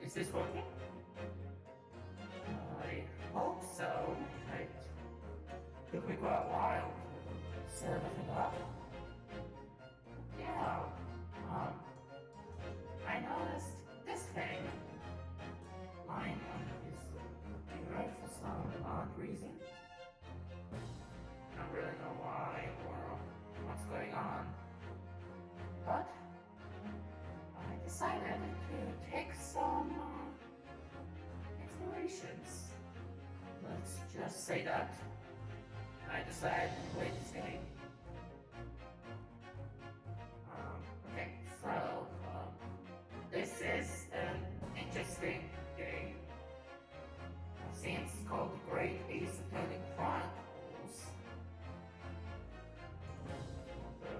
Is this working? I hope so. Took me quite a while to set everything up. Yeah, I noticed this thing lying on his right for some odd reason. I don't really know why or what's going on, but I decided to take some explorations. Let's just say that I decided to play this game. Okay, so this is an interesting game. I've seen it's called Great Ace Attorney Chronicles. And,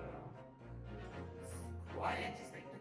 it's quite interesting to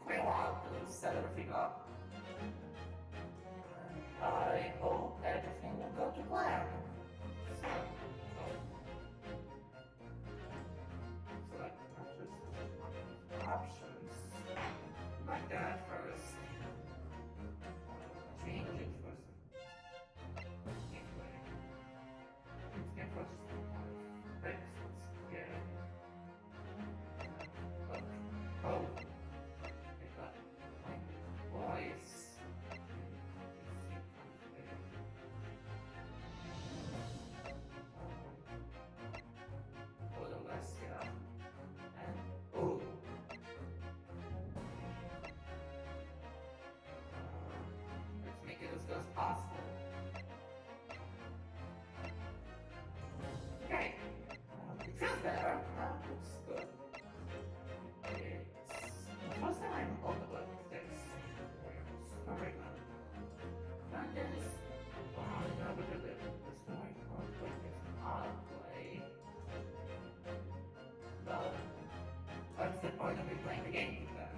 what's the point of me playing the game with them?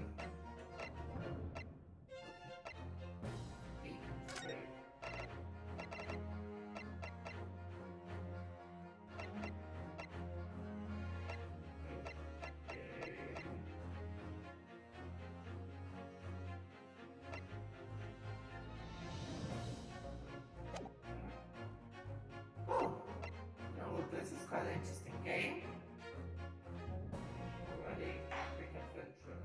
Oh, no, this is quite an interesting game. Already, quick adventure.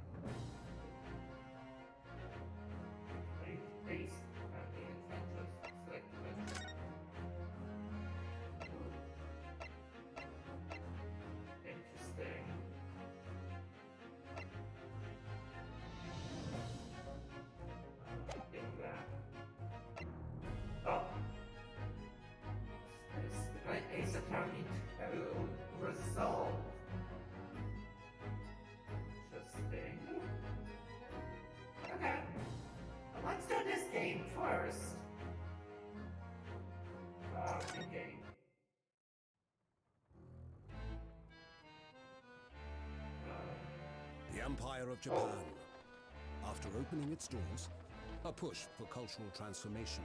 Great Ace Attorney Chronicles. Select adventure. Interesting. Get that. Oh. This is the Great Ace Attorney resolve. Interesting. Okay. Let's do this game first. Okay. The Empire of Japan. After opening its doors, a push for cultural transformation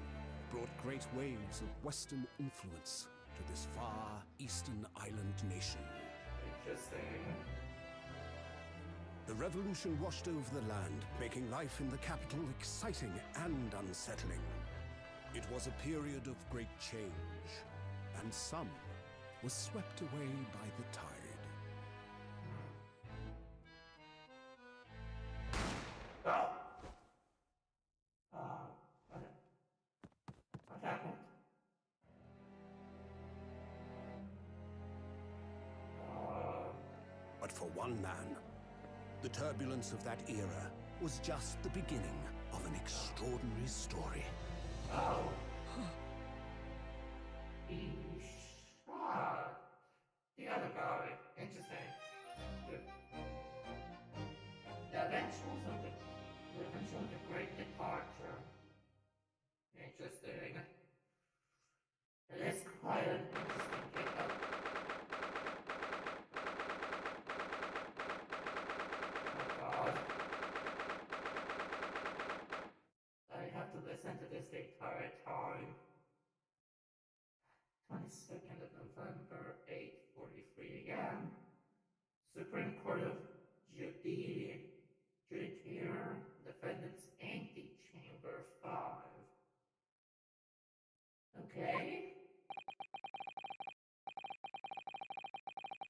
brought great waves of Western influence to this far eastern island nation. Interesting. The revolution washed over the land, making life in the capital exciting and unsettling. It was a period of great change, and some was swept away by the tide. What happened? But for one man, the turbulence of that era was just the beginning of an extraordinary story. Oh. He shot the other guy. Interesting. The eventuals of the Great Departure. Interesting. It is quite an interesting game. Oh god. I have to listen to this the entire time. 22nd of November, 8:43 a.m. Supreme Court of Judiciary, Defendants Antechamber 5. Okay.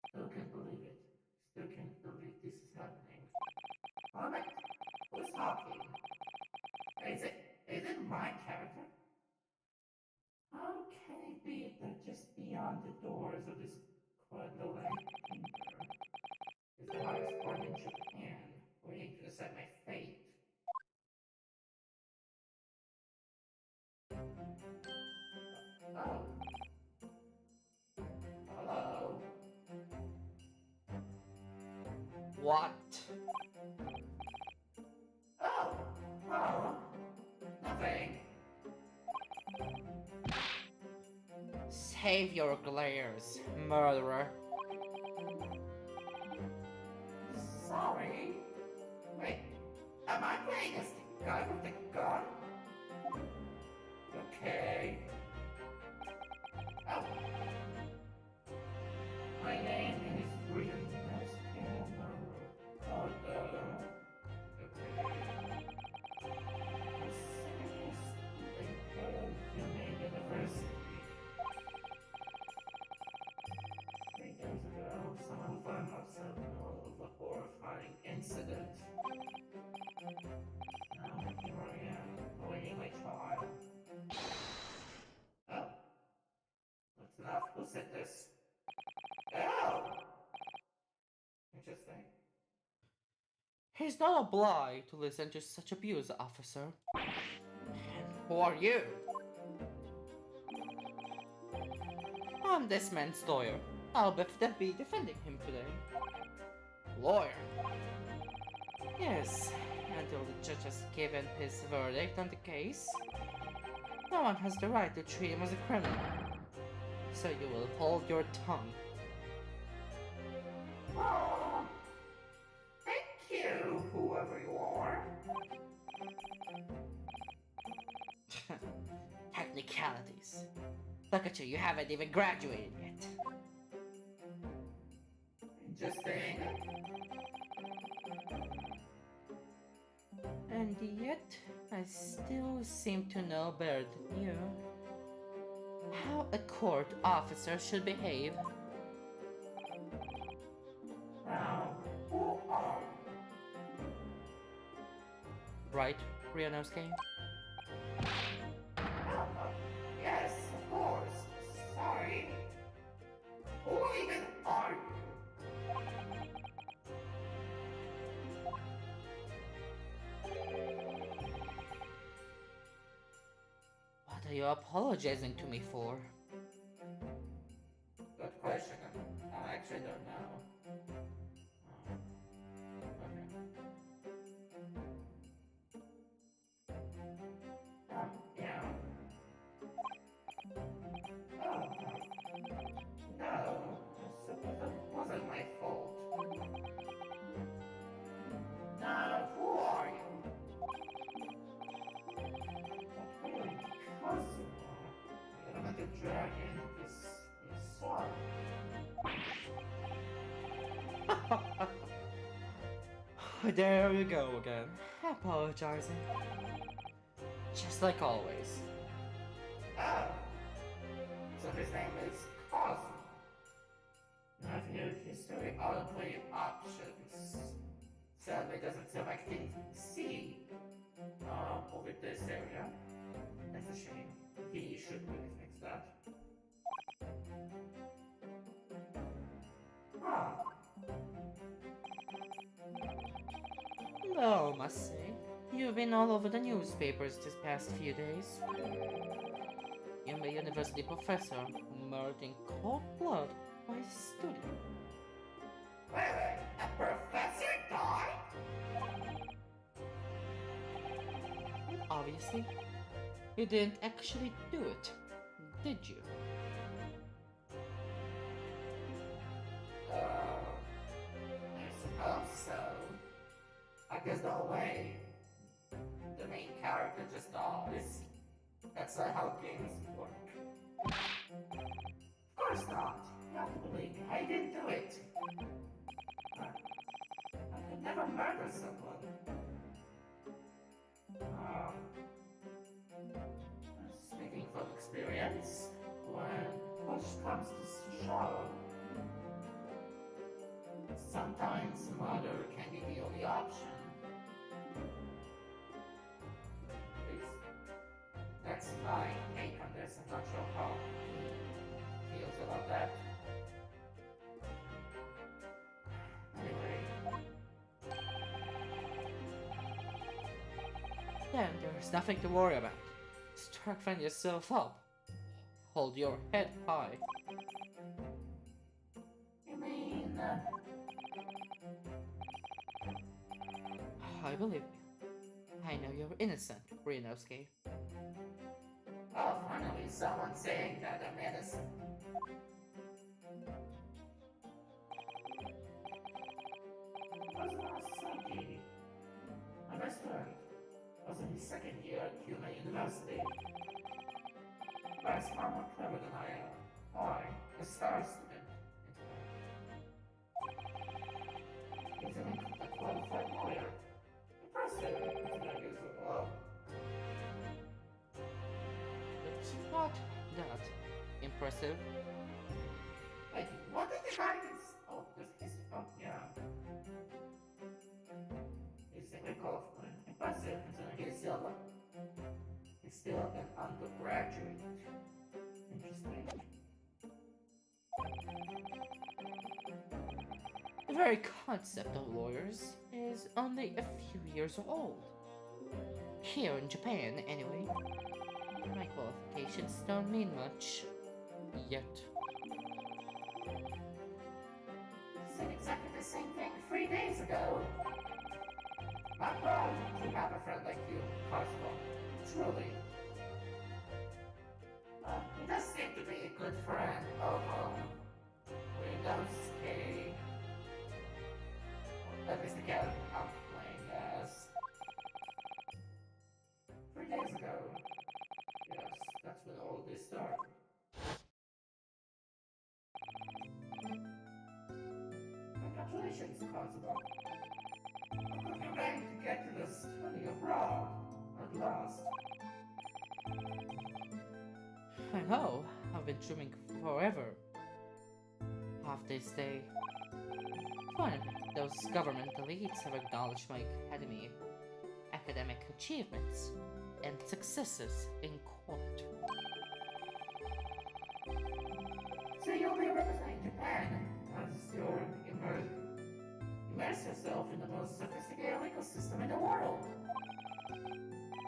Still can't believe it. Still can't believe this is happening. Alright. Who's talking? Is it my character? How can it be that just beyond the doors of this quadrilateral chamber is the highest court in Japan, waiting to decide my fate? Oh. Hello. What? Oh. Nothing. Save your glares, murderer. Sorry. Wait, am I playing as the guy with the gun? Okay. Oh. My name is William Oh, okay. University. 3 days ago, someone found themselves in the middle of a horrifying incident. Now here I am, awaiting my trial. Oh. That's enough. Who said this? Oh! Interesting. He's not obliged to listen to such abuse, officer. And who are you? I'm this man's lawyer. I'll be defending him today. Lawyer. Yes, until the judge has given his verdict on the case, no one has the right to treat him as a criminal. So you will hold your tongue. Oh, thank technicalities. Look at you, you haven't even graduated yet. Interesting. And yet, I still seem to know better than you. How a court officer should behave. Now, who are you? Right, Ryunosuke? Yes, of course. Sorry. Who even are you? What are you apologizing to me for? Good question. I actually don't know. Yeah. Oh, no. It wasn't my fault. Now, who are you? But really, because you are. You're not a dragon. Is sorry. There you go again, apologizing. Just like always. Oh. So his name is Cosmo. I've viewed history all three options. Sadly, doesn't seem like things C over this area. That's a shame. He should really fix that. Huh. No, must say, you've been all over the newspapers this past few days. You're a university professor murdered in cold blood by a student. Wait, a professor died? Obviously, you didn't actually do it, did you? I suppose so. I guess the way the main character just dies. That's not how games work. Of course not. You have to believe me. I didn't do it. I could never murder someone. Um, Speaking from experience, when push comes to shove, sometimes murder can be the only option. At least, that's my take on this. I'm not sure how he feels about that. Anyway, Then there's nothing to worry about. Strengthen yourself up. Hold your head high. you mean, I believe you. I know you're innocent, Ryunosuke. oh, finally someone saying that I'm innocent. Kazunasaki, my best friend, was in his second year at Kyuma University. But far more clever than I am. Why? A star student. He's a qualified lawyer. Impressive, considering his law. It's not that impressive. Like, what did the guy oh, there's history. Oh, yeah. He's a qualified. Impressive, considering he's still an undergraduate. Interesting. The very concept of lawyers is only a few years old. Here in Japan, anyway. My qualifications don't mean much. Yet. He said exactly the same thing 3 days ago. I'm proud to have a friend like you, Cosmo. Truly. He does seem to be a good friend of, Windows K. At least the character I'm playing as. 3 days ago. Yes, that's when Cosmo. You're ready to get to the study abroad, at last. I know, I've been dreaming forever of this day. Finally, those government elites have acknowledged my academic achievements and successes in court. So you'll be representing Japan as you're immerse yourself in the most sophisticated legal system in the world.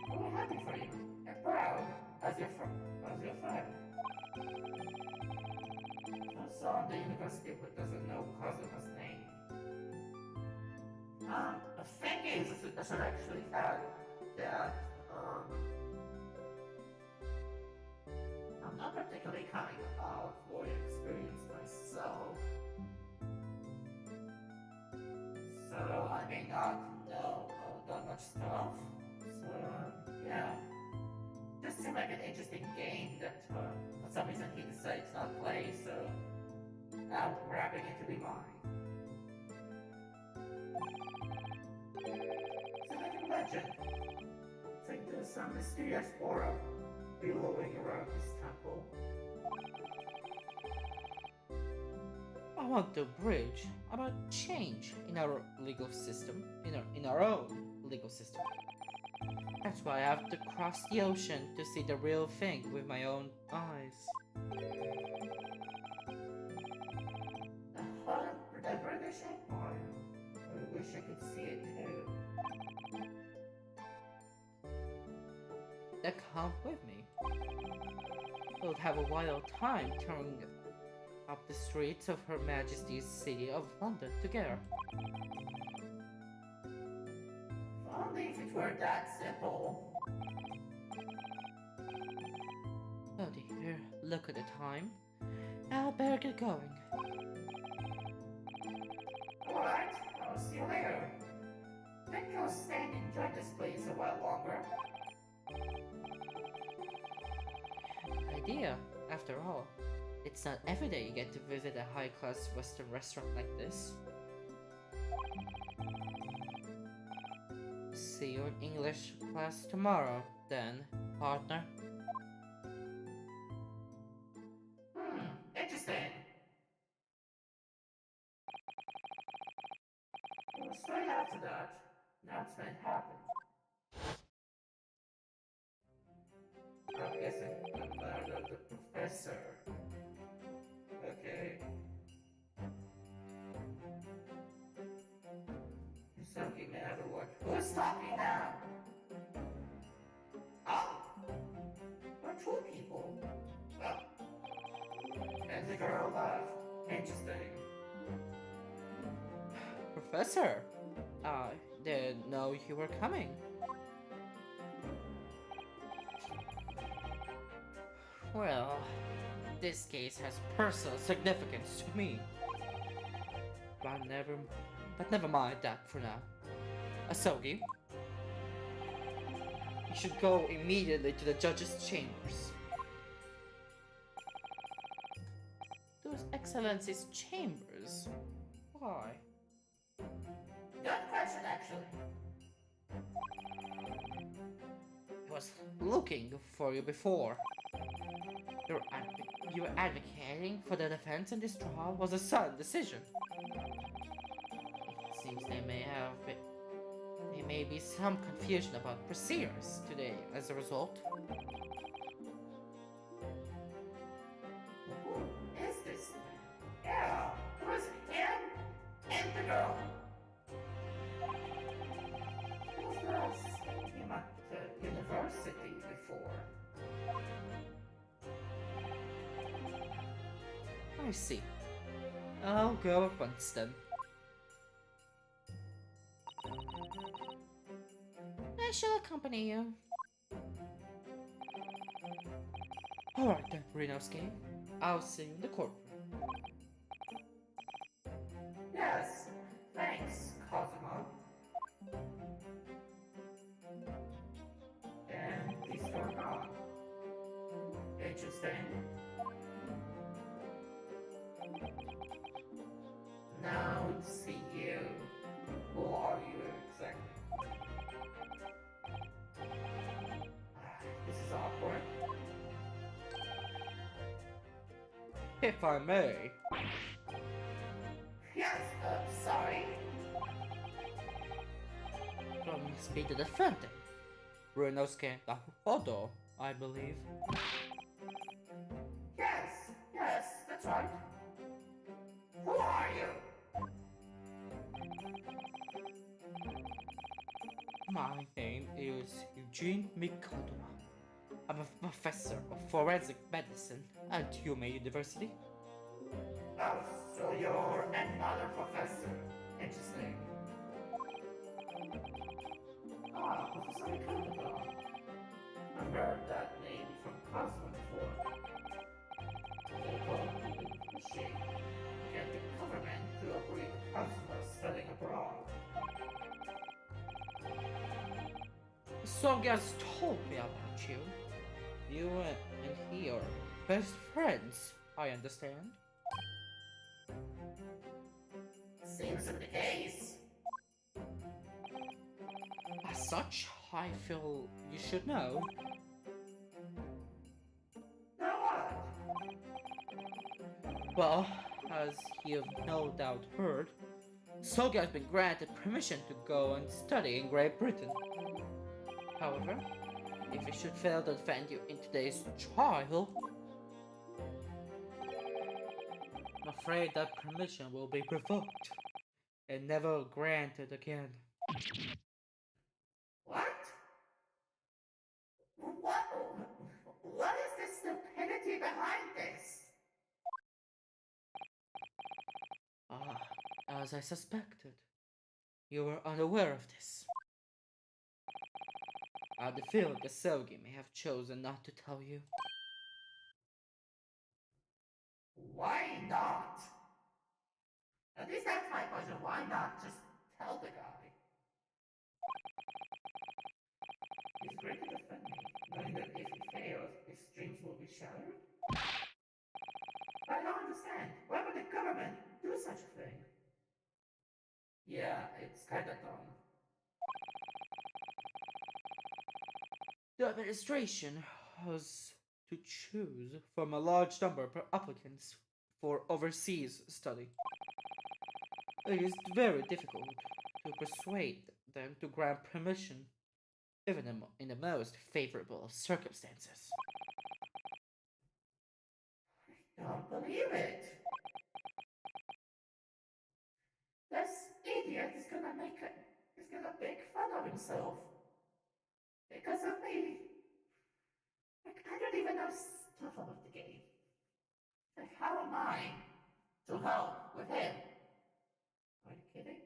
We're happy for you and proud as your friend. I saw the university but doesn't know Kazuma's name. The thing is, I should actually add that, I'm not particularly coming out for experience myself. So I may not know that much stuff. So, yeah. Just seemed like an interesting game that, for some reason he decided to not play, so I'm grabbing it to be mine. It's like a legend. It's like there's some mysterious aura billowing around this temple. I want to bridge about change in our legal system, in our own legal system. That's why I have to cross the ocean to see the real thing with my own eyes. The British Empire. I wish I could see it too. Then come with me. We'll have a wild time touring up the streets of Her Majesty's City of London together. If only if it were that simple. Oh dear, look at the time. I'll better get going. Alright, I'll see you later. Think you'll stay and enjoy this place a while longer? Good idea, after all. It's not every day you get to visit a high-class Western restaurant like this. See you in English class tomorrow, then, partner. Interesting. Well, straight after that, announcement happened. I'm guessing about the professor. Okay. You're talking to everyone. Who's talking now? Oh! We're two people. Oh. And the girl left. Interesting. Professor, I didn't know you were coming. Well, this case has personal significance to me. But never mind that for now. Asogi, you should go immediately to the judge's chambers. Those Excellencies' chambers? Why? Good question, actually. I was looking for you before. Your advocating for the defense in this trial was a sudden decision. It seems there may be some confusion about procedures today as a result. Who is this? Yeah, it was him and the girl. Those girls came at the university before. I see. I'll go at once then. I shall accompany you. Alright then, Rinosuke. I'll see you in the courtroom. Yes, thanks, Cosmo. And he's still gone. Interesting. Now to see you. If I may, Yes, sorry. please be the defendant. Runosuke Hodo, I believe. Yes, that's right. Who are you? My name is Eugene Mikoto. I'm a professor of forensic medicine at Yume University. Oh, so you're another professor. Interesting. Ah, Professor Mikoto. I've heard that name from Cosmo before. They call it the machine. Get the government to agree with Cosmo studying abroad. Songyas told me about you. You and he are best friends, I understand. Seems to be the case. As such, I feel you should know. Now what? Well, as you've no doubt heard, Soga has been granted permission to go and study in Great Britain. However, if he should fail to defend you in today's trial, I'm afraid that permission will be revoked and never granted again. What? What? What is the stupidity behind this? As I suspected, you were unaware of this. I had the feeling that Sogi may have chosen not to tell you. Why not? At least that's my question. Why not just tell the guy? He's great to defend me, knowing that if he fails, his dreams will be shattered. I don't understand. Why would the government do such a thing? Yeah, it's kinda dumb. The administration has to choose from a large number of applicants for overseas study. It is very difficult to persuade them to grant permission, even in the most favorable of circumstances. Don't believe it. This idiot is gonna make fun of himself. Because of me. Like, I don't even know stuff about the game. Like, how am I to help with him? Are you kidding?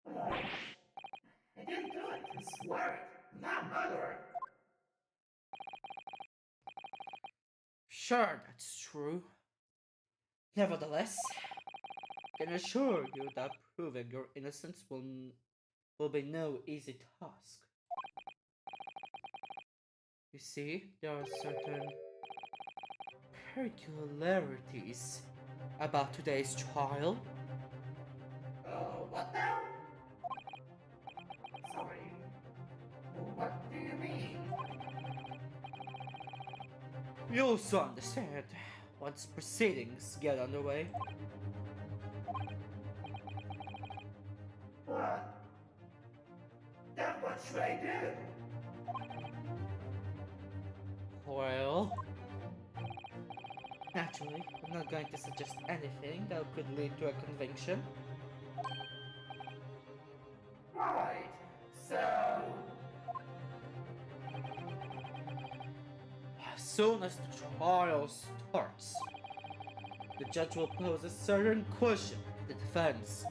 But I didn't do it. I swear it. I'm not a murderer. Sure, that's true. Nevertheless, I can assure you that proving your innocence will be no easy task. You see, there are certain peculiarities about today's trial. What now? Sorry. What do you mean? You also understand once proceedings get underway. What? Then what should I do? Well, naturally, I'm not going to suggest anything that could lead to a conviction. Right. So, As soon as the trial starts, the judge will pose a certain question to the defense.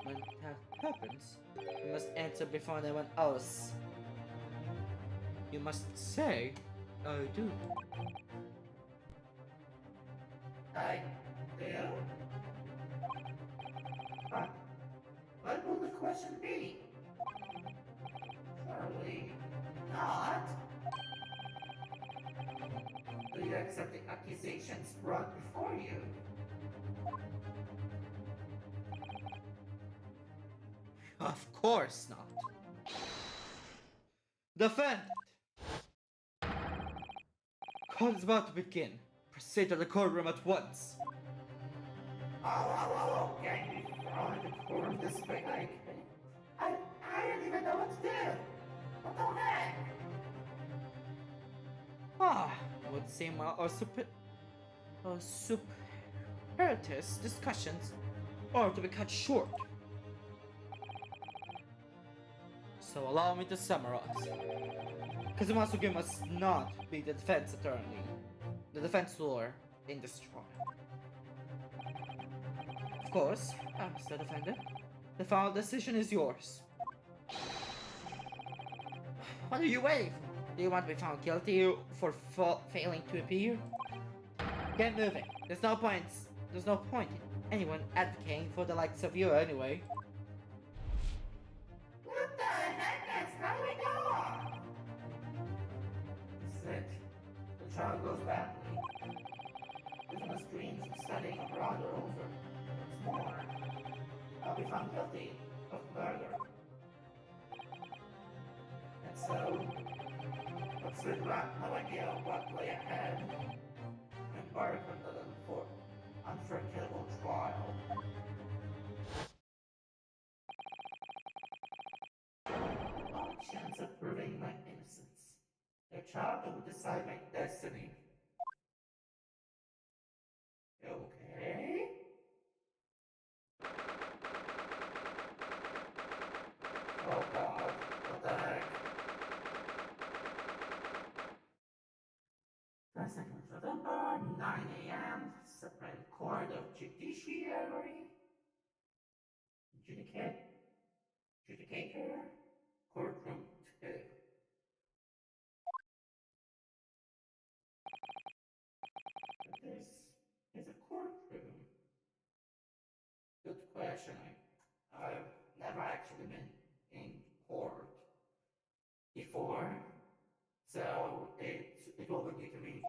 When that happens, you must answer before anyone else. You must say, I do. I do? But what will the question be? Surely not. Do you accept the accusations brought before you? Of course not. Defendant! Court is about to begin. Proceed to the courtroom at once. Okay, before the court this big, I don't even know what to do. What the heck? Would seem our superstitious discussions are to be cut short. So allow me to summarize. Kazumasugi must not be the defense attorney, the defense lawyer in this trial. Of course, as the defendant, the final decision is yours. What are you waiting for? Do you want to be found guilty for failing to appear? Get moving. There's no point in anyone advocating for the likes of you anyway. What the heck is going on? Sick. The child goes badly. Business dreams of studying abroad are over. What's more, I'll be found guilty of murder. And so, let's regret no idea of what lay ahead. Embark on the unforgettable trial. No chance of proving my innocence. The child will decide my destiny. Okay? Oh god, what the heck? 2nd November, 9 a.m., Supreme Court of Judiciary. Judicator, Courtroom 2. This is a courtroom. Good question. I've never actually been in court before, so it will be new to me.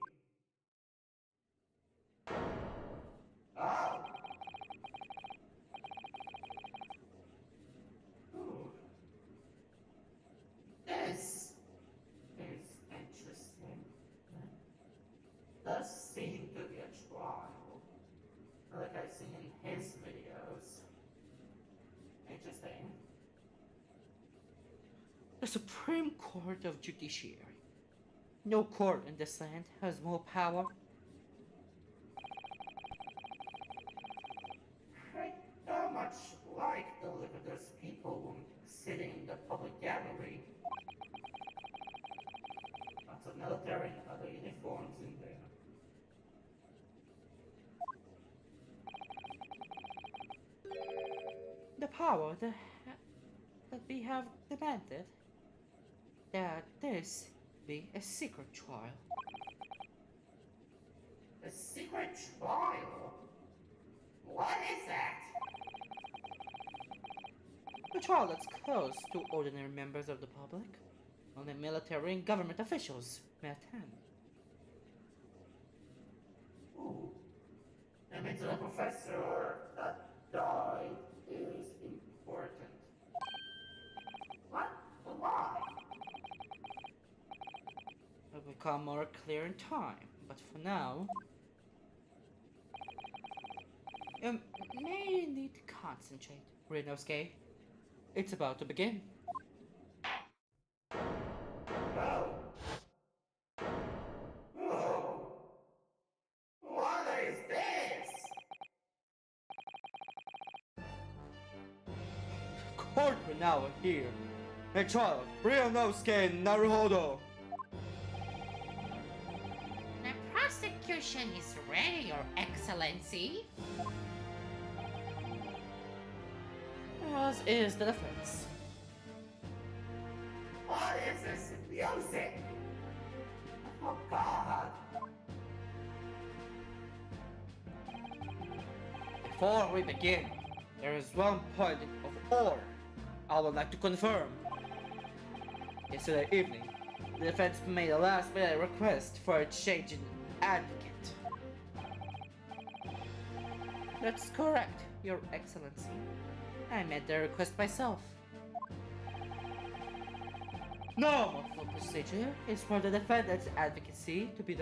Oh! Ooh. This is interesting. Does seem to be a trial, like I've seen in his videos. Interesting. The Supreme Court of Judiciary. No court in this land has more power. I don't much like the look of those people sitting in the public gallery. Lots of military and other uniforms in there. The power that we have demanded that this be a secret trial. A secret trial? What is that? A trial that's closed to ordinary members of the public. Only military and government officials may attend. Ooh. That means the professor that died is important. What? Why? It will become more clear in time, but for now, you may need to concentrate, Rinosuke. It's about to begin. Oh. Oh. What is this? Court will now hear a trial of Rinosuke Naruhodo. The prosecution is ready, Your Excellency. As is the defense. What is this music? Oh god. Before we begin, there is one point of order I would like to confirm. Yesterday evening, the defense made a last-minute request for a change in advocate. That's correct, Your Excellency. I made the request myself. Normal for procedure is for the defendant's advocacy to be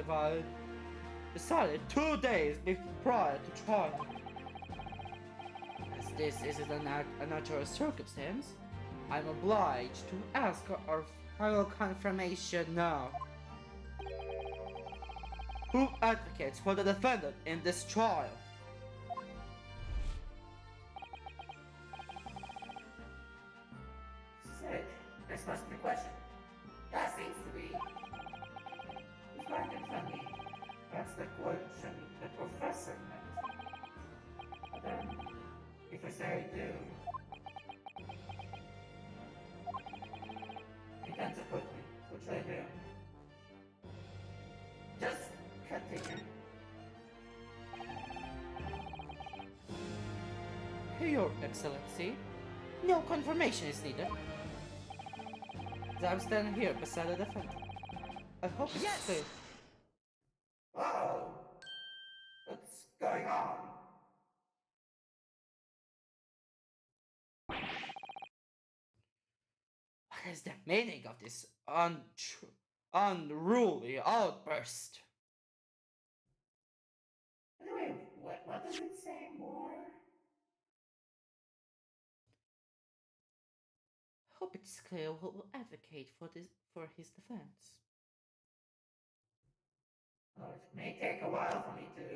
decided 2 days prior to trial. As this is an unnatural circumstance, I'm obliged to ask our final confirmation now. Who advocates for the defendant in this trial? Sick. This must be the question. That seems to be. Who's going to defend me? That's the question the professor meant. But then, if I say I do, he tends to put me, which I do. Just continue. Your Excellency, no confirmation is needed. As I'm standing here beside the defendant. I hope it's clear. Whoa! What's going on? What is the meaning of this unruly outburst? Anyway, what does it say more? Hope it's clear who will advocate for his defense. Well, it may take a while for me to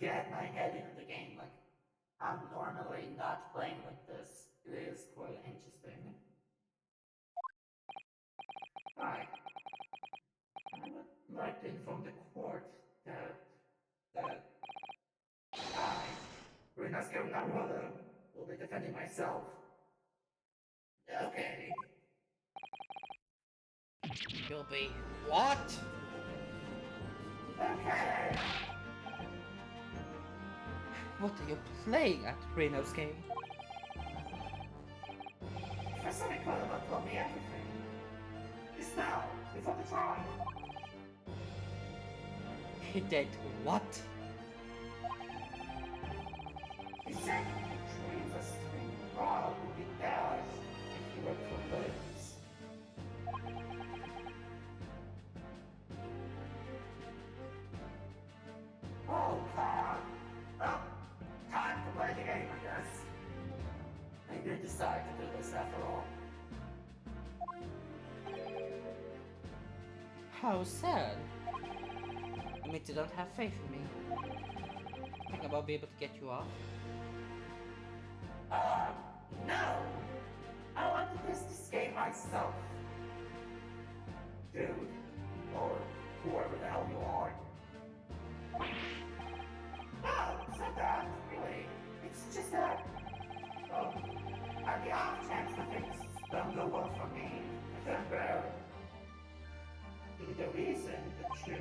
get my head into the game. Like, I'm normally not playing like this. It is quite interesting. Hi. I would like to inform the court that I, Renasker Naruto, will be defending myself. Okay. You'll be. What? Okay. What are you playing at, Reno's game? Professor Equilibus told me everything. Just now, before the trial. He did what? He said the dreams of spring trial would be theirs if he were to lose. Oh, God. Well, time to play the game, I guess. I did decide to do this after all. How sad. Admit you don't have faith in me. Think about being able to get you off? No! I want to just escape myself. Dude, or whoever the hell you are. No, it's not that, really. It's just that, at the off chance that things don't go well for me, I feel better. The reason that you...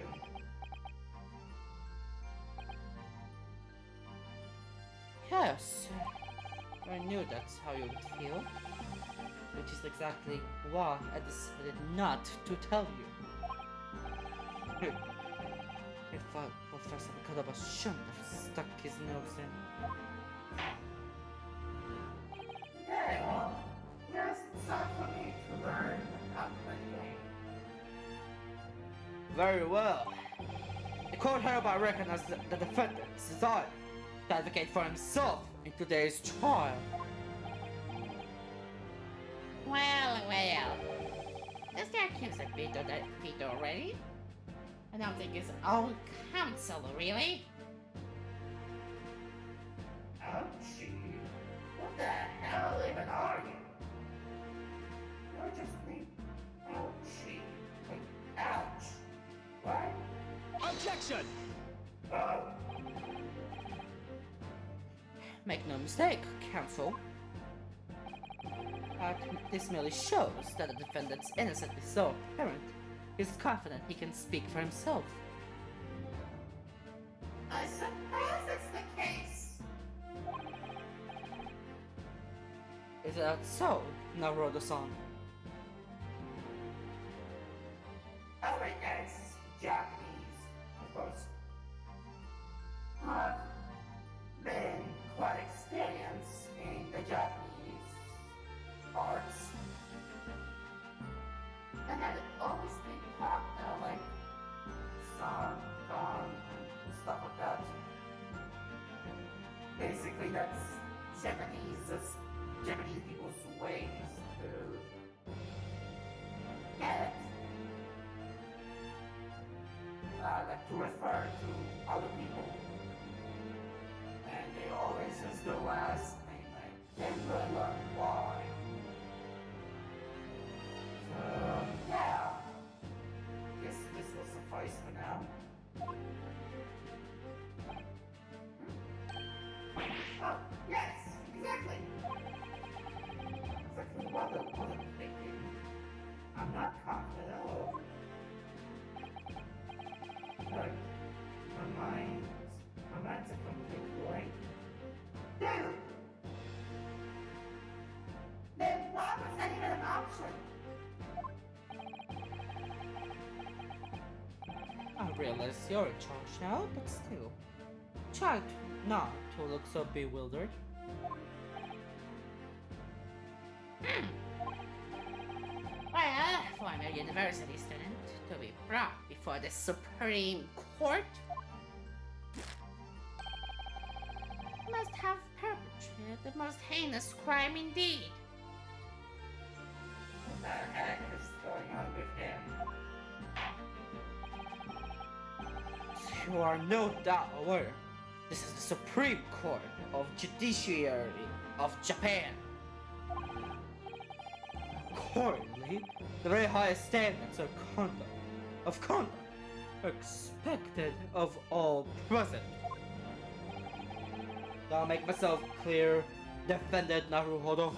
Yes. I knew that's how you would feel. Which is exactly why I decided not to tell you. If Professor Kadabas shouldn't have stuck his nose in. Okay, well, yes, it's time for me to learn how to play the game. Very well. The court hereby recognizes the defendant's desire to advocate for himself in today's trial. Well, well. Does the accuser beat on that feet already? I don't think his own counsel, really. Ouchie. What the hell even are you? You're just me. Ouchie. Like, ouch. What? Objection! Oh. Make no mistake, counsel. This merely shows that the defendant's innocence is so apparent. He's confident he can speak for himself. I suppose it's the case. Is that so, Naruto-san? Oh, wait, it's Japanese, of course. I've been quite experienced in the Japanese arts. basically that's Japanese people's ways to get like to refer to other people. And they always use the last name. I can't really learn why. So yeah. Guess this will suffice for now. Oh, yes, exactly. Exactly what I'm thinking. I'm not confident at all. But my mind's a complete blank. Dude! Then why was that even an option? I realize you're in charge now, but still. Try not to look so bewildered. Well, former university student to be brought before the Supreme Court must have perpetrated the most heinous crime indeed. What the heck is going on with him? You are no doubt aware. This is the Supreme Court of Judiciary of Japan. Accordingly, the very highest standards of conduct are expected of all present. I'll make myself clear, defendant Naruhodo.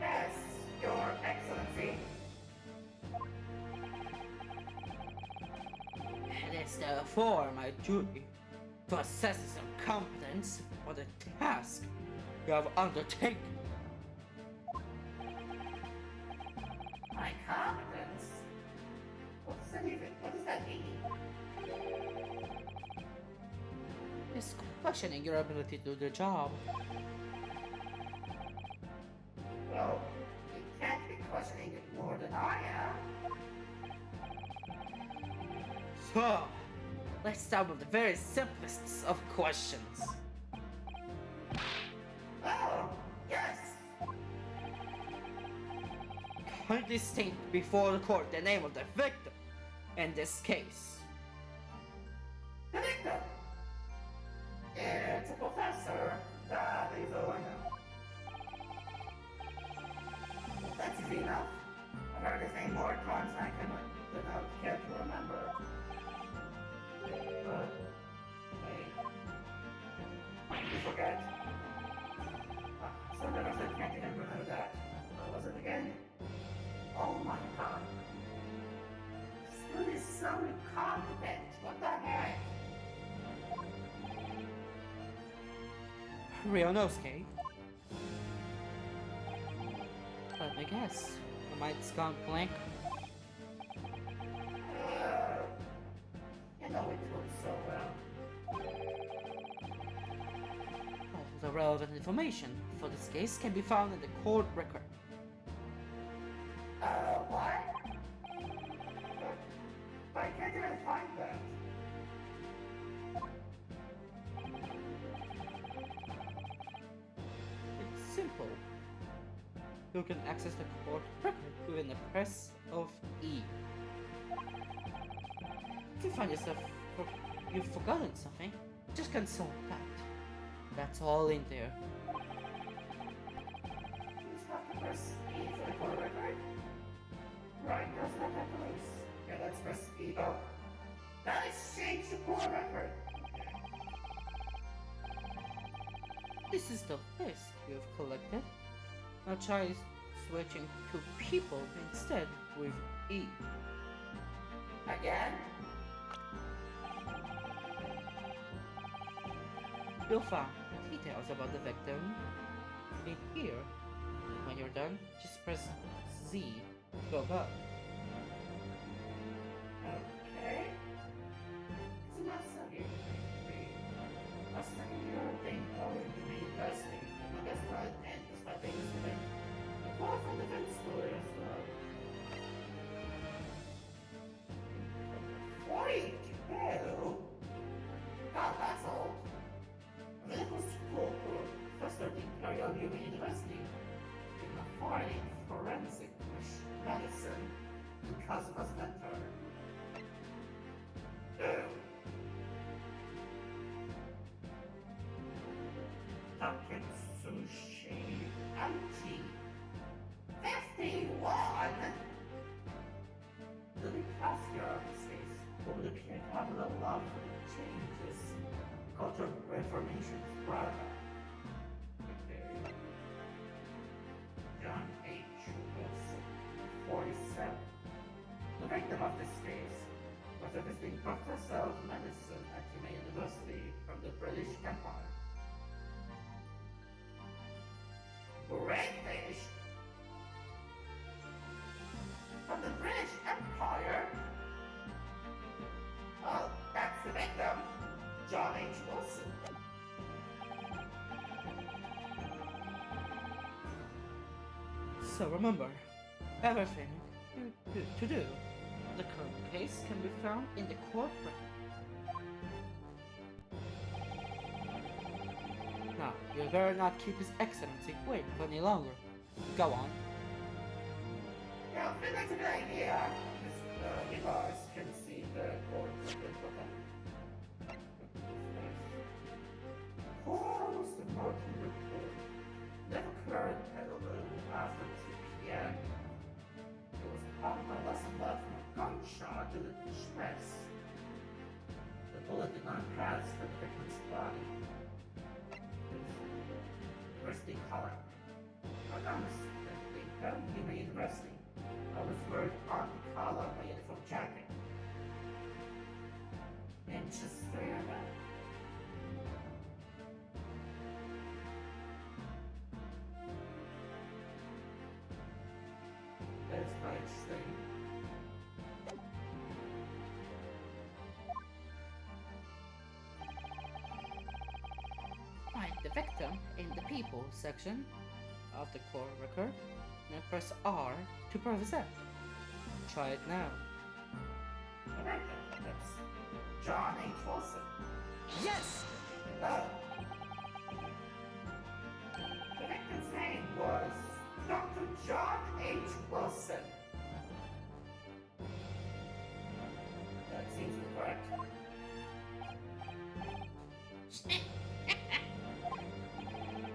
Yes, Your Excellency. It is therefore my duty to assess some competence for the task you have undertaken. My competence? What does that mean? Is questioning your ability to do the job. Well, you can't be questioning it more than I am. So, let's start with the very simplest of questions. Oh, yes. Kindly state before the court the name of the victim in this case. The victim. It's a professor. That is all I know. That's easy enough. I've heard his name more times than I would care to remember. But, wait. You forget. Sometimes I can't even remember that. What was it again? Oh my god. This is so incompetent. What the heck? Ryonosuke. Let me guess. Your mind's gone blank. You know it works so well. All the relevant information for this case can be found in the court record. What? But I can't even find that. It's simple. You can access the court record within the press of E. If you find yourself you've forgotten something, just consult that. That's all in there. It's not the press E for the court record. Right, there's no place. Yeah, let's press E. Oh. That is change the court record. This is the list you have collected. Now try switching to people instead with E. Again? You'll find details about the victim in here. When you're done, just press Z to go back. Okay. It's not something last time you're thinking probably to be investing. I guess right and just by things to make a powerful defense story as well. 42? God, that's old. Imperial University in avoiding forensic medicine because of his mentor. Pumpkin sushi empty. 51! The pastor of the space would appear to have a love for the changes cultural reformations brought about. John H. Wilson, 47. The victim of this case was a visiting professor of medicine at Yuma University from the British Empire. Great Ace! From the British Empire? Oh, that's the victim, John H. Wilson. So remember, everything to do. The current case can be found in the court record. Now, you better not keep His Excellency waiting for any longer. Go on. Yeah, I think that's a good idea. You guys can see the court record for them. Who's the Martin report? Never occurred at a little after 2 p.m. It was upon my lesson left from a gunshot to the chest. The bullet did not pass the victim's body. It was rusty color. I noticed that they found Yuma University. I was wearing on the collar of my uniform jacket. Interesting. That's quite interesting. Find the victim in the people section of the court record and press R to process. Try it now. Alright then, that's John H. Wilson. Yes! Oh. The victim's name was Dr. John H. Wilson. That seems correct.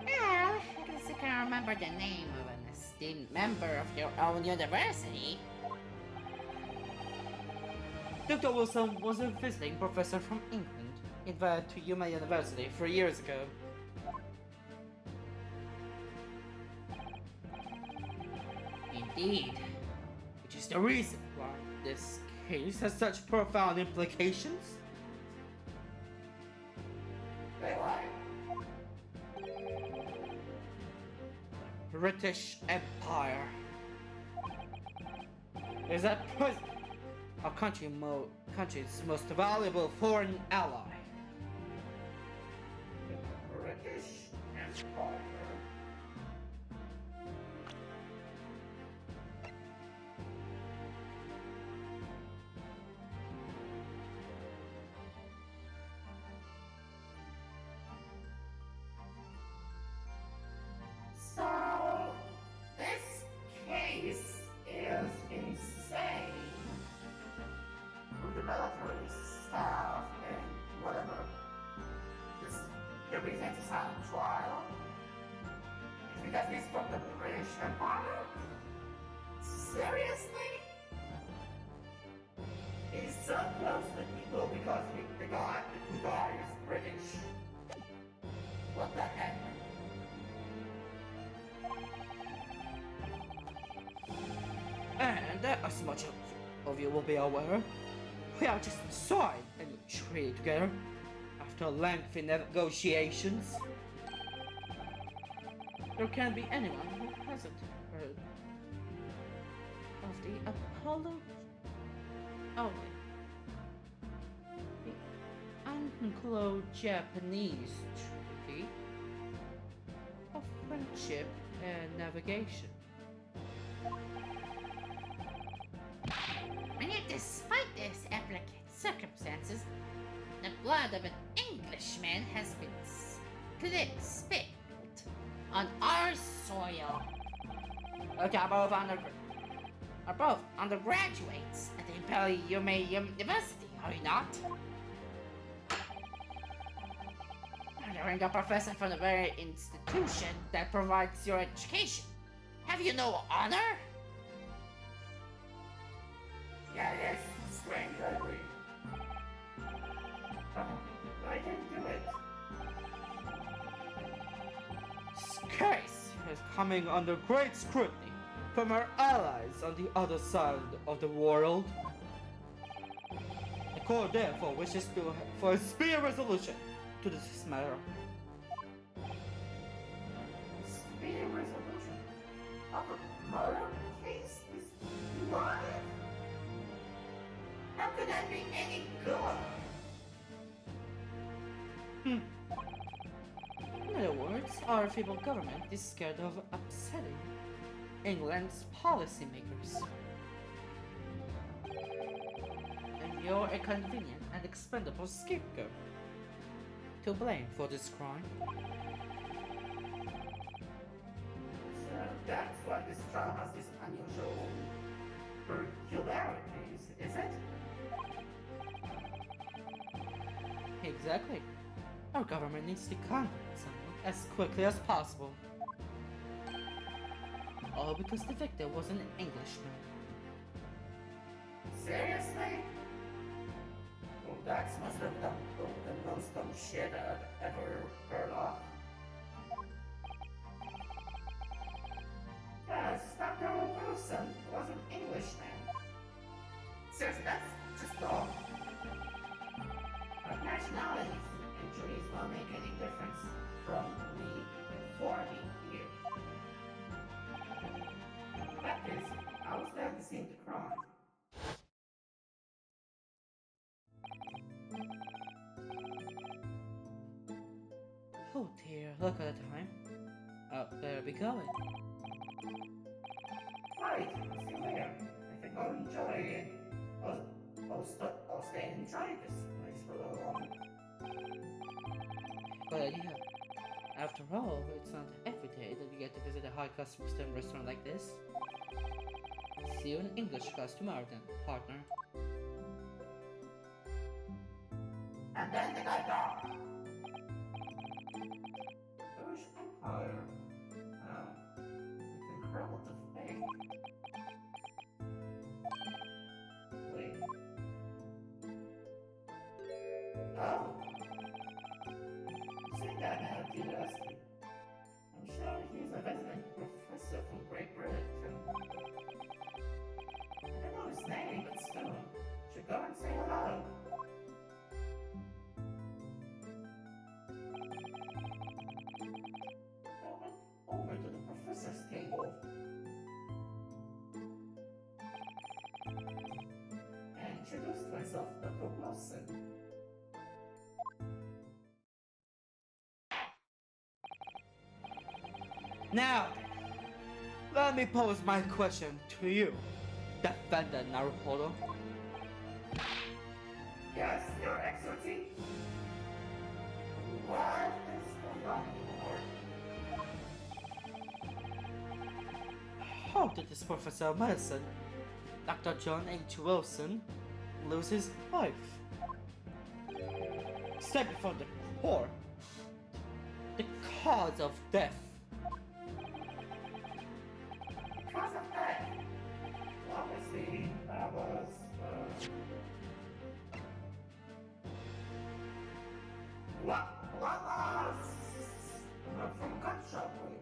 Well, at least you can remember the name of an esteemed member of your own university. Dr. Wilson was a visiting professor from England, invited to Yuma University 3 years ago. Indeed. Which is the reason why this case has such profound implications. Wait, what? British Empire is at present our country's most valuable foreign ally. The British Empire. So, this case is insane. With the military staff and whatever. This represents a silent trial. It's because he's from the British Empire? Seriously? He's so close to people because the guy is British. What the heck? And as much of you will be aware, we have just signed a new treaty together after lengthy negotiations. There can't be anyone who hasn't heard of the Apollo. Oh wait. The Anglo-Japanese Treaty of Friendship and Navigation. And yet, despite these applicant circumstances, the blood of an Englishman has been spilled on our soil. Okay, are both undergraduates at the Imperial University, are you not? You're a professor from the very institution that provides your education. Have you no honor? Yeah, yes, strange, I agree. I didn't do it. This case is coming under great scrutiny from our allies on the other side of the world. The court therefore wishes for a speedy resolution to this matter. Speedy resolution of a murder case is what? How could that be any good? In other words, our feeble government is scared of upsetting England's policymakers. And you're a convenient and expendable scapegoat to blame for this crime. So that's why this trial has this unusual peculiarities, is it? Exactly. Our government needs to contact someone as quickly as possible. All because the victim was an Englishman. Seriously? Well, that must have done the most dumb shit I've ever heard of. Yes, Dr. Wilson was an Englishman. Seriously, that's just wrong. But nationalities and juries won't make any difference from me for me here. That is, I was there to see the crime. Oh dear, look at the time. Better be going. Right, see you later. I think I'll enjoy it. I'll stay and enjoy this place for a little while. Good idea. After all, it's not every day that we get to visit a high-class restaurant like this. See you in English class tomorrow then, partner. And then the guy died. British Empire. It's incredible to think. Wait. Oh. Seeing that man of curiosity. I'm sure he's a resident professor from Great Britain. I don't know his name, but still. Should go and say hello. Over to the professor's table and introduced myself to Dr. Wilson. Now, let me pose my question to you, Defendant Naruhodo. Yes, Your Excellency. What is going on, Lord? How did this professor of medicine, Dr. John H. Wilson, lose his life? Step before the court. The cause of death. Because of that, obviously, that was, what was, from gunshot wound.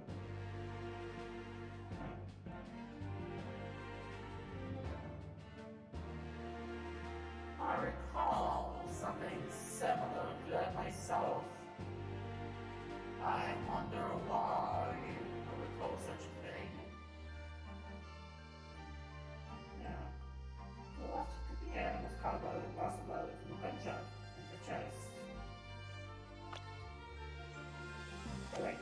I recall something similar to that myself. I wonder why I recall such a thing. Yeah. Well, the end was caused by the loss of blood from a gunshot in the chest. Wait.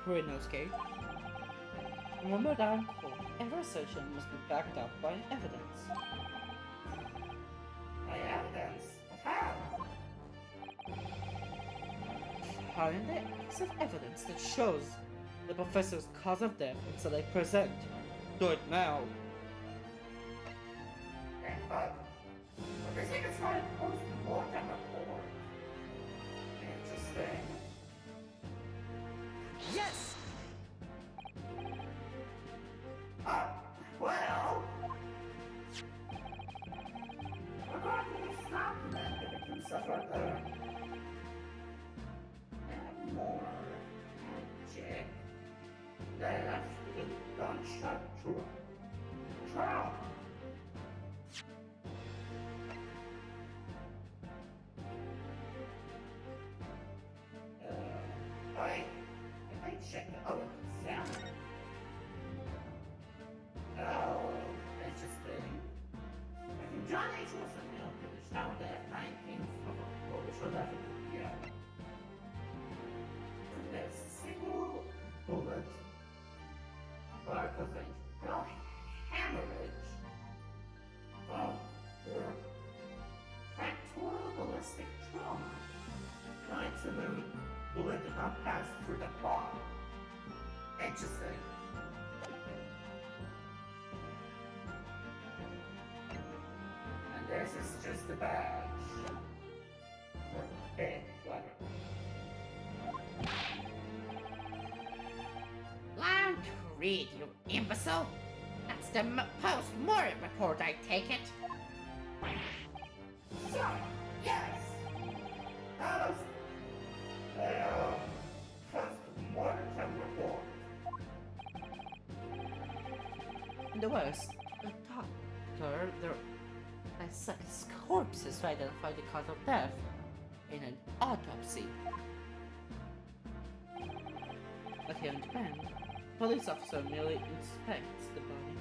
Rinosuke. Remember that in court, every assertion must be backed up by evidence. My evidence? How? find a piece of evidence that shows the professor's cause of death until I present. Do it now. But they think it's not a post-mortem report. Interesting. Yes! Well... According to this document, the victim suffered a more magic. They left the gunshot trauma. I checked the other exam. Oh, interesting. John H. Wilson published out that 19th of October 11th year. There's a single bullet, but of a hemorrhage from the factorial ballistic trauma. Right, so the bullet did not pass through the bomb. Interesting. And this is just the badge. For big letter. Learn to read, you imbecile! That's the post-mortem report, I take it. So, yes. That was the post-mortem report. And the worst, the doctor, dissects corpses to identify the cause of death in an autopsy. But here in Japan, the police officer merely inspects the body.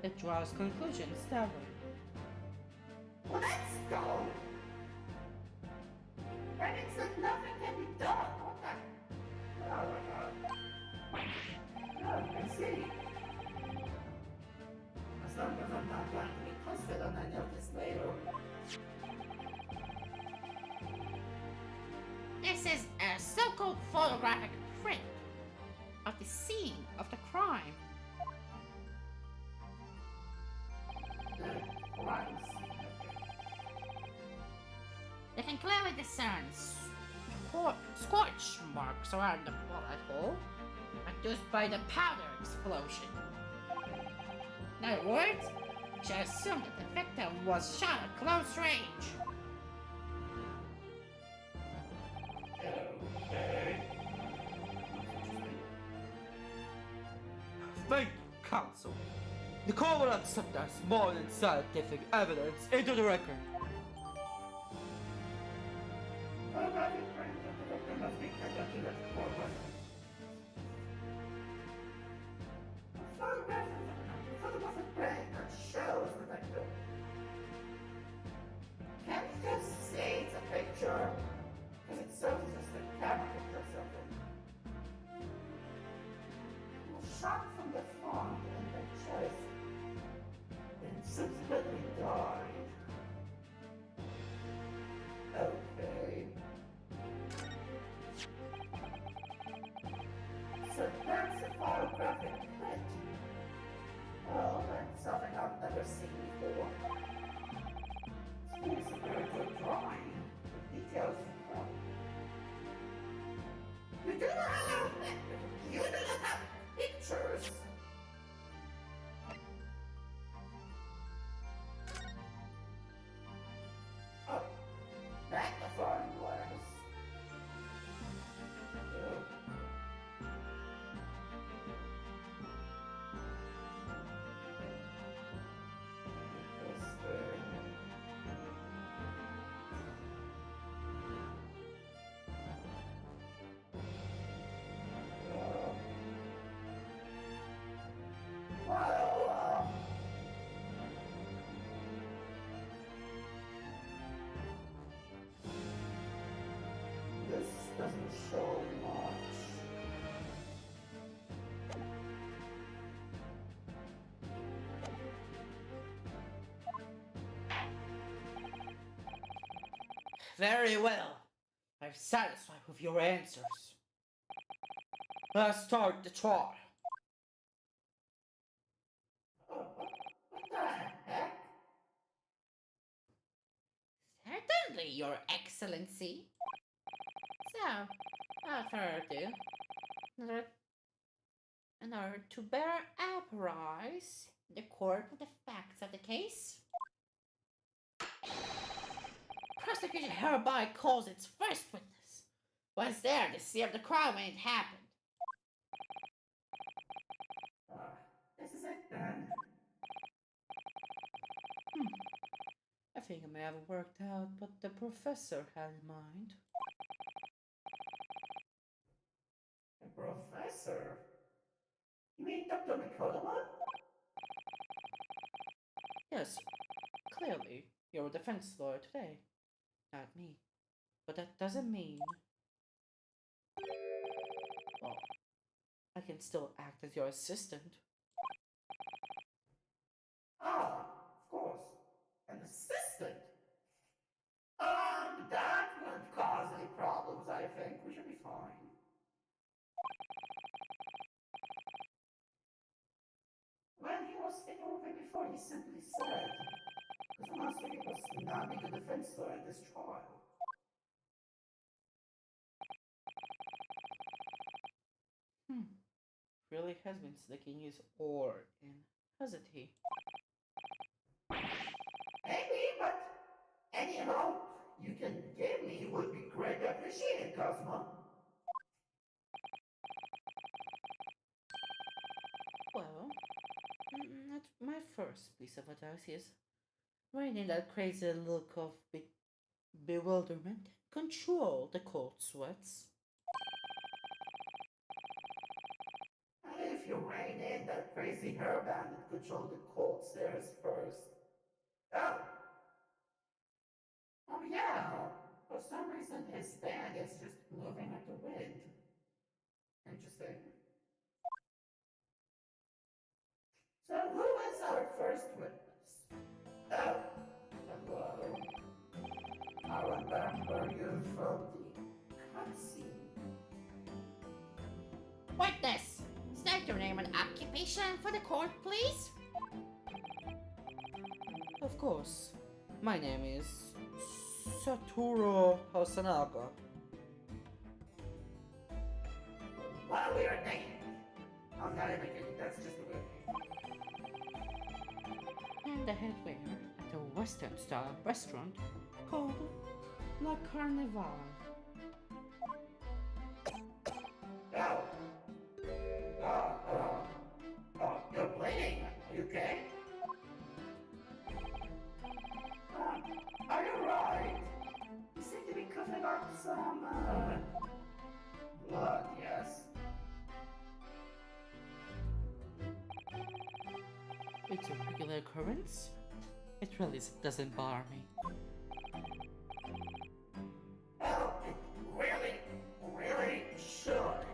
It draws conclusions that way. Well, that's dumb. That means that nothing can be done. What the? Oh, I see. As long as I'm not going to be posted on I notice later. This is a so-called photographic print of the scene of the crime. Crimes. They can clearly discern scorch marks around the bullet hole produced by the powder explosion. In other words, we should assume that the victim was shot at close range. Okay. Thank you, counsel. The court will accept as more than scientific evidence into the record. Photographic print of the victim must be conducted at the court. Photographic print that shows the victim. Can't you just say it's a picture? Because it shows just a camera picture or something. It was shot from the front and the chest, and subsequently died. Okay. So that's a photographic print. Well, that's something I've never seen before. It's a very good drawing. The details are wrong. You do not have pictures. Oh, magnifying glass. This doesn't show much. Very well. I'm satisfied with your answers. Let's start the trial. Oh, what the heck? Certainly, Your Excellency. So, without further ado, in order to better apprise the court with the facts of the case, prosecution hereby calls its first witness. Was there to see if the crime when it happened. This is it then. I think I may have worked out what the professor had in mind. A professor? You mean Dr. McCullough? Yes, clearly, you're a defense lawyer today, not me. But that doesn't mean. Well, I can still act as your assistant. Ah, of course. An assistant? That won't cause any problems, I think. We should be fine. When he was speaking with me before, he simply said, because I'm asking it was not being a defense lawyer at this trial. Really has been sticking his oar in, hasn't he? Maybe, but any help you can give me would be greatly appreciated, Cosmo. Well, not my first piece of advice is rein that crazy look of bewilderment. Control the cold sweats. If you rein in that crazy hairband and control the cold stairs first. Oh! Oh yeah! For some reason his band is just moving like the wind. Interesting. So who is our first witness? Oh, hello. I remember you from the cutscene. Witness! State your name and occupation for the court, please. Of course. My name is Satoru Hasanaga. What a weird name. I'm not even kidding, that's just a weird name. And the head waiter at a Western style restaurant called La Carnival. Oh. You're bleeding. Are you okay? Are you right? You seem to be coughing up some, blood, yes? It's a regular occurrence. It really doesn't bother me. Oh, it really, really should.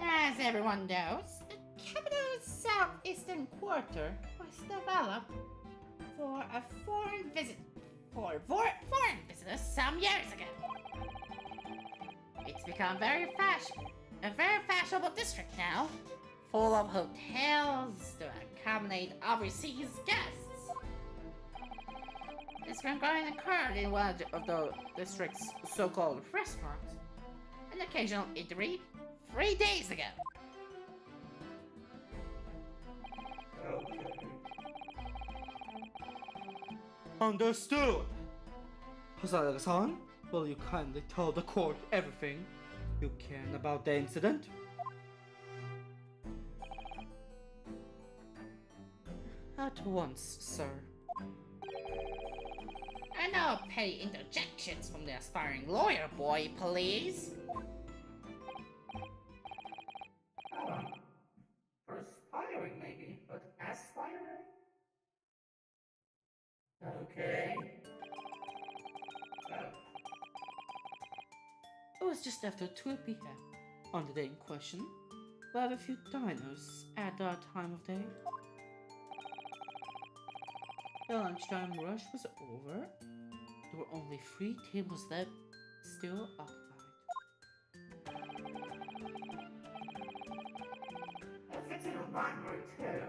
As everyone knows, the capital's southeastern quarter was developed for foreign visitors some years ago. It's become a very fashionable district now, full of hotels to accommodate overseas guests. This growing occurred in one of the district's so-called restaurants, an occasional eatery 3 days ago. Okay. Understood. Hasanaga-san, will you kindly tell the court everything you can about the incident? At once, sir. And no petty interjections from the aspiring lawyer boy, please. Perspiring, maybe, but aspiring? Okay. It was just after 2 p.m. on the day in question. We have a few diners at that time of day. The lunchtime rush was over. There were only 3 tables left, still occupied. I fixed it with mine right too.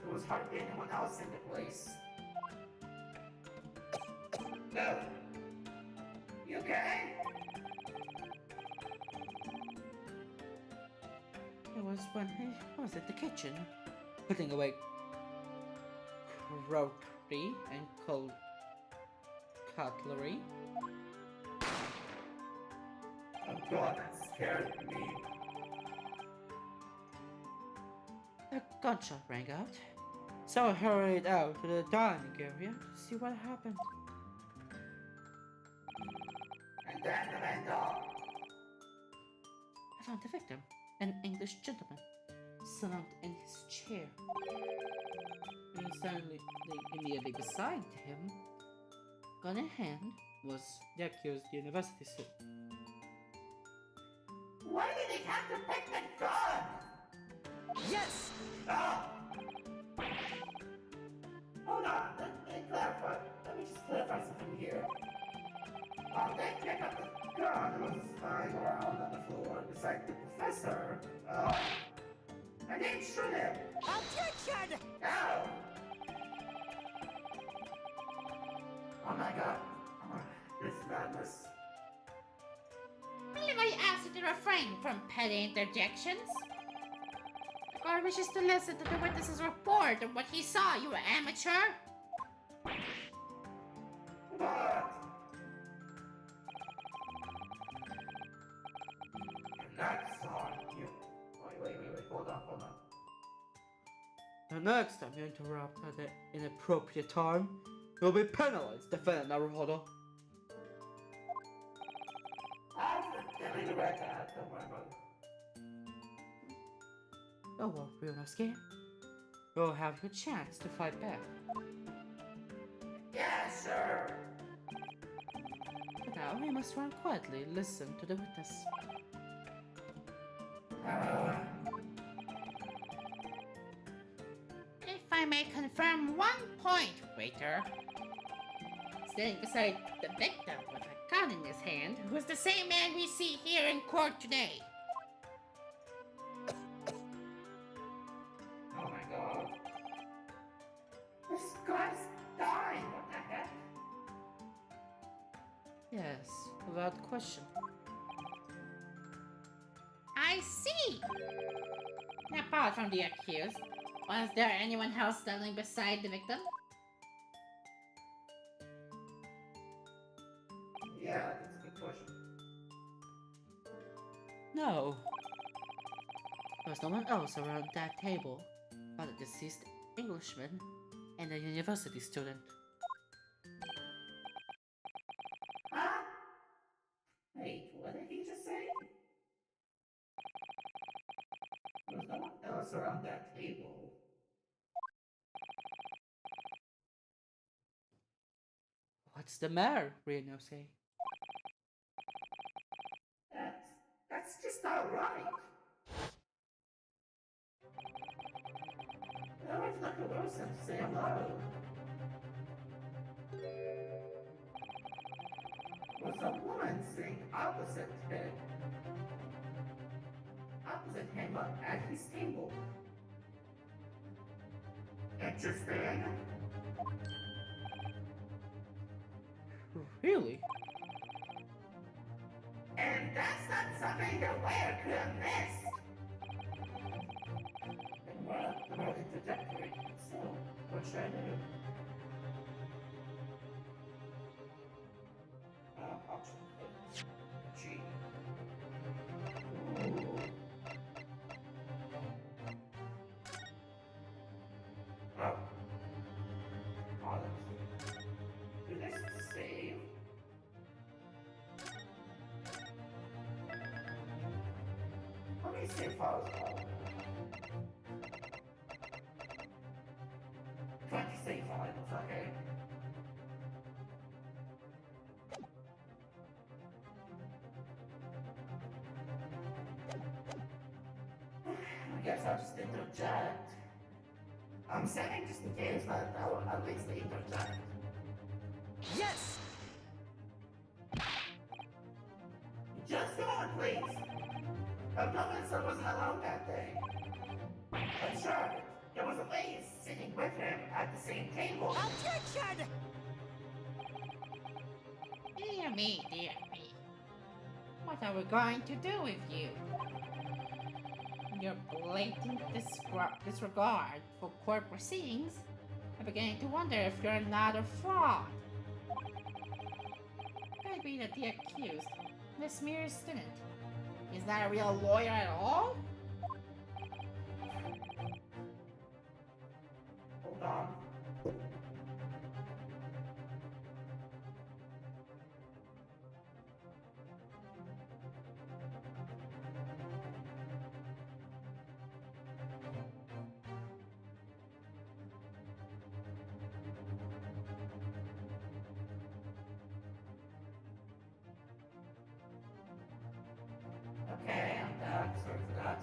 There was hardly anyone else in the place. No. You okay? It was when he was at the kitchen, putting away crockery and cold cutlery. Oh god, that scared me. A gunshot rang out, so I hurried out to the dining area to see what happened. And then the vendor. I found the victim, an English gentleman, slumped in his chair. And suddenly, immediately beside him, gun in hand, was the accused university student. Why did he have to pick the gun? Yes! Ah! Hold on, let me clarify. Let me just clarify something here. They picked up the gun that was lying around on the floor beside the professor. I didn't shoot him. Objection! No! Oh my god. This madness. believe I asked you to refrain from petty interjections. The court wishes to listen to the witness's report of what he saw, you amateur. But... Next time you... Wait, hold on. The next time you interrupt at the inappropriate time, you'll be penalized, defendant Naruhodo. I'll delete the record, don't worry about it. Don't worry, Ryunosuke. You'll have your chance to fight back. Yeah, sure. But now we must run quietly and listen to the witness. If I may confirm one point, waiter. Standing beside the victim with a gun in his hand was the same man we see here in court today. Oh my god. This guy's dying, what the heck? Yes, without question. I see! Apart from the accused, was there anyone else standing beside the victim? Yeah, that's a good question. No. There was no one else around that table but the deceased Englishman and a university student. Huh? Wait, what did he just say? There's no one else around that table. What's the matter, Ryunosuke? That's just not right. I would like a person to say hello. Was a woman sitting opposite him. Opposite him at his table. Interesting. Really? And that's not something the waiter could have missed. Well, the more introductory. So, what should I do? Option G. Ooh. Oh. Olives. Do this save? Let me save files. 20 save files, okay. I guess I'll just interject. I'm saying just in case, but I'll at least interject. Yes! Just go on, please. The professor wasn't alone that day. But sure, there was a lady sitting with him at the same table. Objection! Dear me, dear me. What are we going to do with you? Your blatant disregard for court proceedings, I'm beginning to wonder if you're not a fraud. Could it be that the accused, this mere student, is not a real lawyer at all? Hold on. Okay, I'm back. Sorry for that.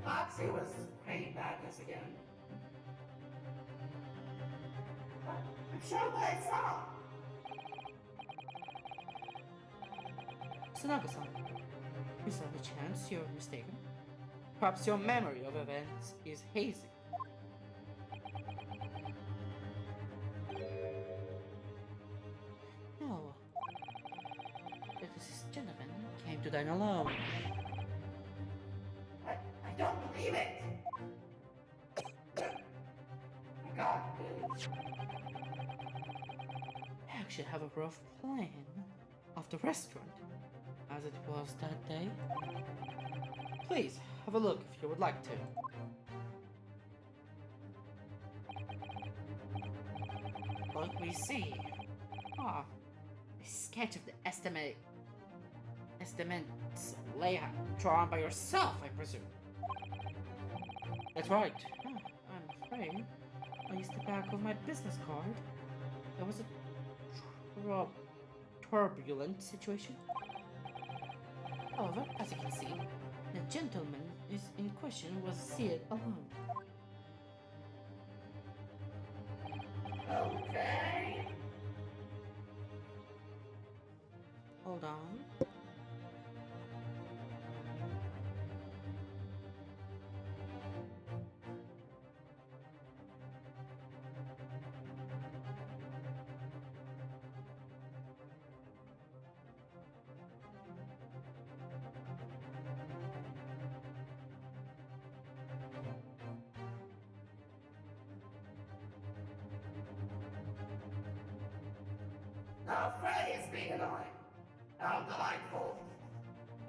Foxy was praying madness again. I'm sure what I saw. Sanaga-san, is there a chance you're mistaken? Perhaps your memory of events is hazy. No. Because this gentleman came to dine alone. I don't believe it. My God, dude. I actually have a rough plan of the restaurant, as it was that day. Please, have a look if you would like to. What we see. Ah, a sketch of the estimates layout drawn by yourself, I presume. That's right. I'm afraid I used the back of my business card. There was a turbulent situation. However, as you can see, the gentleman in question was seated alone. Okay. Hold on. Now Freddy is being annoying. How delightful.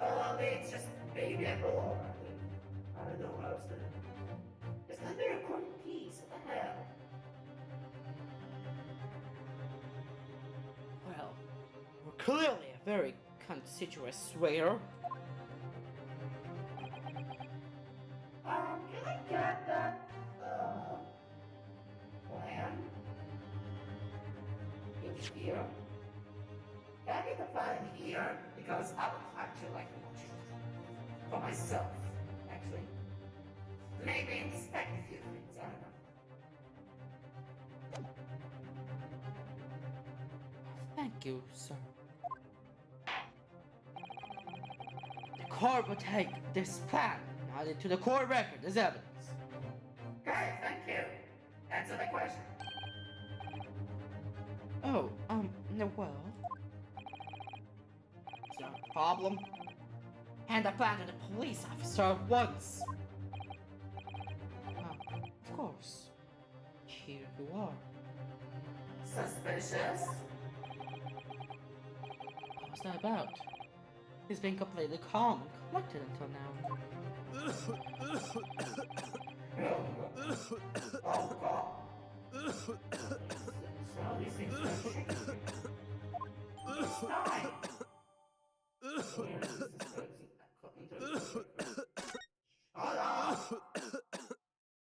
Oh, it's just baby and roll. I don't know what I was doing. It's not a recording piece. What the hell? Well, we're clearly a very conspicuous waiter. Can I get that, plan? It's here. Can I get the plan here? Because I would actually like to watch it. For myself, actually. Maybe inspect a few things, I don't know. Thank you, sir. The court will take this plan added to the court record as evidence. Okay, thank you. Answer the question. Oh, no, well. Is there a problem? Hand the plan to the police officer at once. Of course. Here you are. Suspicious? What's that about? He's been completely calm and collected until now. Oh, God. So these things are shaking. Stop! Hold on!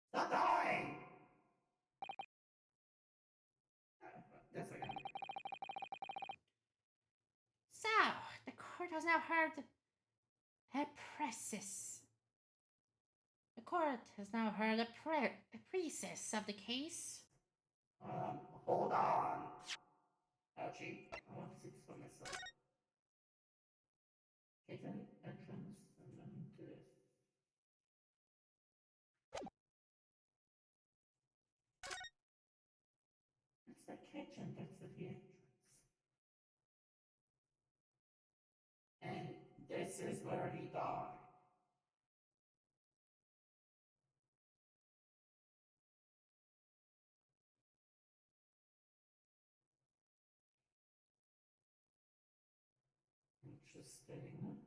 Stop dying! That's okay. So, the court has now heard the process. The court has now heard a recess of the case. Hold on. Ouchie, I want to see this for myself. Kitchen entrance and then this. It's the kitchen that's the entrance. And this is where he died. Interesting.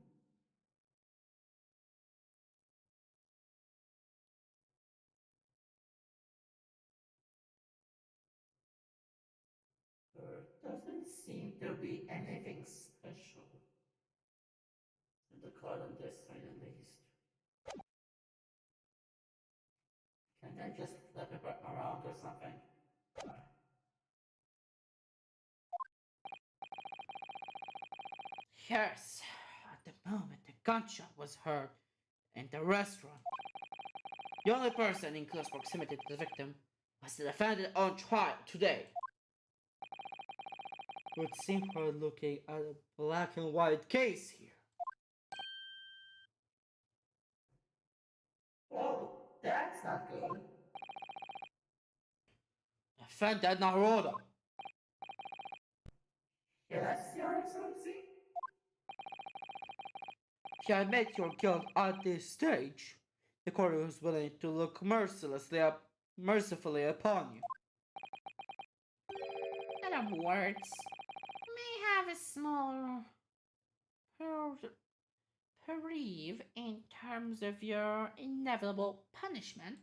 There doesn't seem to be anything special in the card on this side at least. Can I just flip it around or something? Yes, at the moment the gunshot was heard in the restaurant. The only person in close proximity to the victim was the defendant on trial today. It would seem we're looking at a black and white case here. Oh, that's not good. The defendant Naruto. Yes, Your Excellency? If you admit your guilt at this stage, the court is willing to look mercifully upon you. In other words, you may have a small reprieve in terms of your inevitable punishment.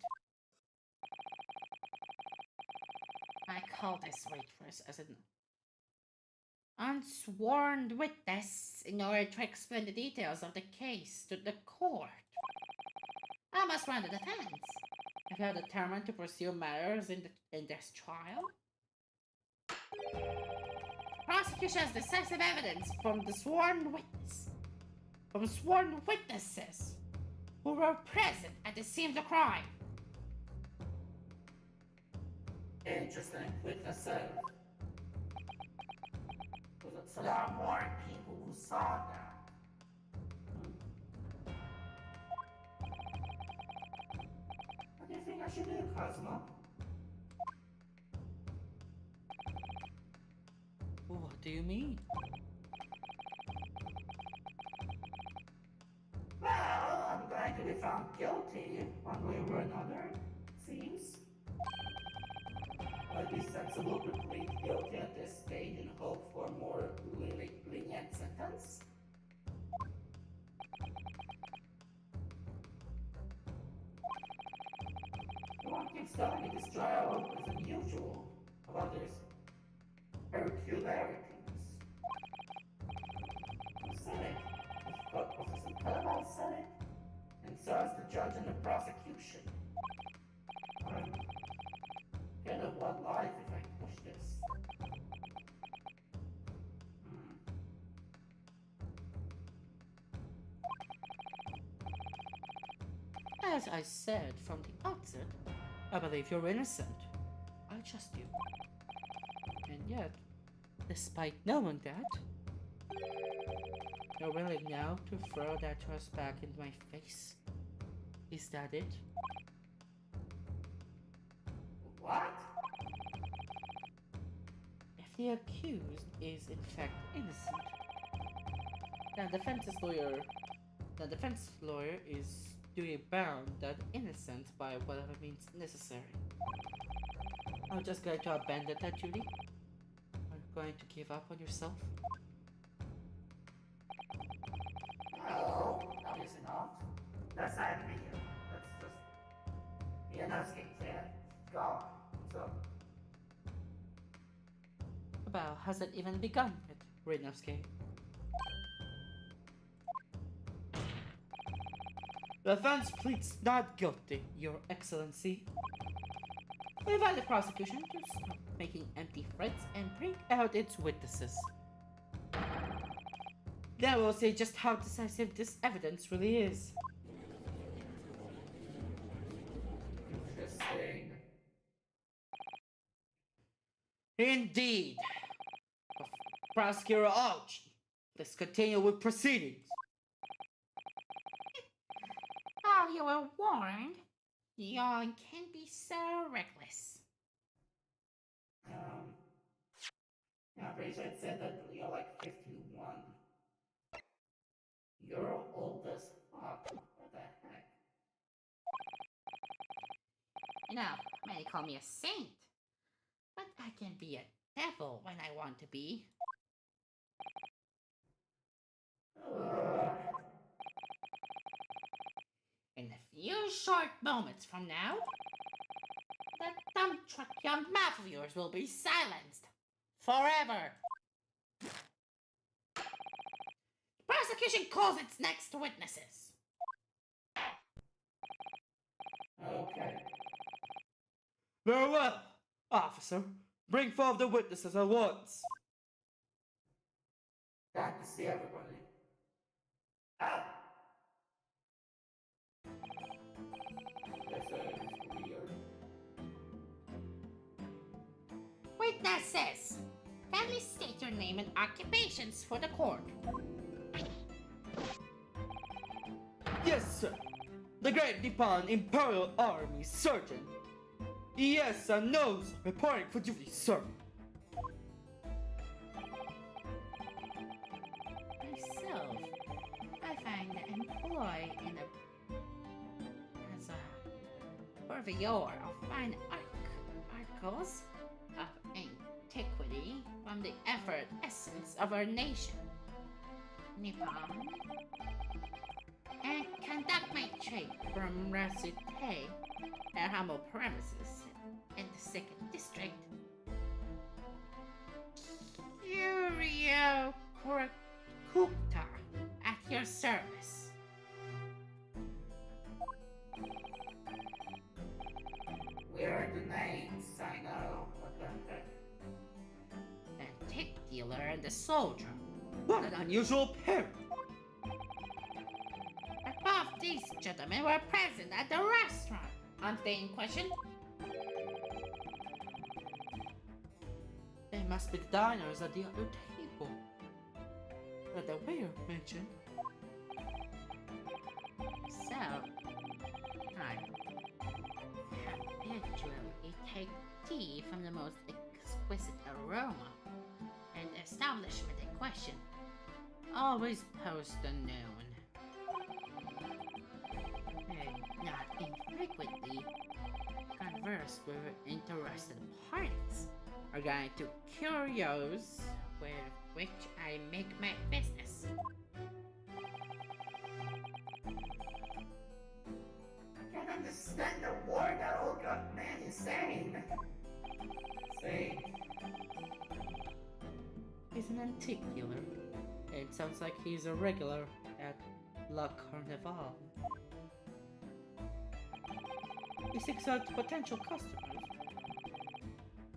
I call this waitress as an unsworn witness in order to explain the details of the case to the court. I must run the defense. If you are determined to pursue matters in this trial, prosecution's decisive evidence from sworn witnesses who were present at the scene of the crime. Interesting. Witnesses. So there are more people who saw that. What do you think I should do, Cosmo? What do you mean? Well, I'm going to be found guilty one way or another, it seems. I'd be sensible to plead guilty at this stage and hope for a more lenient sentence. Everyone keeps telling me this trial is unusual about this peculiarities. You said it. Officer Calabar said it. And so has the judge and the prosecution. I'm gonna want life if I push this. As I said from the outset, I believe you're innocent. I trust you. And yet, despite knowing that, you're willing now to throw that trust back into my face. Is that it? What? If the accused is in fact innocent, the defense lawyer is duty bound that innocent by whatever means necessary. Are you just going to abandon that duty? Are you going to give up on yourself? No, obviously not. That's not me. That's just me and us getting clear. God. So, The battle hasn't even begun yet, Reynovsky. The defense pleads not guilty, Your Excellency. We invite the prosecution to stop making empty threats and bring out its witnesses. Then we'll see just how decisive this evidence really is. Indeed. Prosecutor Ouch, let's continue with proceedings. Oh, you were warned. Yarin can be so reckless. Yeah, I'm pretty sure it said that you're like 51. You're old as fuck. What the heck? You know, many call me a saint. But I can be a devil when I want to be. In a few short moments from now, that dumb truck young mouth of yours will be silenced. Forever. The prosecution calls its next witnesses. Okay. Very well, officer. Bring forth the witnesses at once. Glad to see everybody. Ah! This is weird. Witnesses, kindly state your name and occupations for the court. Yes, sir. The Great Nippon Imperial Army Surgeon. Yes and no's reporting for duty, sir. Myself, I find employ in as a purveyor of fine articles of antiquity from the effervescence of our nation, Nippon, and conduct my trade from Rasute, our humble premises in the second district. Curio Kukta at your service. Where are the names? I know. What the heck? Antique dealer and the soldier. What an unusual pair. Both these gentlemen were present at the restaurant. Aren't they in question? They must be the diners at the other table that the waiter mentioned. So, I habitually take tea from the most exquisite aroma, and the establishment in question always post unknown. They not infrequently converse with interested parties regarding to curios with which I make my business. Can't understand the word that old gut man is saying. Say, He's an antique dealer. It sounds like he's a regular at La Carnival. He seeks out potential customers.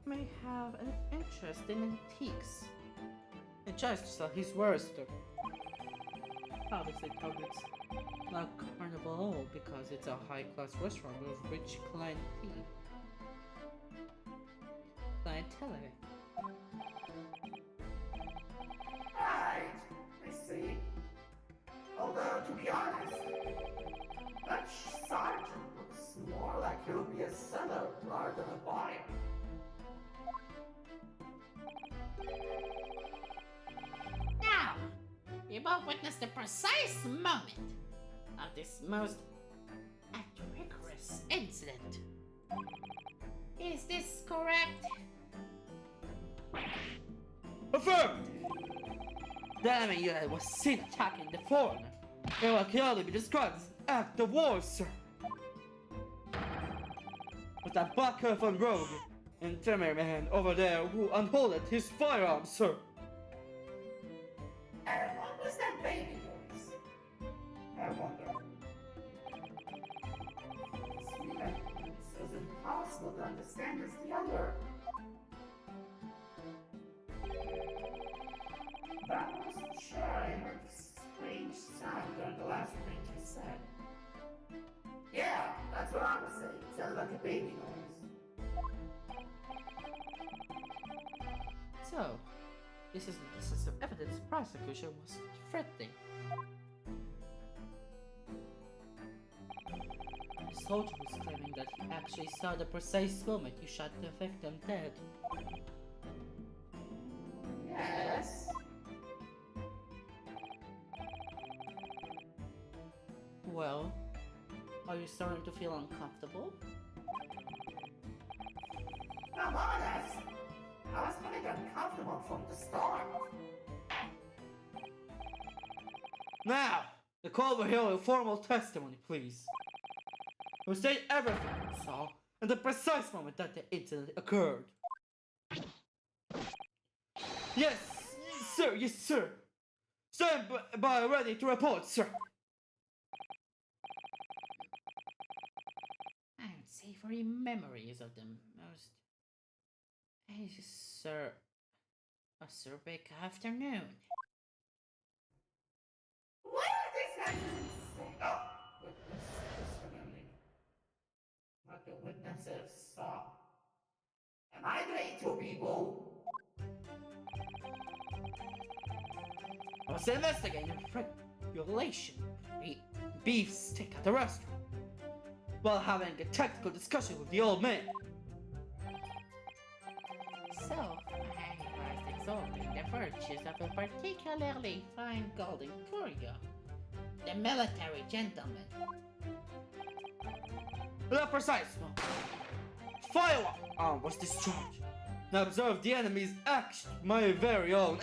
May have an interest in antiques. And tries to sell his wares to them. Obviously targets La Carnival because it's a high-class restaurant with rich clientele. right, I see. Although, to be honest, that sergeant looks more like he'll be a seller rather than a buyer. Now, you both witnessed the precise moment of this most adventurous incident. Is this correct? Affirmed! Damn it, you was seen attacking the foreigner. It what can only be described as an act of war, sir. With that black-earth and rogue infirmary man over there who unholded his firearm, sir. And what was that baby noise? I wonder. This man is as impossible to understand as the other. That wasn't sure I heard a strange sound during the last thing you said. Yeah, that's what I was saying. It sounded like a baby noise. So, this is the decisive evidence the prosecution was threatening. The soldier was claiming that he actually saw the precise moment you shot the victim dead. Yes. Well, are you starting to feel uncomfortable? I'm honest. I was feeling uncomfortable from the start. Now, the call will hear a formal testimony, please. You state everything you saw and the precise moment that the incident occurred. Yes, sir, yes, sir. Stand by ready to report, sir. Unsavory memories of the most. Hey, sir. A big afternoon. What is this? Oh, witness testimony. What the witnesses saw. Am I doing two people? I was investigating regulation beef stick at the restaurant while having a technical discussion with the old man. So, I was exalting the virtues of a particularly fine golden curio, the military gentleman. The precise moment. Firearm was discharged. And I observed the enemy's action with my very own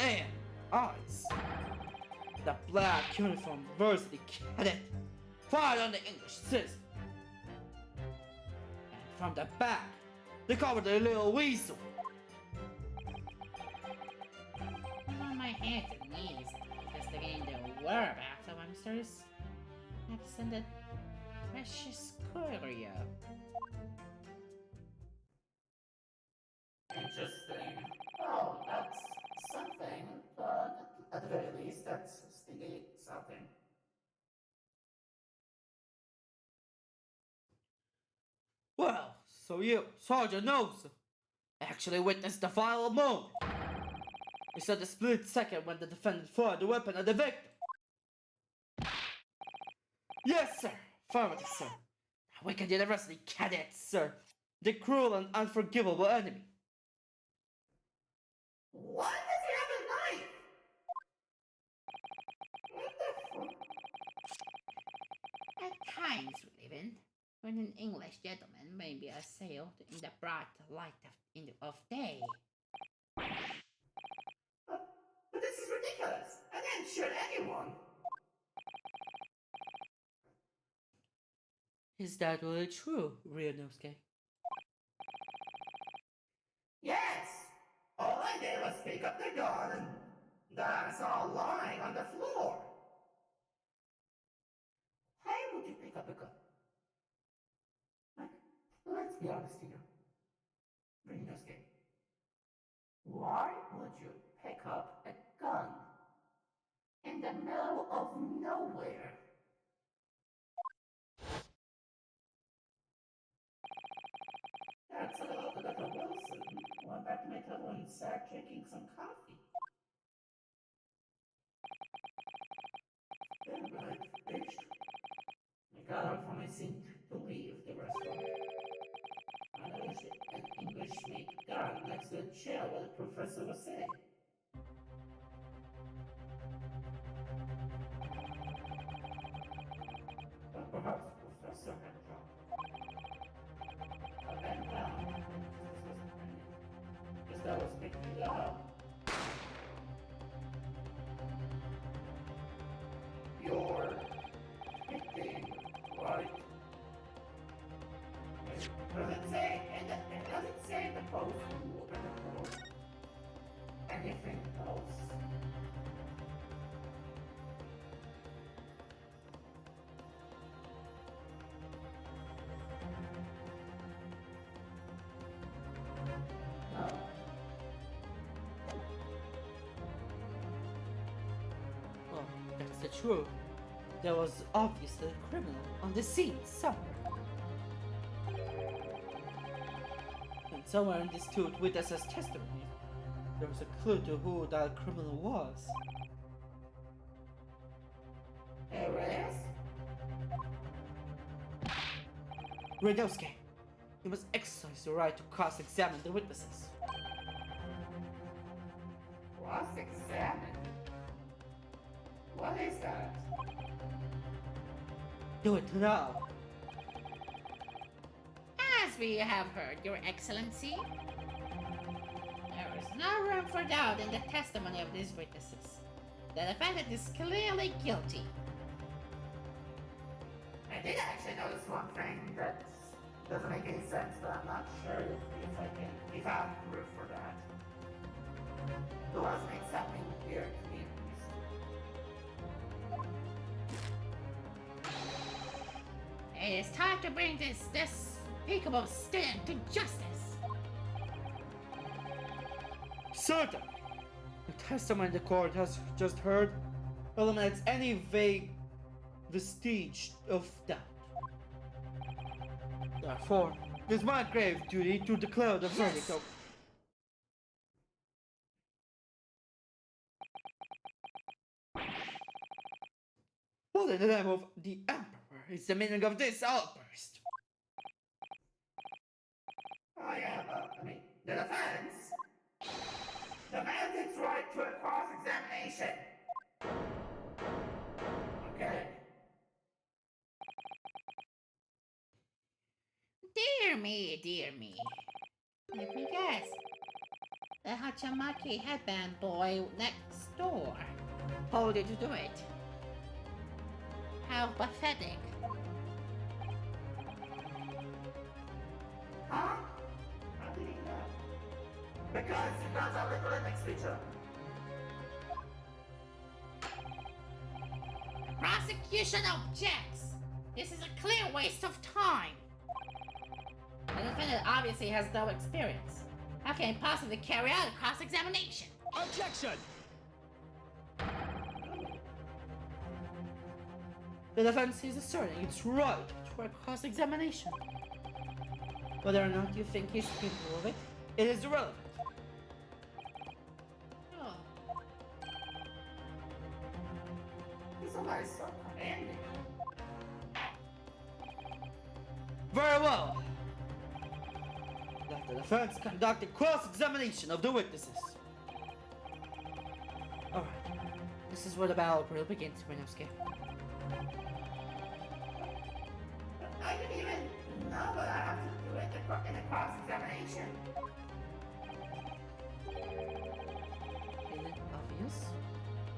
eyes. The black uniform varsity cadet fired on the English citizen. And from the back, they covered the little weasel. I'm on my hands and knees, investigating the whereabouts of Mr. Absent precious curio. Interesting. Oh, that's something. At the very least, that's stinky something. Well, so you, Sergeant Nose, actually witnessed the final moment. You saw the split second when the defendant fired the weapon at the victim. Yes, sir. Affirmative, sir. The wicked university cadets, sir. The cruel and unforgivable enemy. What does he have a knife? What the fuck? At times we live in, when an English gentleman may be assailed in the bright light of day. But this is ridiculous. I didn't shoot anyone. Is that really true, Ryunosuke? Yes. All I did was pick up the gun and that I saw lying on the floor. How would you pick up a gun? Like, let's be honest here. Ryunosuke. Why would you pick up a gun in the middle of nowhere? That's a little bit of a Wilson. Went back to my table and sat drinking some coffee. Then when I finished, I got up from my seat to leave the restaurant. I noticed an English-made gun next to the chair where the professor was sitting. But perhaps the professor had dropped. I bent down. Because that was picking it up. You're picking, right? Does it say in the post who opened the door? Anything else? No. Well, that's the truth. There was obviously a criminal on the scene somewhere. And somewhere in this two witnesses' testimony, there was a clue to who that criminal was. There is? Radowski, you must exercise your right to cross-examine the witnesses. Cross-examine? What is that? Do it now. As we have heard, Your Excellency, there is no room for doubt in the testimony of these witnesses. The defendant is clearly guilty. I did actually notice one thing that doesn't make any sense, but I'm not sure if I have proof for that. There wasn't something weird to me at least. It is time to bring this despicable stand to justice. Certainly. The testimony the court has just heard eliminates any vague vestige of doubt. Therefore, it is my grave duty to declare the verdict of... What in the name of the Emperor is the meaning of this outburst? Oh yeah, but, the defense demands its right to a cross-examination. Okay. Dear me, dear me. Let me guess. The Hachamaki headband boy next door told you to do it. How pathetic. Huh? How did he know? Because he knows our little next feature. Prosecution objects. This is a clear waste of time. The defendant obviously has no experience. How can he possibly carry out a cross-examination? Objection! The defense is asserting its right to a cross-examination. Whether or not you think he's capable of it, it is irrelevant. Oh, He's always so commanding. Very well. Let the defense conduct a cross-examination of the witnesses. Alright, this is where the battle will begin, Smirnovsky. I didn't even know that I have to do it in a cross-examination. Isn't it obvious?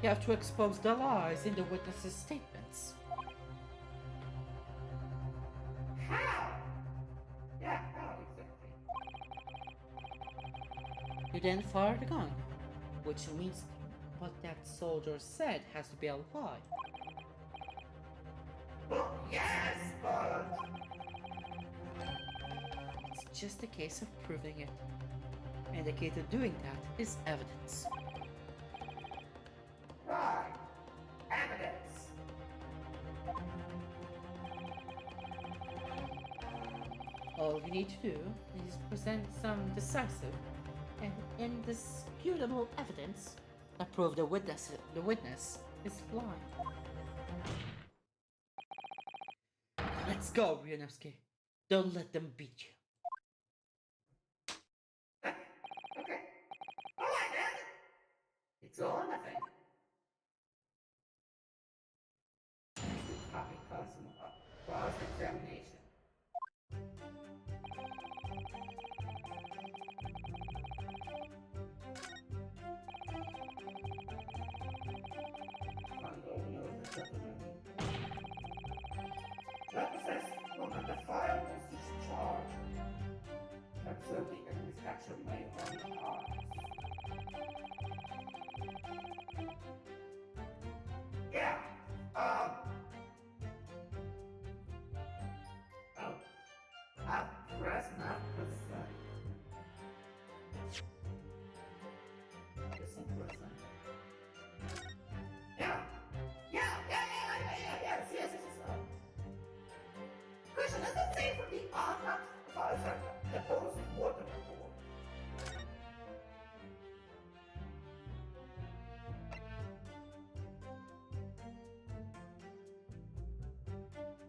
You have to expose the lies in the witnesses' statements. How? Yeah, how exactly? You then fire the gun, which means what that soldier said has to be a lie. Well, yes, but... It's just a case of proving it. And the key to doing that is evidence. Right. Evidence. All you need to do is present some decisive and indisputable evidence that prove the witness is lying. Let's go, Ryanovsky. Don't let them beat you. Okay. Alright then. It's all or nothing. Copy cousin cross-examination. Represents one of the file justice charge. Observe the enemy's action made on the arms.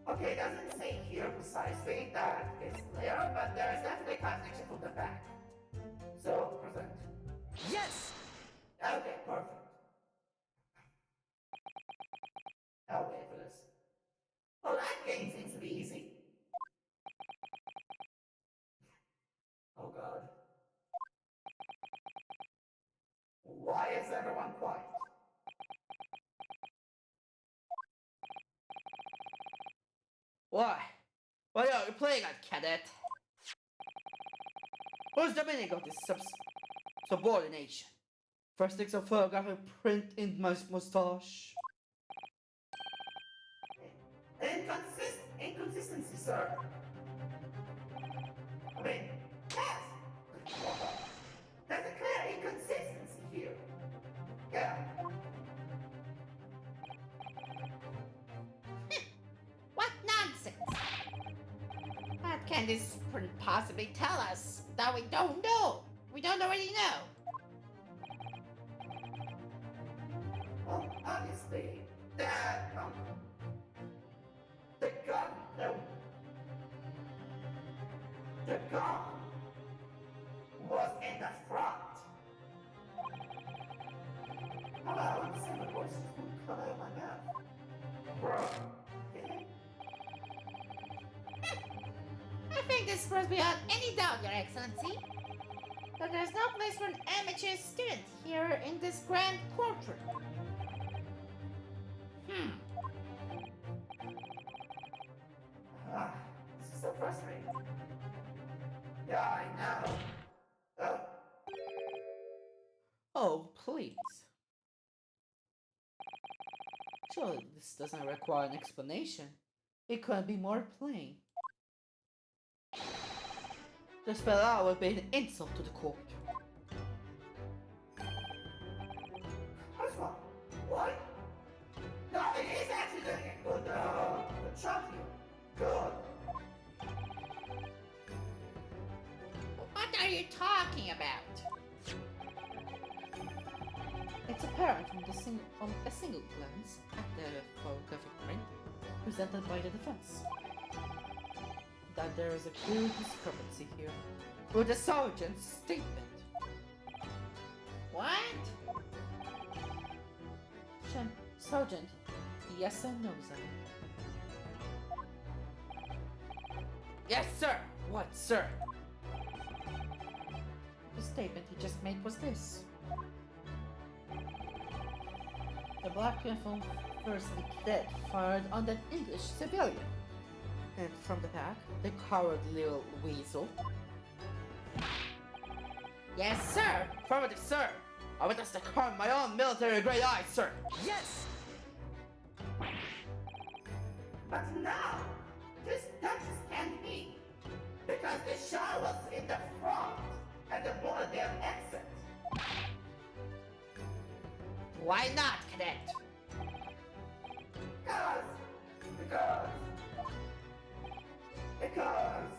Okay, it doesn't say here precisely that it's clear, but there is definitely contradiction from the back. So, present. Yes! Okay, perfect. I'll wait for this. Well, that game seems to be easy. Oh god. Why is everyone quiet? Why? Why are you playing at, cadet? What's the meaning of this subordination? First takes a photographic print in my mustache. Inconsistency, sir. I mean, yes. There's a clear inconsistency here. Yeah. What nonsense! What can this print possibly tell us that we don't know? We don't already know. Well, obviously, that, the gun, no. The gun was in the front. Hello, I'm saying the voices won't come out of my mouth. Bro. I think this proves beyond any doubt, Your Excellency, that there's no place for an amateur student here in this grand courtroom. Ah, this is so frustrating. Yeah, I know. Oh, Oh, please. Surely this doesn't require an explanation. It couldn't be more plain. To spell out would be an insult to the court. what's wrong? What? No, it is actually doing it. Good job here. Good. What are you talking about? It's apparent from a single glance at the photographic print presented by the defense that there is a clear discrepancy here with the sergeant's statement. What? Sergeant, yes or no, sir? Yes, sir! What, sir? The statement he just made was this. The black uniform first cadet fired on that English civilian. And from the back, the cowardly little weasel. Yes, sir! Affirmative, sir! I witnessed the crime with my own military grade eyes, sir! Yes! But now, that just can't be. Because the shot was in the front and the bullet didn't exit. Why not, cadet? Because.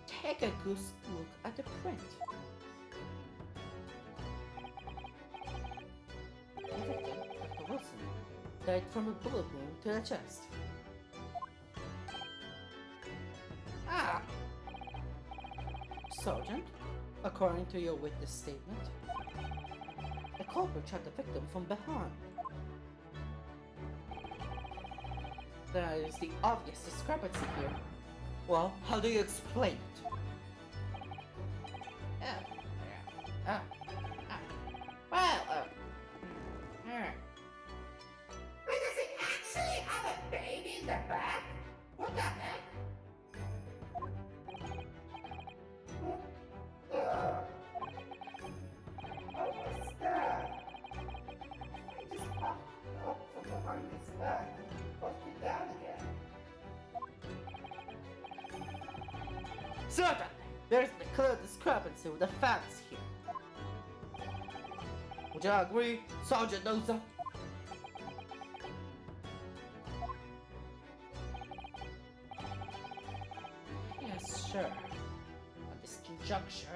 Take a good look at the print. The victim, Dr. Wilson, died from a bullet wound to the chest. Ah, Sergeant, according to your witness statement, the culprit shot the victim from behind. There is the obvious discrepancy here. Well, how do you explain it? oh, well, Wait, does it actually have a baby in the back? What the heck? What was that? I just popped up from behind his back and pushed it down again. Certainly, there is a clear discrepancy with the facts here. Would you agree, Sergeant Nosa? yes, sure. At this conjuncture,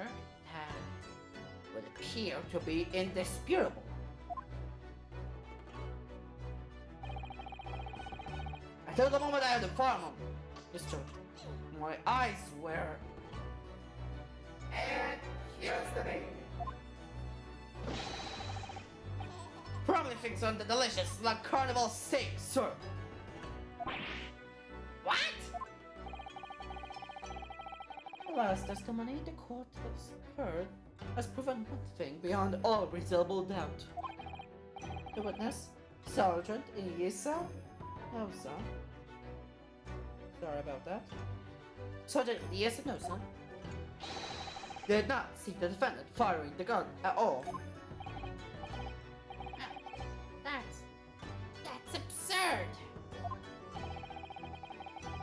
that would appear to be indisputable. Until the moment I had the firearm, Mr. My eyes were... And here's the baby. Probably fixed on the delicious La Carnival steak, sir. What? The last testimony the court has heard has proven one thing beyond all reasonable doubt. The witness, Sergeant Iyisa? No, sir. Sorry about that. Sergeant Iyisa, no, sir. Did not see the defendant firing the gun at all. That's absurd.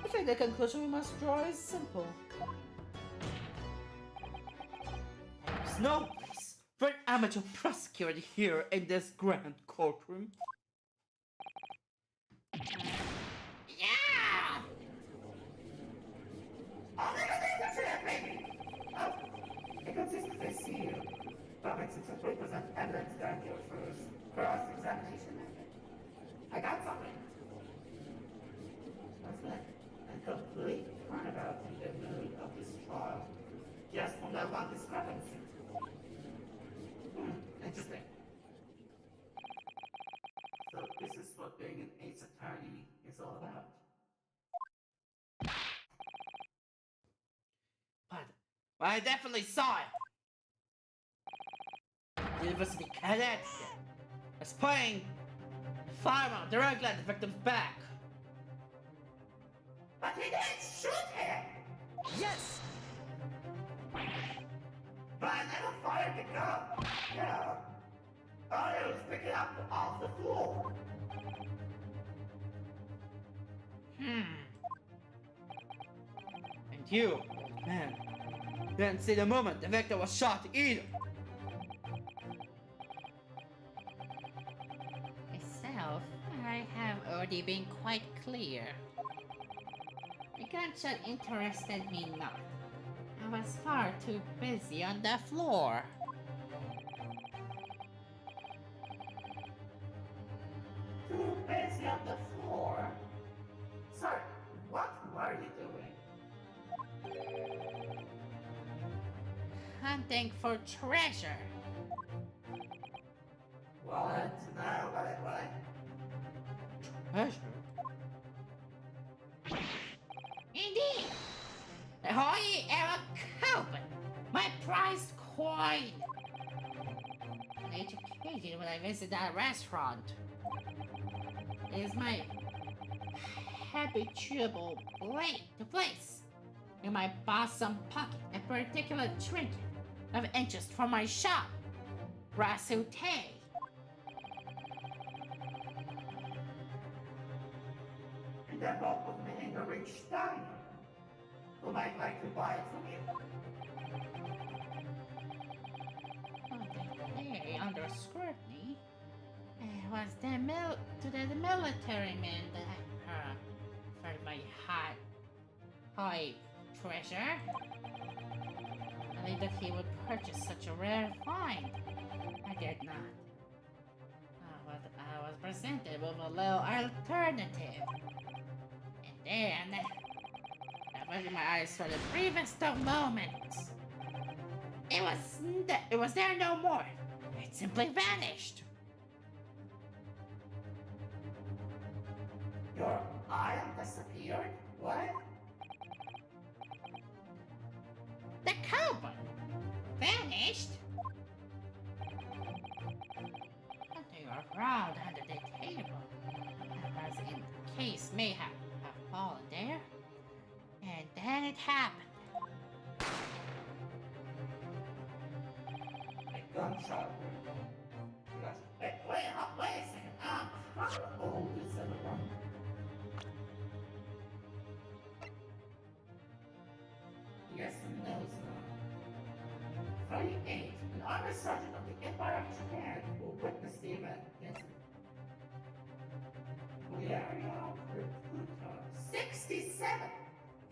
I think the conclusion we must draw is simple. There's no place for an amateur prosecutor here in this grand courtroom. Yeah! Oh, that's it, baby. Oh, it consists of this here. Public successfully present evidence during your first cross-examination method. I got something. That's been a complete turnabout in the mood of this trial. Just from that one discrepancy. Interesting. So this is what being an ace attorney is all about. But I definitely saw it. The university cadet was pointing the firearm directly at the victim's back. But he didn't shoot him! Yes! But I never fired the gun! Yeah. All I was picking up off the floor. And you, man, didn't see the moment the victim was shot either. Myself, I have already been quite clear. The gunshot interested me not. I was far too busy on the floor. Too busy on the floor. Sir, what were you doing? Hunting for treasure. What? No, what? Treasure? Indeed. The Holy Era Coupon, my prized coin. I educated when I visited that restaurant. It is my habitual place in my bosom pocket a particular trinket of interest from my shop, Rasute. And that bought with me in the rich diner. Who might like to buy it from you? They under scrutiny. It was the military man that for my high treasure. I believed that he would purchase such a rare find. I did not. I was presented with a little alternative. And then, I opened my eyes for the briefest of moments. It was there no more. It simply vanished. Your eye disappeared? What? The coupon vanished. Something around under the table, as in case may have fallen there, and then it happened. A gunshot wound. Wait a second. How old is everyone? Yes and no, sir. 38, an army sergeant of the Empire of Japan who witnessed the event. Yes, sir. Yarin, 67.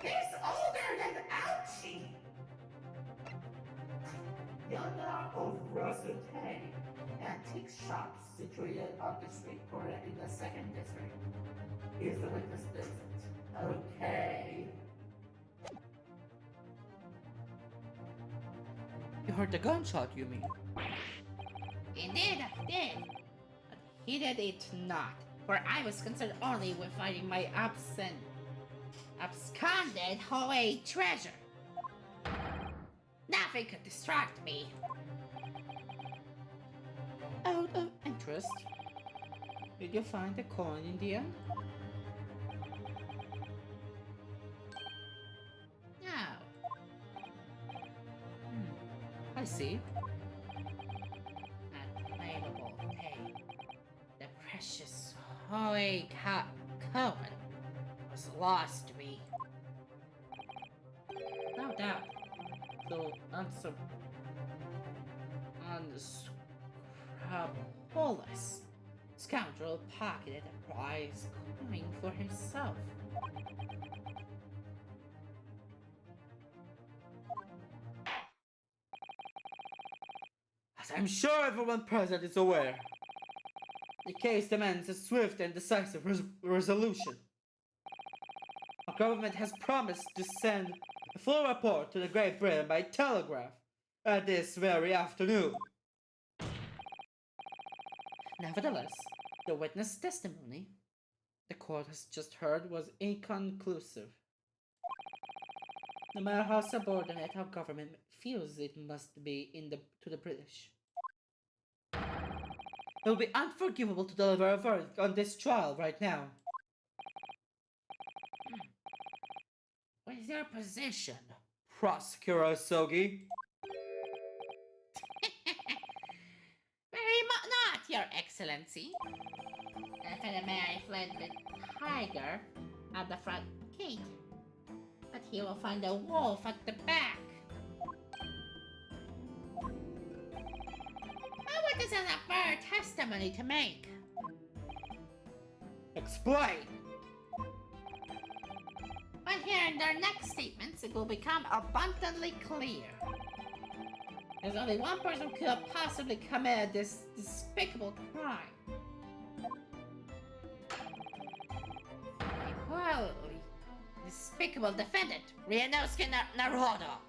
He's older than Ouchie. Yonder of Rosette, antique shop situated on the street corner in the second district. Is the witness present? Okay. You heard the gunshot, you mean? Indeed, I did. But he did it not, for I was concerned only with finding my absconded away treasure. Nothing could distract me. Out of interest, did you find the coin in the end? No, I see. available pay. The precious Hoy Cohen was lost to me. No doubt. So unscrupulous scoundrel pocketed a prize coin for himself. As I'm sure everyone present is aware, the case demands a swift and decisive resolution. Our government has promised to send a full report to the Great Britain by telegraph this very afternoon. Nevertheless, the witness testimony the court has just heard was inconclusive. No matter how subordinate our government feels it must be to the British, it would be unforgivable to deliver a verdict on this trial right now. What is your position? Prosecutor Sogi. Very not, Your Excellency. The man fled with Tiger at the front gate, but he will find a wolf at the back. What does a fair testimony to make? Explain! When hearing their next statements, it will become abundantly clear. There's only one person who could have possibly committed this despicable crime. Equally despicable defendant, Ryunosuke Naruhodo.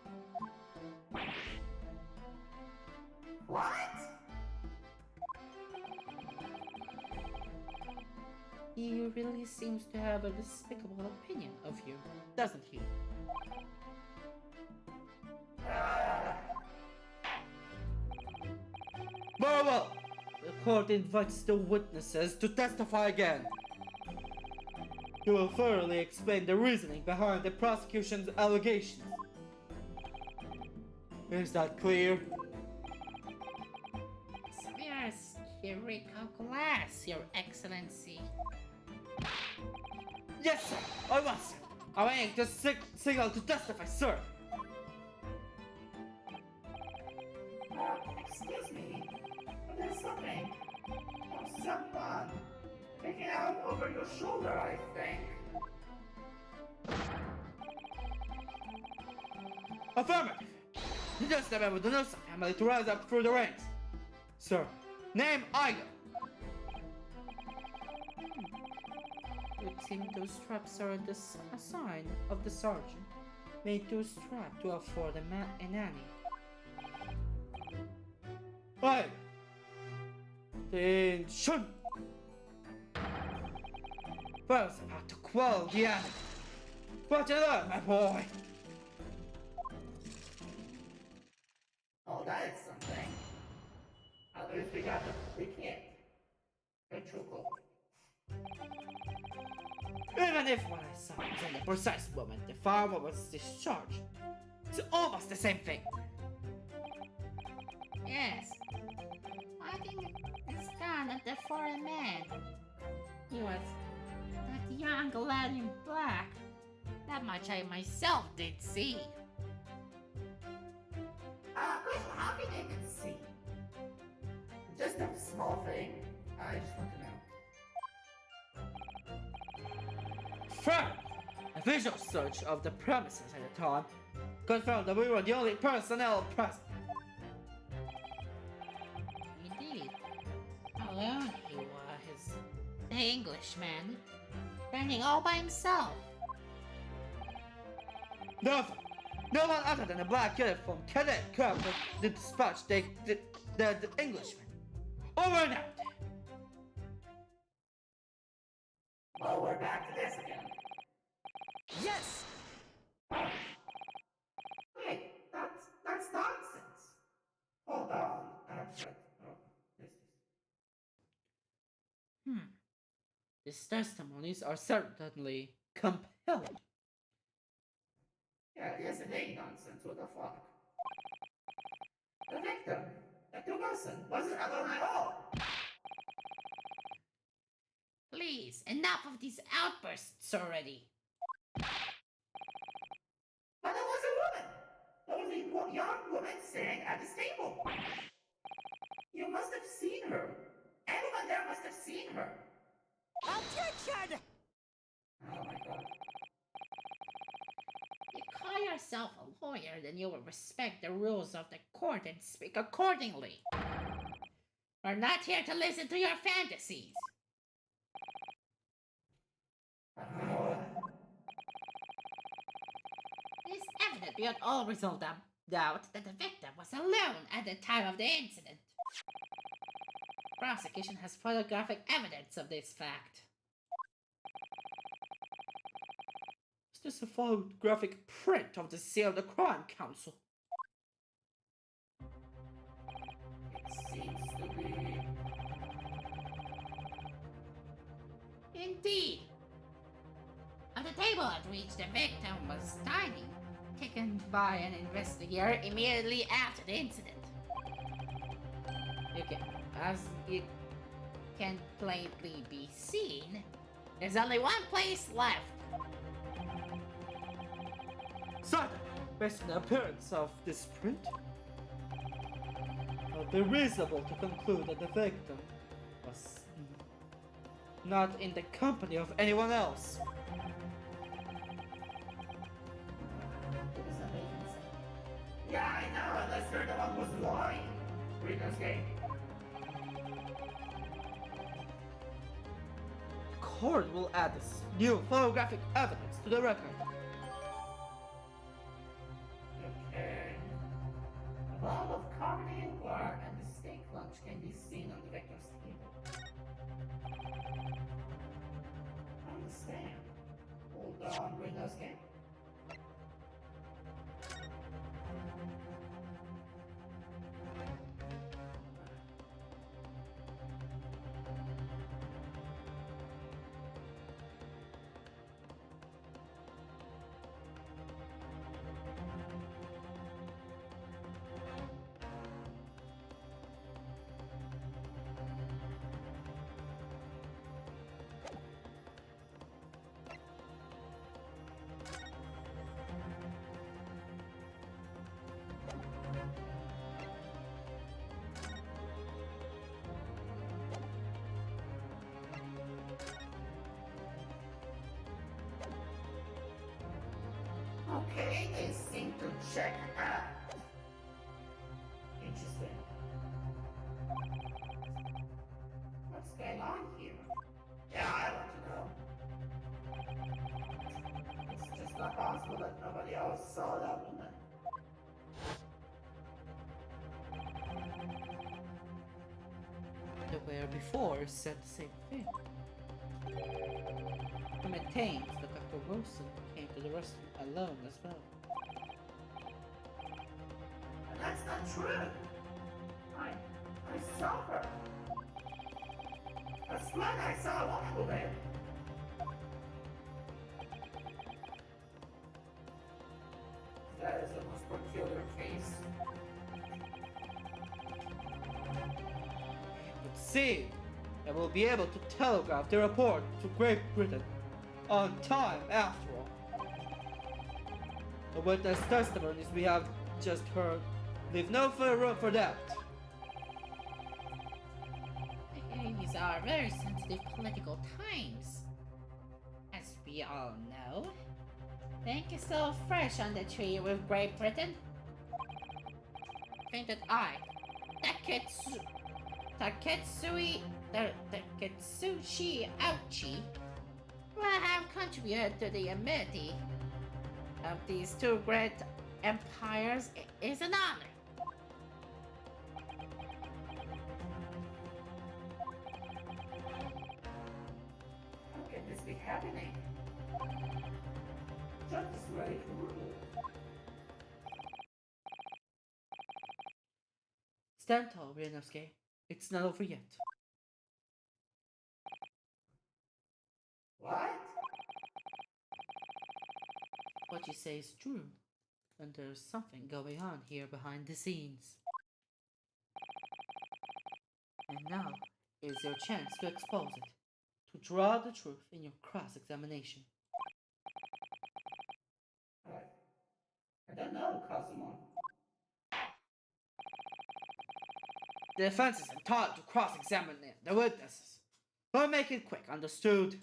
What? He really seems to have a despicable opinion of you, doesn't he? Very well. The court invites the witnesses to testify again. You will thoroughly explain the reasoning behind the prosecution's allegations. Is that clear? Severe glass, Your Excellency. Yes, sir. I must. I'm waiting to signal to testify, sir. Excuse me. There's something. Someone taking out over your shoulder, I think. Affirmative. You just a member of the Nusa family to rise up through the ranks. Sir, name Igo. It seems those straps are a sign of the sergeant made to strap to afford a nanny. Right. Attention. First, about to quell the enemy. What you learn, my boy? Oh, that is something. At least we can't. It's too cool. Even if what I saw was in the precise moment the farmer was discharged, it's almost the same thing. Yes. I think it's done at the foreign man. He was that young lad in black. That much I myself did see. How can I even see? Just a small thing. I just want to know. First, a visual search of the premises at the time confirmed that we were the only personnel present. alone he was. The Englishman. Standing all by himself. Nothing. No one other than a black uniform cadet could have dispatched the Englishman. Over and out. Well, we're back to this again. Yes! Wait, that's nonsense. Hold on. Right. Oh, this is. These testimonies are certainly compelling. Yeah, yes, it ain't nonsense. What the fuck? The victim, Dr. Wilson, wasn't alone at all. Please, enough of these outbursts already. But it was a woman. There was a young woman sitting at this table. You must have seen her. Anyone there must have seen her. Objection! Oh my god. You call yourself a lawyer, then you will respect the rules of the court and speak accordingly. We're not here to listen to your fantasies. It is evident beyond all reasonable doubt that the victim was alone at the time of the incident. Prosecution has photographic evidence of this fact. Is this a photographic print of the seal of the Crime Council? It seems to be. Indeed. At the table at which the victim was dining, taken by an investigator immediately after the incident. As it can plainly be seen, there's only one place left. Certainly, based on the appearance of this print, it would be reasonable to conclude that the victim was not in the company of anyone else. What does that make sense? Yeah, I know, unless you're the one who's lying. Read this game. The court will add this new photographic evidence to the record. Okay. A bottle of carbonated water and the steak lunch can be seen on the victim's table. I understand. Hold on, Windows game. Okay, they seem to check out. Interesting. What's going on here? Yeah, I want to know. It's just not possible that nobody else saw that woman. The where before said the same thing. He maintains that Dr. Wilson came to the restaurant alone as well. And that's not true. I saw her. I swear I saw a woman over there. That is the most peculiar case. But see, I will be able to telegraph the report to Great Britain on time after all. The witness testimonies we have just heard leave no further room for doubt. These are very sensitive political times. As we all know, the ink is still fresh on the tree with Great Britain. I think that Taketsui the Kitsuchi Ouchi will have contributed to the amity of these two great empires is an honor. How can this be happening? Judge is ready to rule. Stand tall, Ryunosuke. It's not over yet. What? What you say is true, and there's something going on here behind the scenes. And now is your chance to expose it, to draw the truth in your cross-examination. I don't know, Kazuma. The defense is entitled to cross-examine the witnesses. But make it quick, understood?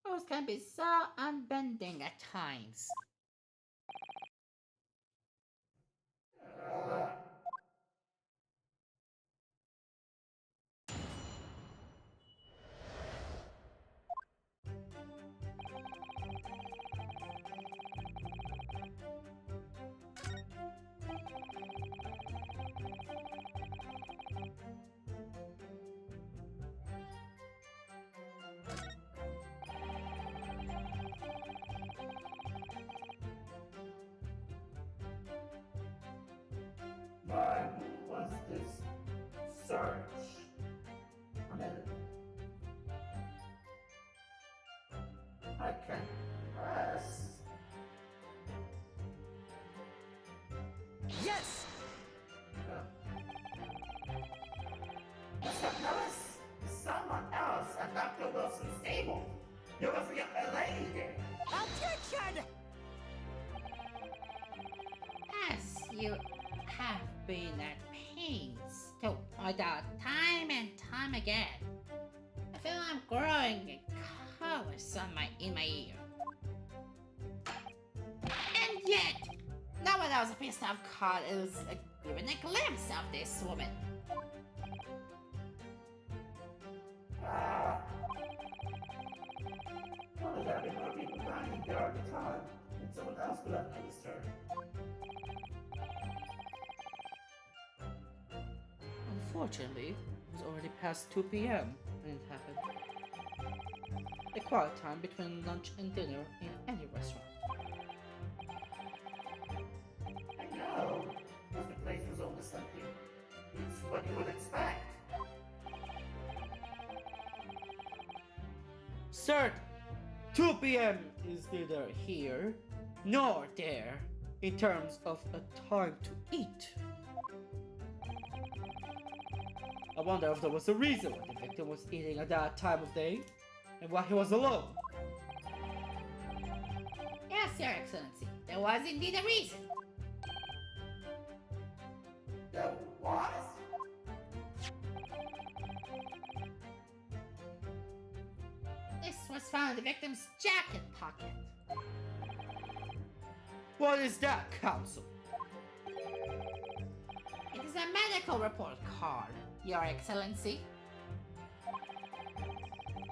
Those can be so unbending at times. But was this search? I mean, I can press. Yes! Mr. Ellis, someone else at Dr. Wilson's table. There was a lady there. Objection! As you have been at pains to point out time and time again, I feel I'm growing a chorus in my ear. And yet, no one else appears to have caught even a glimpse of this woman. Well, there have been more people dying there at the time, and someone else could have noticed her. Unfortunately, it was already past 2 p.m. when it happened. The quiet time between lunch and dinner in any restaurant. I know, because the place was almost empty. It's what you would expect. Sir, 2 p.m. is neither here nor there in terms of a time to eat. I wonder if there was a reason why the victim was eating at that time of day and why he was alone. Yes, Your Excellency, there was indeed a reason. There was? This was found in the victim's jacket pocket. What is that, counsel? It is a medical report card, Your Excellency.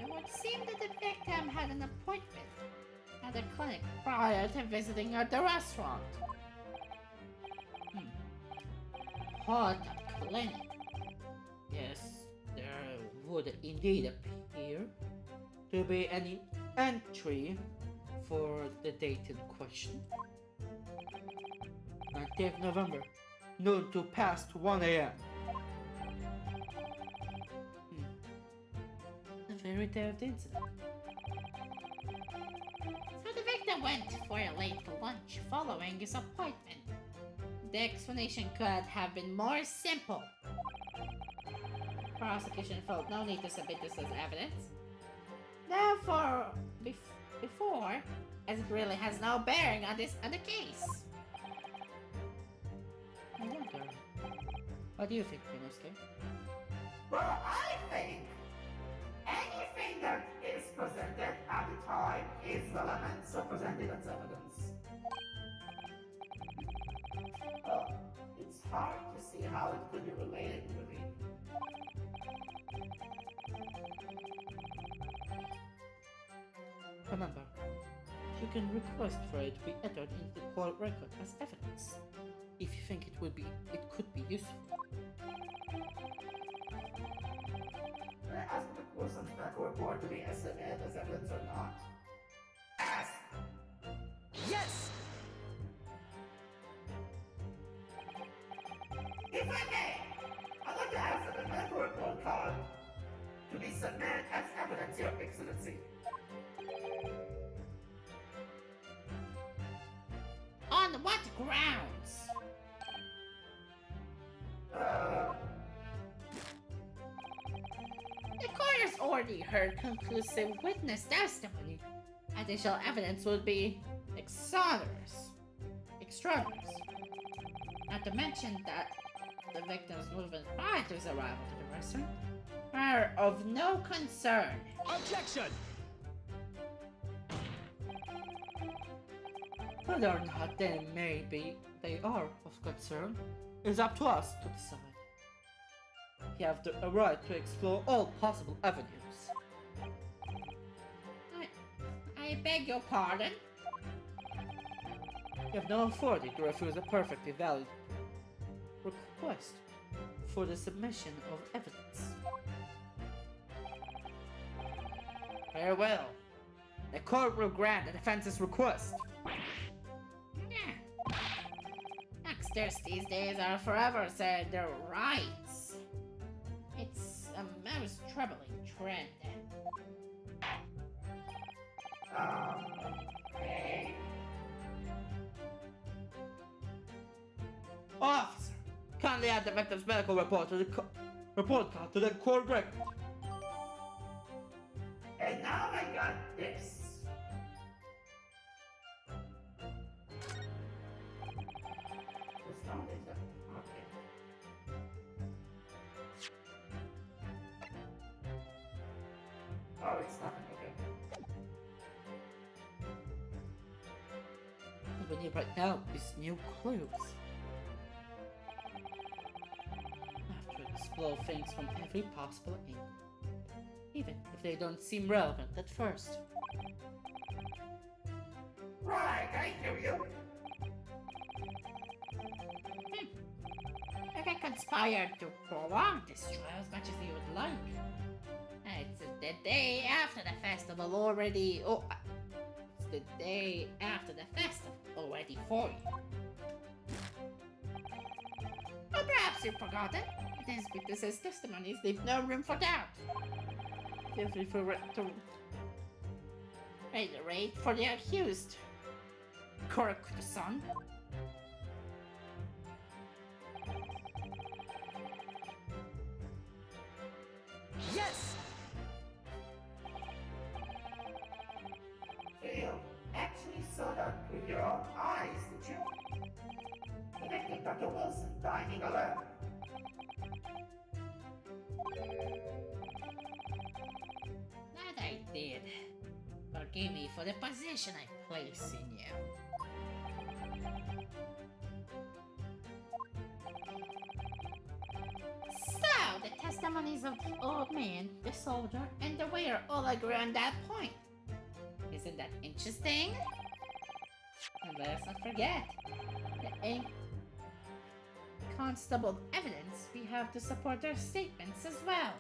It would seem that the victim had an appointment at the clinic prior to visiting at the restaurant. What a clinic. Yes, there would indeed appear to be an entry for the date in question. 19th November, noon to past 1 a.m. The very day of the incident. So the victim went for a late lunch following his appointment. The explanation could have been more simple. Prosecution felt no need to submit this as evidence. Therefore, before, as it really has no bearing on the case. I wonder, what do you think, Ryunosuke? Well, I think anything that is presented at the time is relevant, so presented as evidence. Well, it's hard to see how it could be related, really. Remember, you can request for it to be entered into the court record as evidence, if you think it could be useful. Can I ask the person's medical report to be submitted as evidence or not? Ask! Yes! If I may, I'd like to ask that the medical report card to be submitted as evidence, Your Excellency. On what grounds? The court has already heard conclusive witness testimony. Additional evidence would be exonerous. Extraneous. Not to mention that the victim's movements prior to his arrival to the restaurant are of no concern. Objection! Whether or not they are of concern is up to us to decide. You have the right to explore all possible avenues. I beg your pardon? You have no authority to refuse a perfectly valid request for the submission of evidence. Very well. The court will grant the defense's request. Yeah. Youngsters these days are forever saying their rights. It's a most troubling trend. Okay. Officer, kindly add the victim's medical report to the report card to the court record. And now I got this. Was found in the pocket. Oh, it's nothing, okay. What we need right now is new clues. I have to explore things from every possible angle, even if they don't seem relevant at first. Right, I hear you. You can conspire to prolong this trial as much as you would like. It's the day after the festival already. Oh, it's the day after the festival already for you. Or perhaps you've forgotten. These witnesses' testimonies leave no room for doubt. Feel free to Reiterate for the accused. Korakuto-san. Yes! So you actually saw that with your own eyes, did you? The victim, Dr. Wilson, dining alone. That I did. Forgive me for the position I place in you. So, the testimonies of the old man, the soldier, and the waiter all agree on that point. Isn't that interesting? And let's not forget, the constable evidence we have to support their statements as well.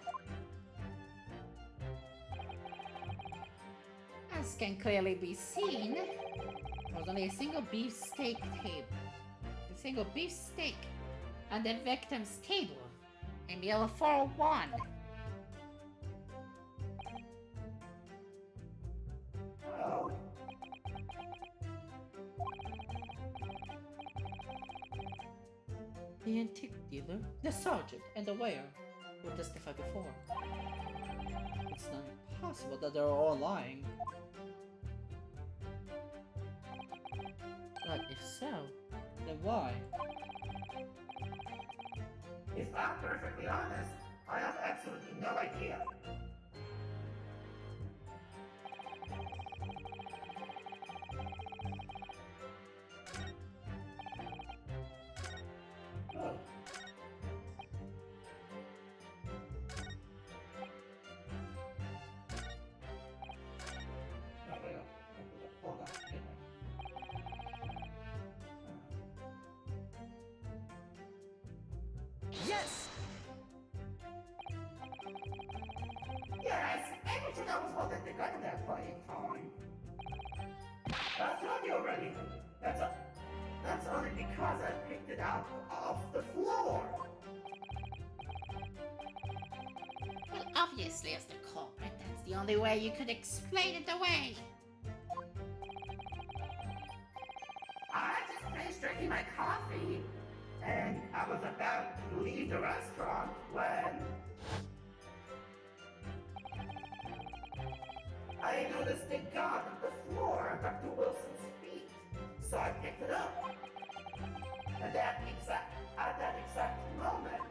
As can clearly be seen, there was only a single beefsteak table. A single beefsteak on the victim's table. A meal for one. Oh, the antique dealer, the sergeant, and the waiter will testify before. It's not possible that they're all lying. But if so, then why? if I'm perfectly honest, I have absolutely no idea. Oh. Oh, well. Yes! Yes, I want to know who's holding the gun at that point in time. I've told you already. That's only because I picked it up off the floor. Well, obviously, as the culprit, that's the only way you could explain it away. I just finished drinking my coffee, and I was about to leave the restaurant when I noticed a gun on the floor at Dr. Wilson's feet, so I picked it up. And at that exact moment,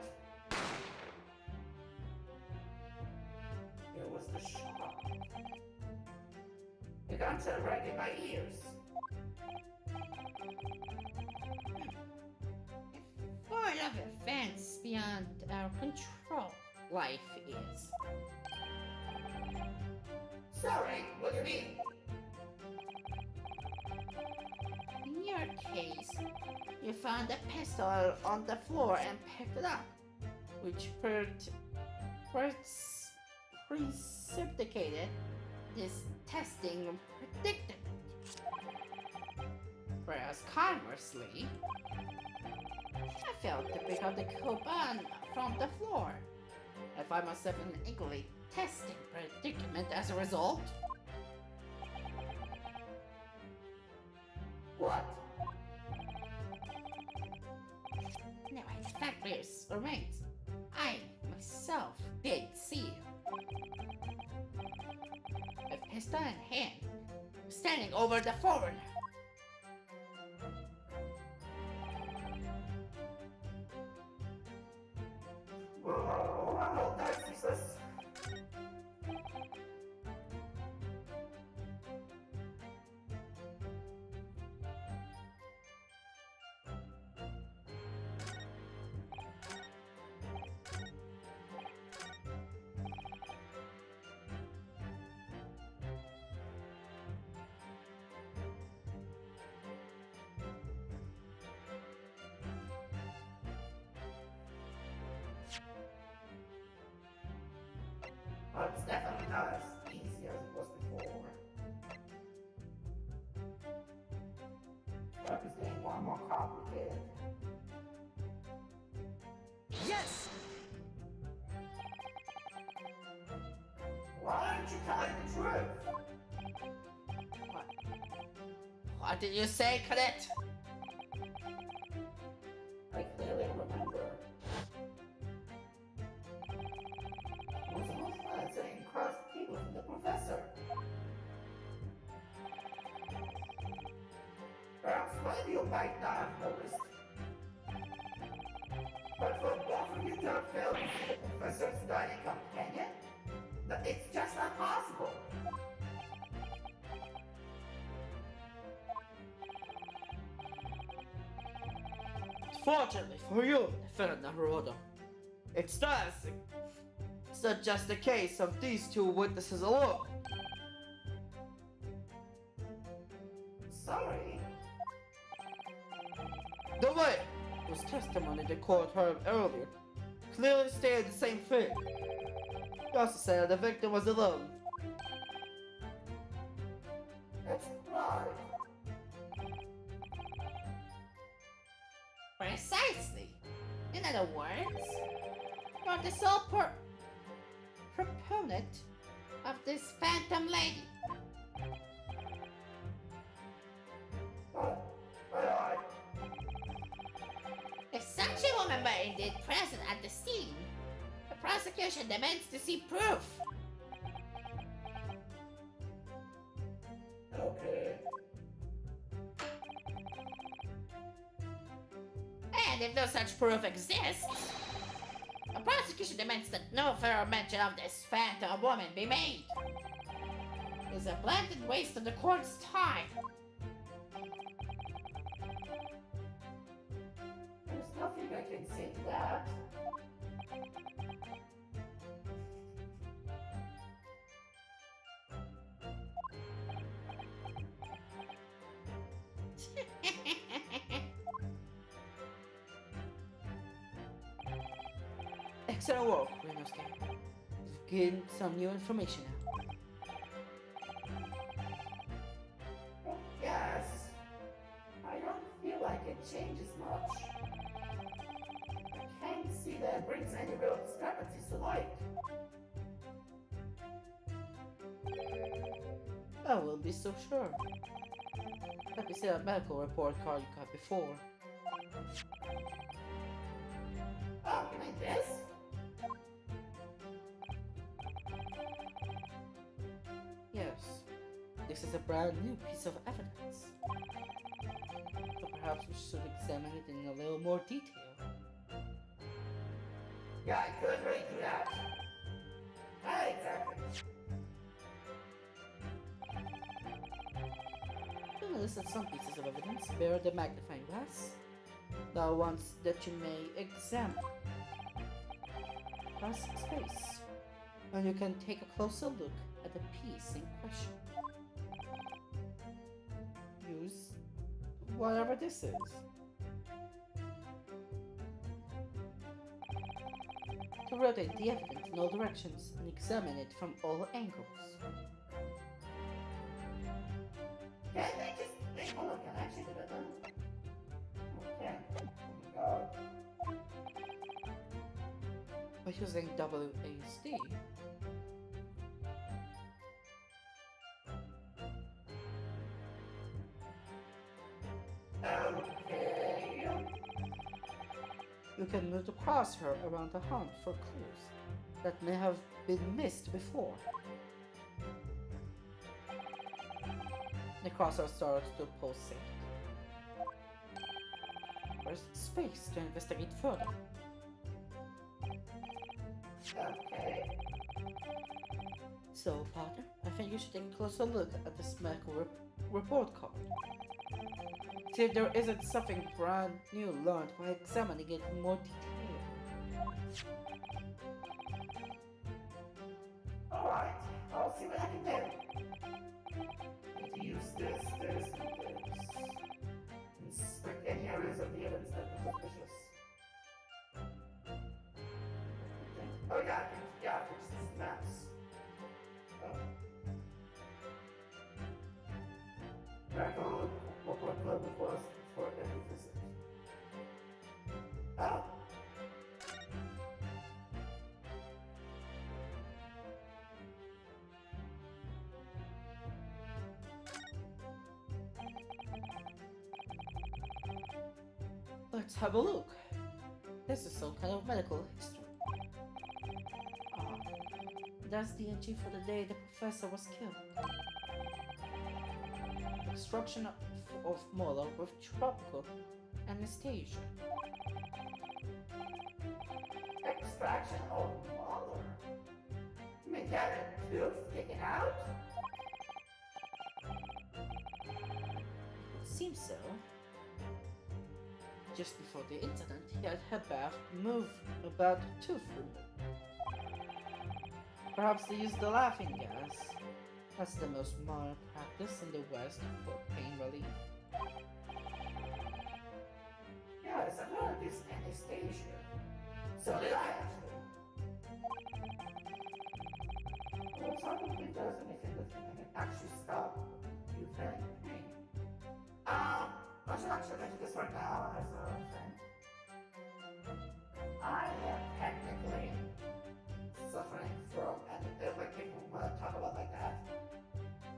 it was the shot. The gun shot right in my ears. Part of events beyond our control, life is. Sorry, what do you mean? In your case, you found a pistol on the floor and picked it up, which precipitated this testing predicament. Whereas conversely, I failed to pick up the coupon from the floor. I find myself in an equally testing predicament as a result. What? Anyway, the fact remains, I myself did see you. With pistol in hand, standing over the foreigner. Oh, how narcissist. Well, it's definitely not as easy as it was before. But it's getting more and more complicated. Yes! Why aren't you telling the truth? What did you say, Cadet? I clearly remember. It was almost like sitting across the table from the professor. Perhaps one of you might not have noticed. But for both of you to have failed to see the professor's dining companion, it's just not possible. Fortunately for you, Lieutenant Naruto, it's not just a case of these two witnesses alone. Sorry. The way whose testimony the court heard earlier clearly stated the same thing. He also said that the victim was alone. That's right. Precisely. In other words, you're the sole proponent of this phantom lady. But If such a woman were indeed present at the scene, the prosecution demands to see proof. okay. And if no such proof exists, the prosecution demands that no further mention of this phantom woman be made. It is a blatant waste of the court's time. There's nothing I can say to that. Excellent work, Renosuke. You've gained some new information now. Yes. I don't feel like it changes much. I can't see that it brings any real discrepancies to light. I won't be so sure. Let me see that medical report card you got before. Oh, you mean this? Yes, this is a brand new piece of evidence. So perhaps we should examine it in a little more detail. Yeah, I could really do that. Exactly. You'll notice that some pieces of evidence bear the magnifying glass. There are ones that you may examine. Press space, and you can take a closer look at the piece in question. Use whatever this is. To rotate the evidence in all directions and examine it from all angles. Can't they just make all the connection to them? Okay. Oh my god. By using WASD, Okay. you can move the crosshair around the hunt for clues that may have been missed before. The crosshair starts to pulsate. Press space to investigate further. Okay. So, partner, I think you should take a closer look at this medical report card. See if there isn't something brand new learned by examining it in more detail. Alright, I'll see what I can do. Need to use this, and this. Inspect any areas of the evidence that are suspicious. Oh yeah, fix these maps. Oh. Record what club it was for every visit. Oh. Let's have a look. This is some kind of medical history. Ah, that's the entry for the day the professor was killed. Extraction of molar with tropical anesthesia. Extraction of molar. You mean get a tooth taken out? It seems so. Just before the incident, he had her bath move about tooth removed. Perhaps they used the laughing gas. That's the most modern practice in the West for pain relief. Yes, I've learned this anesthesia. So did I actually. Well, probably does anything that can actually stop you feeling pain. I should actually mention this right now as a thing. I am technically suffering from, and like people talk about like that.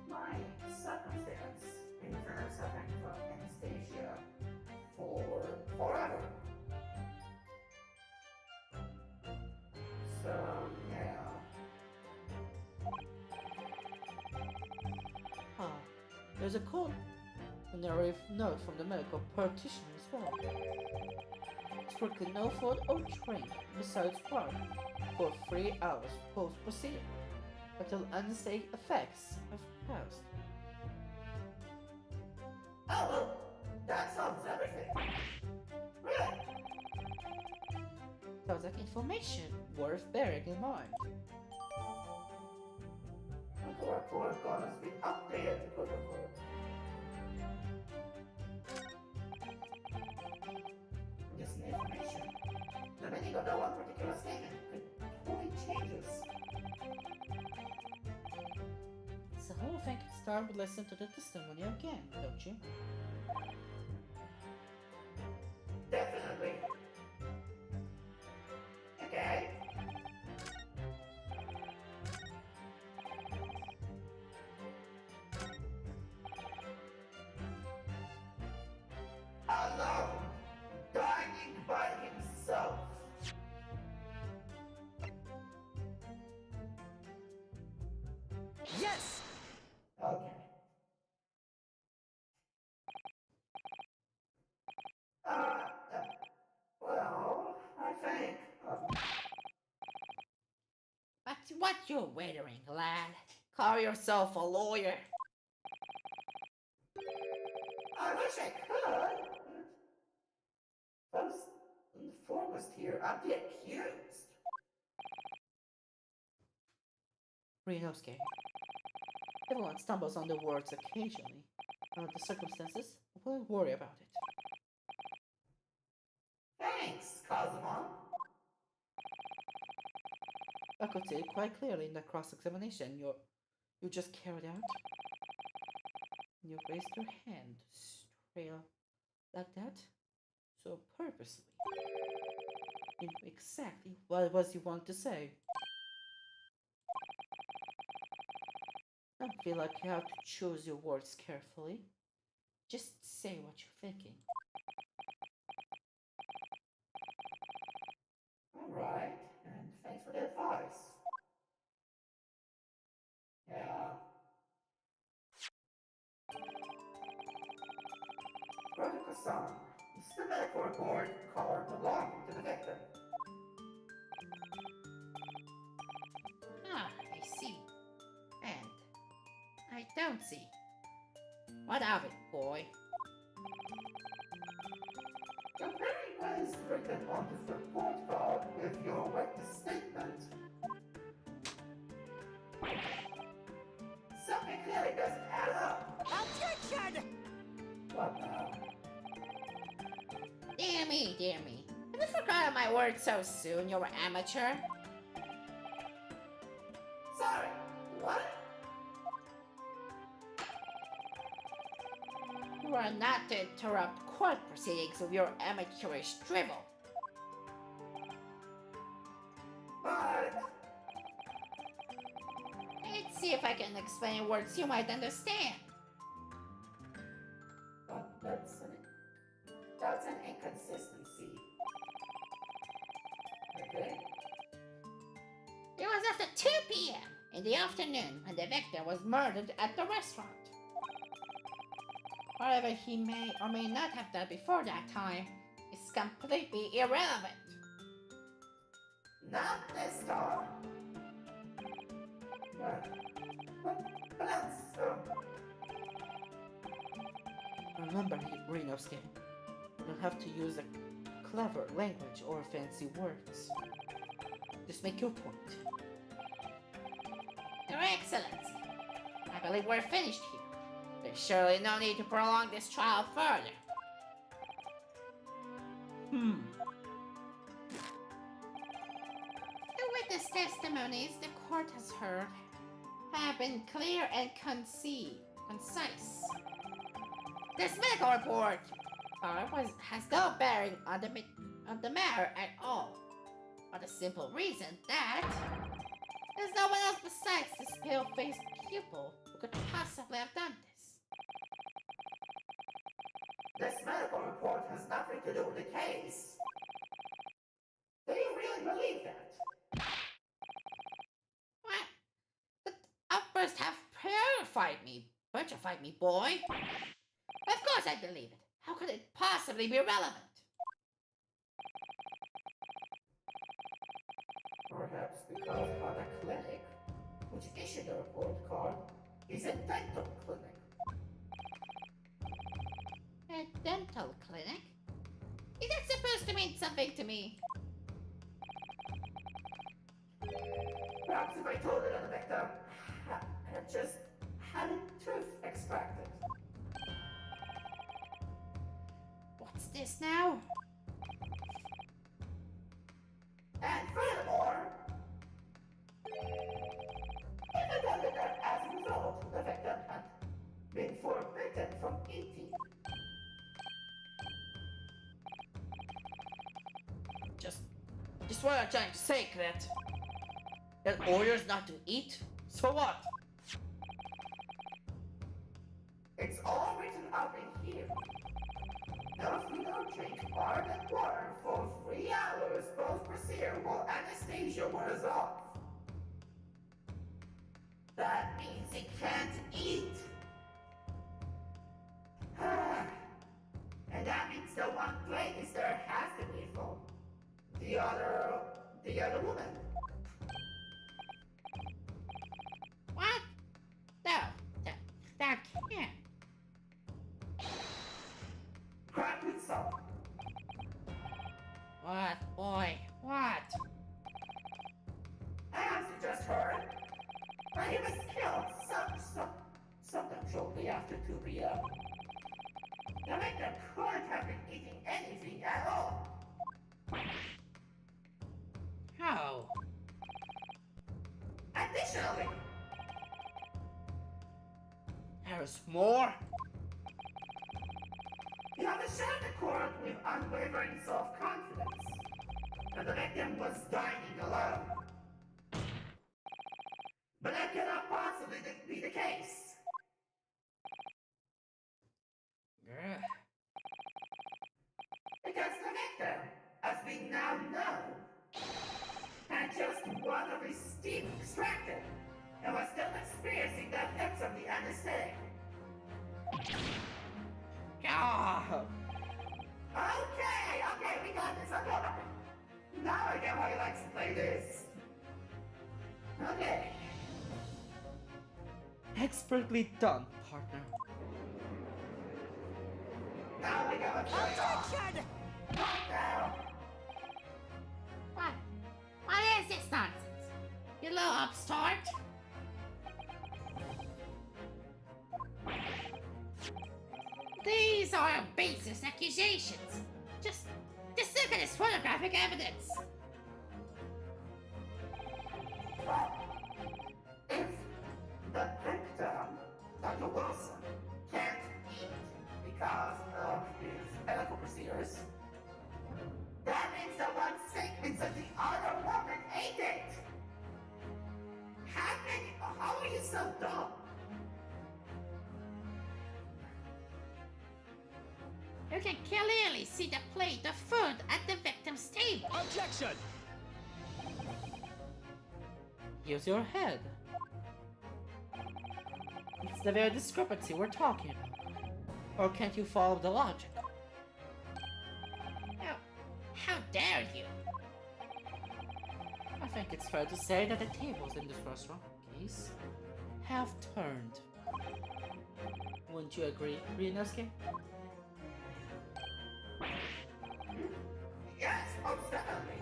My circumstance means that I'm suffering from anesthesia for forever. So yeah. Ah, there's a cautionary note from the medical practitioner as well. Strictly no food or drink besides water for 3 hours post-procedure until anesthetic effects have passed. Oh, well, that solves everything. Really? Sounds like information worth bearing in mind. The report card has been updated to good report. This information, the meaning of the one particular statement could Star would listen to the testimony again, don't you? Definitely. Okay. Alone, dining by himself. Yes! Okay. Well, I think. But what you withering, lad? Call yourself a lawyer. I wish I could. First and foremost here, I'm the accused. Renosuke. Everyone stumbles on the words occasionally. Under the circumstances, we'll worry about it. Thanks, Cosmo. I could see quite clearly in the cross-examination you just carried out. You raised your hand straight up like that, so purposely. You knew exactly what it was you wanted to say. Don't feel like you have to choose your words carefully. Just say what you're thinking. Alright, and thanks for the advice. Yeah. Protocol-san, this is the medical report card belonging to the victim. Ah, I see. And I don't see. What of it, boy? Comparing what is written on this report card with your witness statement, something clearly doesn't add up. Objection! What now? Dear me, dear me. Have you forgotten my words so soon, you amateur? Sorry, what? You are not to interrupt court proceedings with your amateurish drivel. But... Let's see if I can explain words you might understand. But that's an inconsistency. Okay? It was after 2 p.m. in the afternoon when the victim was murdered at the restaurant. Whatever he may or may not have done before that time is completely irrelevant. Not this time. But that's... Remember, Renosuke, you don't have to use a clever language or fancy words. Just make your point. Your Excellency, I believe we're finished here. There's surely no need to prolong this trial further. The witness testimonies the court has heard have been clear and concise. This medical report, however, has no bearing on the matter at all, for the simple reason that there's no one else besides this pale-faced pupil who could possibly have done this. This medical report has nothing to do with the case. Do you really believe that? What? The outbursts have petrified me, boy. Of course I believe it. How could it possibly be relevant? Perhaps because the clinic, which issued the report card, is a dental clinic. A dental clinic? Is that supposed to mean something to me? Perhaps if I told it to the victim, had just had a tooth extracted. What's this now? And furthermore, if I told it that as a result, the victim had Just what I'm trying to say, Kret. That orders not to eat? So what? It's all written up in here. Those who don't drink ardent water for 3 hours post-procedure while anesthesia wears off. That means he can't eat. And that means the one place there has to be full. The other woman. What? No, that can't. Crack with salt. What, boy? What? As you just heard, he was killed sometime shortly after 2 p.m. The victim couldn't have been eating anything at all. How? Additionally, There's more? you have assured the court with unwavering self-confidence that the victim was dining alone. But that cannot possibly be the case. Grr. Because the victim, as we now know, had just one of his teeth extracted and was still experiencing the effects of the anesthetic. Ah! Okay, we got this, okay. Now I get why he likes to play this. Okay. Expertly done, partner. Now we got a Objection! now. What is this nonsense? You little upstart? These are baseless accusations. Just look at this photographic evidence. If the victim, Dr. Wilson, can't eat because of his medical procedures, that means the one sick means that the other woman ate it. How are you so dumb? You can clearly see the plate of food at the victim's table. Objection! Use your head. It's the very discrepancy we're talking about. Or can't you follow the logic? How dare you? I think it's fair to say that the tables in this restaurant case have turned. Wouldn't you agree, Ryunosuke? Yes, most definitely.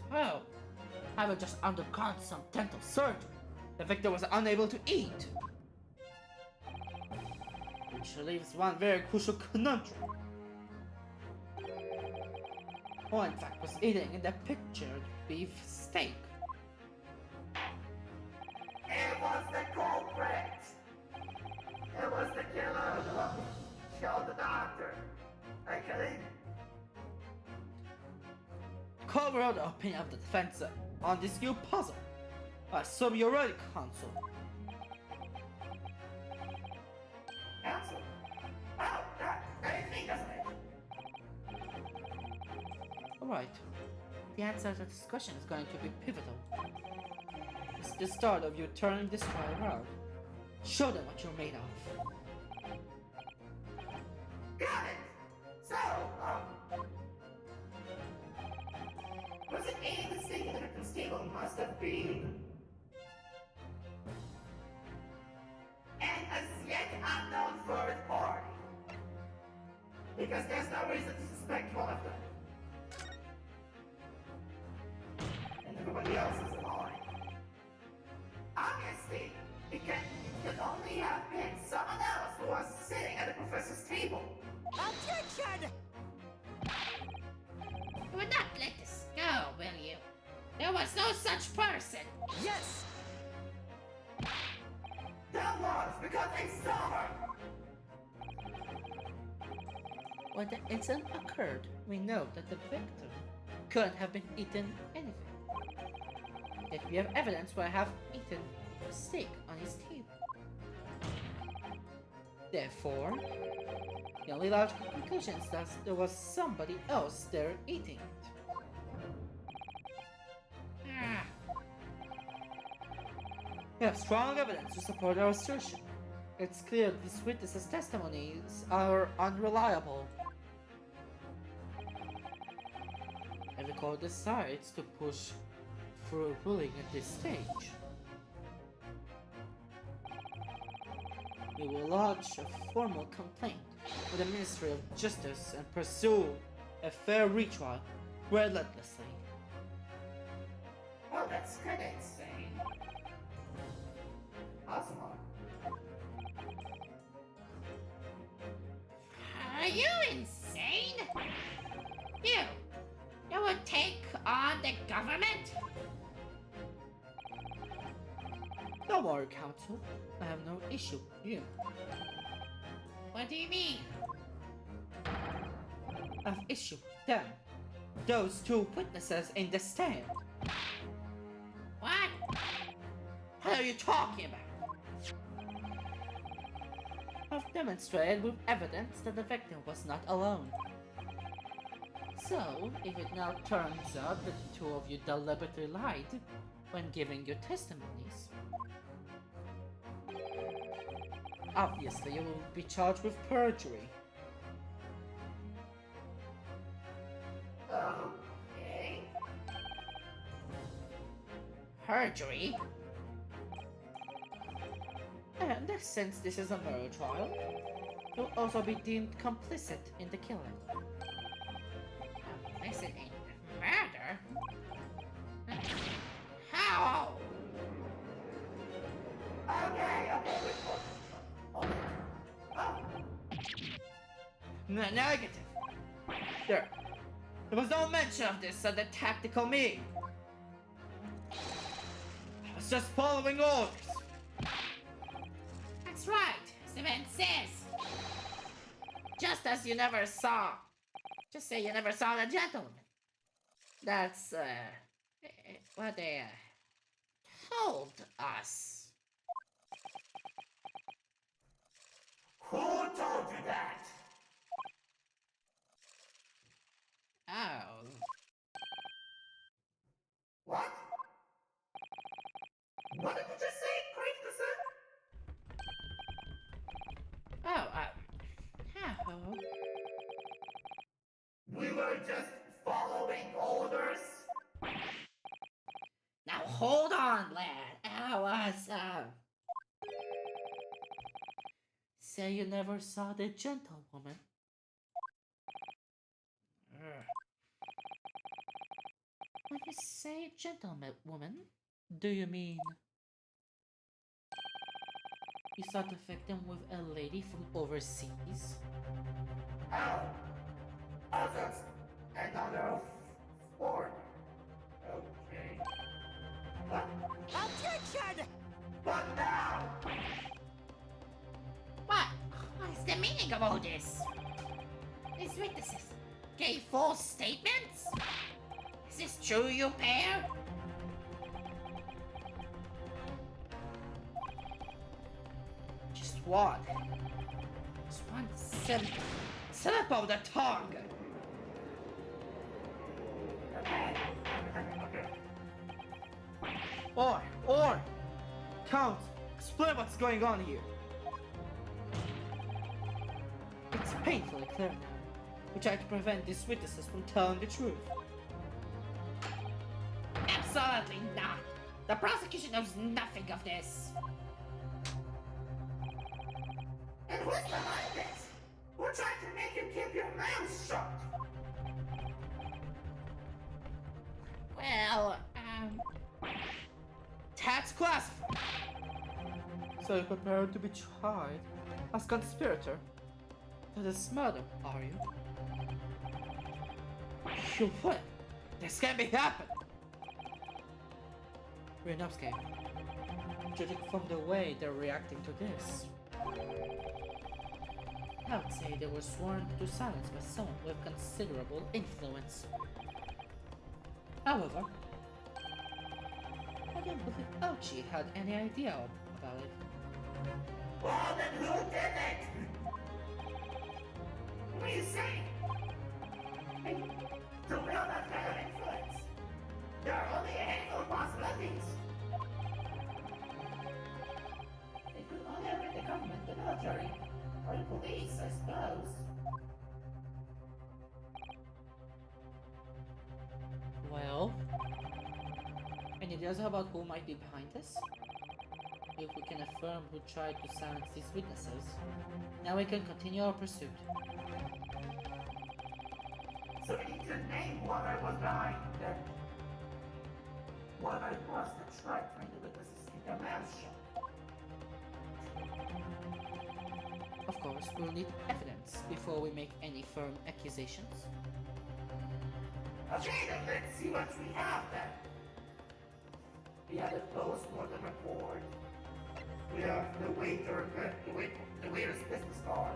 So, having just undergone some dental surgery, the victim was unable to eat. Which leaves one very crucial conundrum. Who in fact was eating in the pictured beef steak? It was the culprit. It was the killer who killed the doctor. Okay? Cover the opinion of the defense on this new puzzle. I assume you're ready, counsel. Counsel? Oh, anything doesn't it? Alright. The answer to the discussion is going to be pivotal. It's the start of you turning this trial around. Show them what you're made of. Got it! So, was it any mistake that the victim's table must have been an as yet unknown third party? Because there's no reason to suspect one of them. And everybody else is in line. Obviously, it can only have been someone else who was sitting at the professor's table. Objection! You would not let this go, will you? There was no such person. Yes! That was because they saw her. when the incident occurred, we know that the victim couldn't have been eaten anything. Yet we have evidence where I have eaten a steak on his table. Therefore, the only logical conclusion is that there was somebody else there eating it. Ah, We have strong evidence to support our assertion. It's clear these witnesses' testimonies are unreliable. And the court decides to push for a ruling at this stage. We will lodge a formal complaint with the Ministry of Justice and pursue a fair retrial relentlessly. Well, that's kinda insane. Awesome. are you insane? You would take on the government? Don't worry, counsel. I have no issue with you. What do you mean? I have issue with them. Those two witnesses in the stand. What? What are you talking about? I've demonstrated with evidence that the victim was not alone. So, if it now turns out that the two of you deliberately lied when giving your testimonies, obviously you will be charged with perjury. Okay. Perjury? And since this is a murder trial, you'll also be deemed complicit in the killing. Complicit in murder? How? Okay. Negative. There was no mention of this at the tactical meeting. I was just following orders. That's right, as the man says. Just as you never saw. Just say you never saw the gentleman. That's, what they, told us. Who told you that? Oh. What? What did you just say, Great Ace? Oh, oh. We were just following orders. Now hold on, lad. I was, Say you never saw the gentlewoman. When you say gentlewoman, do you mean you saw the victim with a lady from overseas? Oh, that's another foreigner. Okay. What? Objection! What now? what is the meaning of all this? These witnesses gave false statements? Is this true, you pair? Just one. Just one slip of the tongue. Or, Count, explain what's going on here. It's painfully clear now. We try to prevent these witnesses from telling the truth. Absolutely not. The prosecution knows nothing of this. And who's behind this? Who tried to make you keep your mouth shut? Well, That's classified. So you're prepared to be tried as conspirator to this murder, are you? You would. This can't be happening. Ryunovsky, judging from the way they're reacting to this, I would say they were sworn to silence by someone with considerable influence. However, I don't believe Ouchie had any idea about it. Well, then who did it? What are you saying? I don't know that kind of influence. There are only a handful of possibilities. It could only have been the government, the military, or the police, I suppose. Well, any ideas about who might be behind this? If we can affirm who tried to silence these witnesses, now we can continue our pursuit. So we need to name what I was behind that. What I was that tried to make the witnesses keep their mouths shut. Of course, we'll need evidence before we make any firm accusations. Okay, then let's see what we have then. We have the post-mortem report. We have the waiter's business card,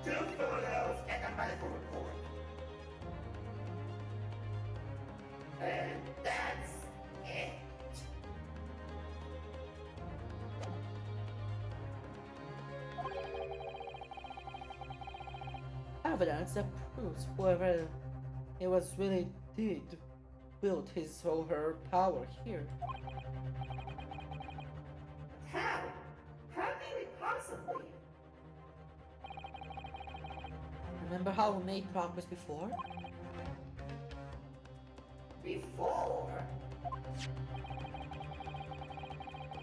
2 photos, and a medical report. And that's it. Evidence that proves whoever it was really did build his or her power here. How? How can we possibly? Remember how we made progress before? Before?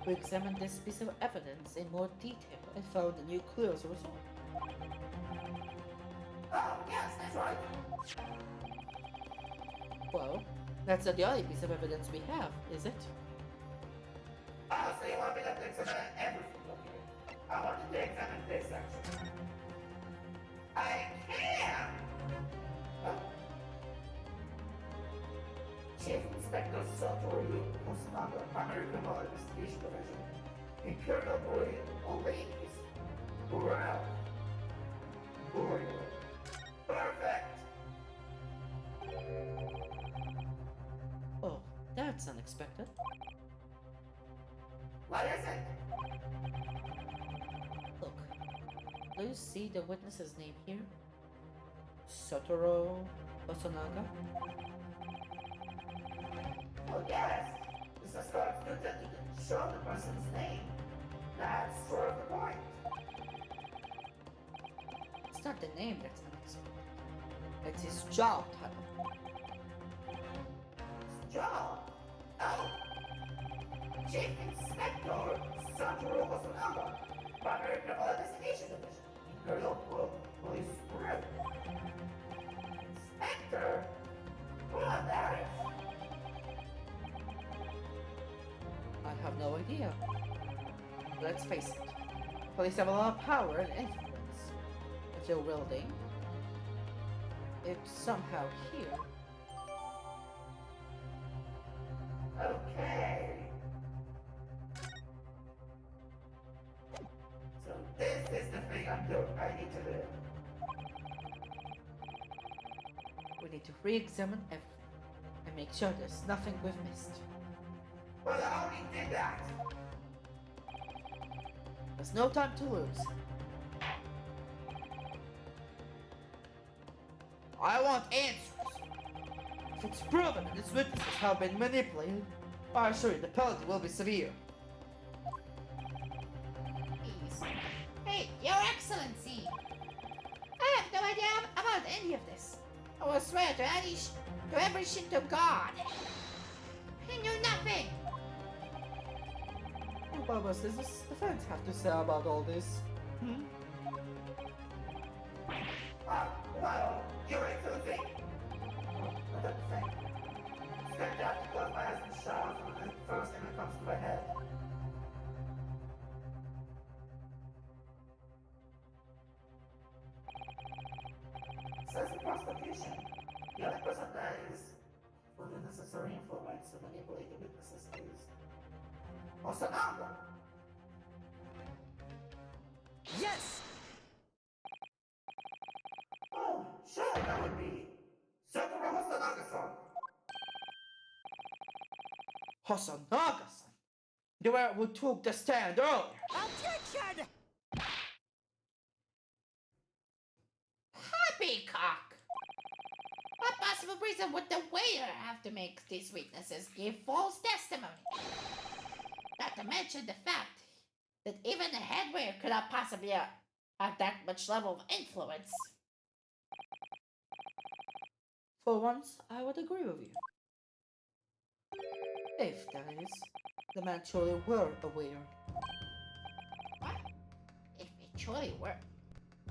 We examined this piece of evidence in more detail and found a new clue as a result. Oh, yes, that's right. Well, that's not the only piece of evidence we have, is it? Oh, so you want me to examine everything, okay? I want you to examine this section. I can! Oh. Chief Inspector Satoru Kosunaga, Primary Criminal Investigation Division, Imperial Police, Burrell. Perfect! Oh, that's unexpected. What is it? Look, do you see the witness's name here? Satoru Kosunaga? Well, yes. The suspect didn't show the person's name. That's sort of the point. It's not the name that's unexpected. It's his job title. Job? Oh. Chief Inspector Satoru Kosunaga, Primary Criminal Investigation Division, Imperial Police Group. Inspector? What on earth? I have no idea. Let's face it, police have a lot of power and influence. If they're wielding, it's somehow here. Okay. So this is the thing I need to do. We need to re-examine everything and make sure there's nothing we've missed. Well, I already did that. There's no time to lose. I want answers. If it's proven that these witnesses have been manipulated, I assure you the penalty will be severe. Please. Hey, Your Excellency! I have no idea about any of this. I will swear to every Shinto god. I knew nothing. What does this defense have to say about all this? Well, you're into the thing. What the thing? Stand up to close my eyes and shower from the first thing that comes to my head. Says the prosecution. The only person that is with the necessary influence to manipulate the witnesses is Osanaga. Yes! would be Satoru Hosonaga-san. Hosonaga-san, the one who took the stand earlier. Objection! Poppycock! What possible reason would the waiter have to make these witnesses give false testimony? Not to mention the fact that even the head waiter could not possibly have that much level of influence. For once, I would agree with you. If, that is, the man truly were a waiter. What? If it truly were.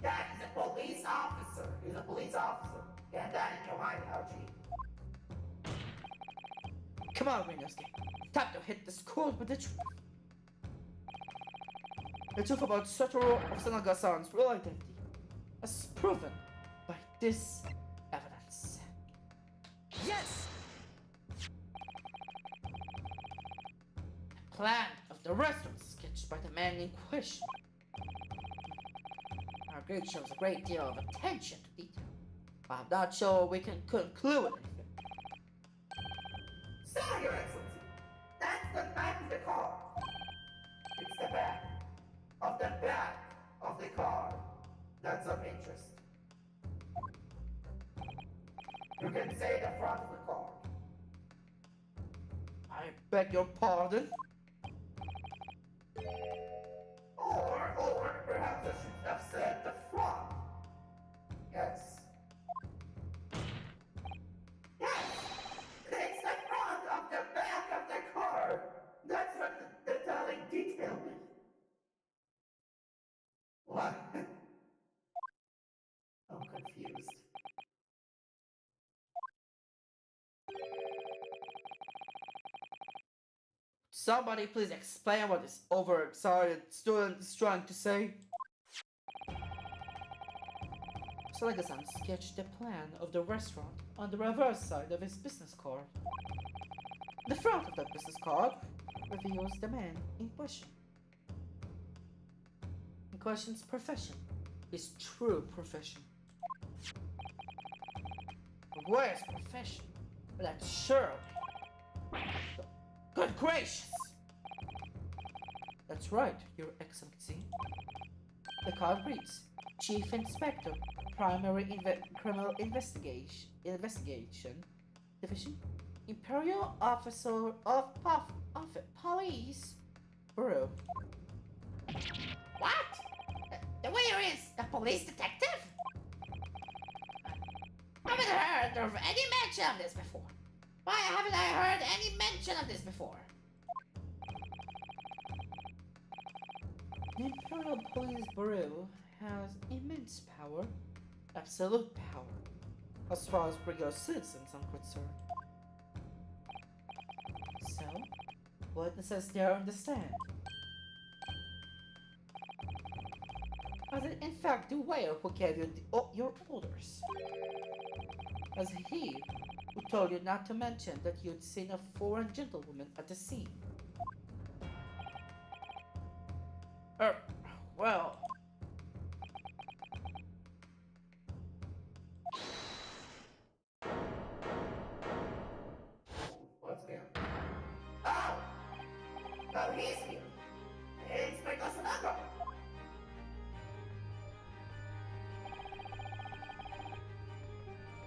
Yeah, he's a police officer. He's a police officer. Get that in your mind, Algie. Come on, Rinosuke. Time to hit the school with the truth. The truth about Satoru Hosonaga-san's real identity, as proven by this evidence. Yes! The plan of the restaurant sketched by the man in question. Our grid shows a great deal of attention to detail, but I'm not sure we can conclude anything. Sorry, Your Excellency. That's the back of the car. It's the back of the car that's of interest. You can say the front of the car. I beg your pardon? Or perhaps I should have said the front. Yes. Yes! It's the front of the back of the car. That's what the telling detail is. What? I'm confused. Somebody please explain what this overexcited student is trying to say. Hosonaga-san sketched the plan of the restaurant on the reverse side of his business card. The front of that business card reveals the man in question. In question's profession, his true profession. Where's profession? But that's surely. Good gracious! That's right, Your Excellency. The card reads, Chief Inspector, Primary Criminal Investigation Division, Imperial Officer of Police Bureau. What? The waiter is a police detective? I haven't heard of any mention of this before. Why haven't I heard any mention of this before? The Imperial Police Bureau has immense power, absolute power, as far as regular citizens are concerned. So, witnesses there understand. Was it in fact the waiter who gave you your orders? Was he who told you not to mention that you'd seen a foreign gentlewoman at the scene? Well... What's here? Oh! Now he's here. Inspector Hosonaga.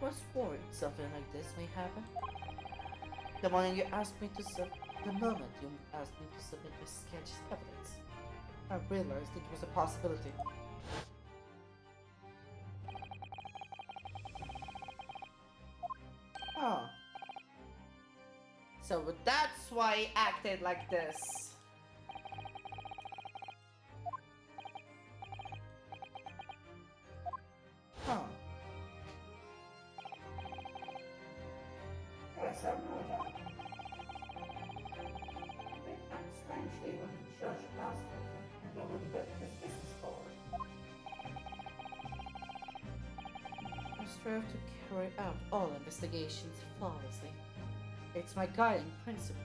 was worried something like this may happen. The moment you asked me to submit my sketch as evidence, I realized it was a possibility. Oh. So that's why he acted like this. Huh. Yes, I know that. I'm strangely when Judge Master and a little bit of his business card. I strive to carry out all investigations flawlessly. It's my guiding principle.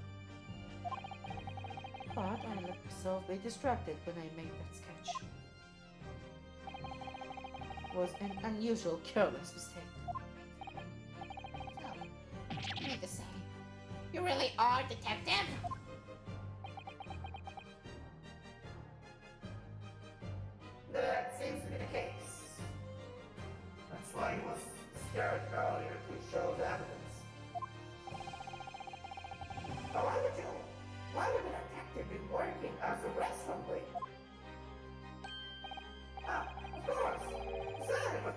But I let myself be distracted when I made that sketch. It was an unusual, careless mistake. Wait a second. You really are a detective? That seems to be the case. That's why he was scared earlier to show the evidence. But why would a detective be working as a restaurant waiter? Ah, of course. Sam,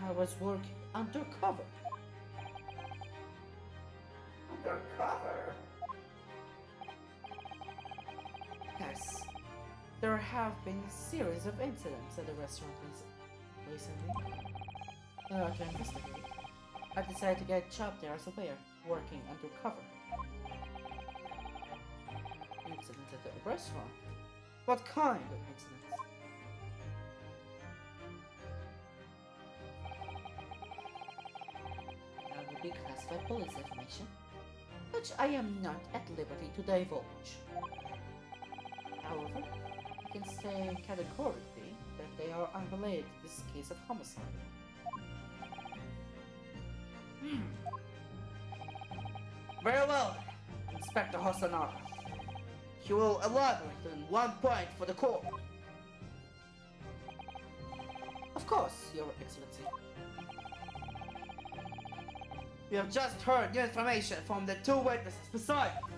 I was working undercover. undercover. Yes. There have been a series of incidents at the restaurant recently. In order to investigate, I decided to get a job there as a waiter, working undercover. Incidents at the restaurant? What kind of incidents? That would be classified police information, which I am not at liberty to divulge. However, I can say categorically that they are unrelated to this case of homicide. Very well, Inspector Hosanara. You will elaborate on 1 point for the court. Of course, Your Excellency. We have just heard new information from the 2 witnesses beside you.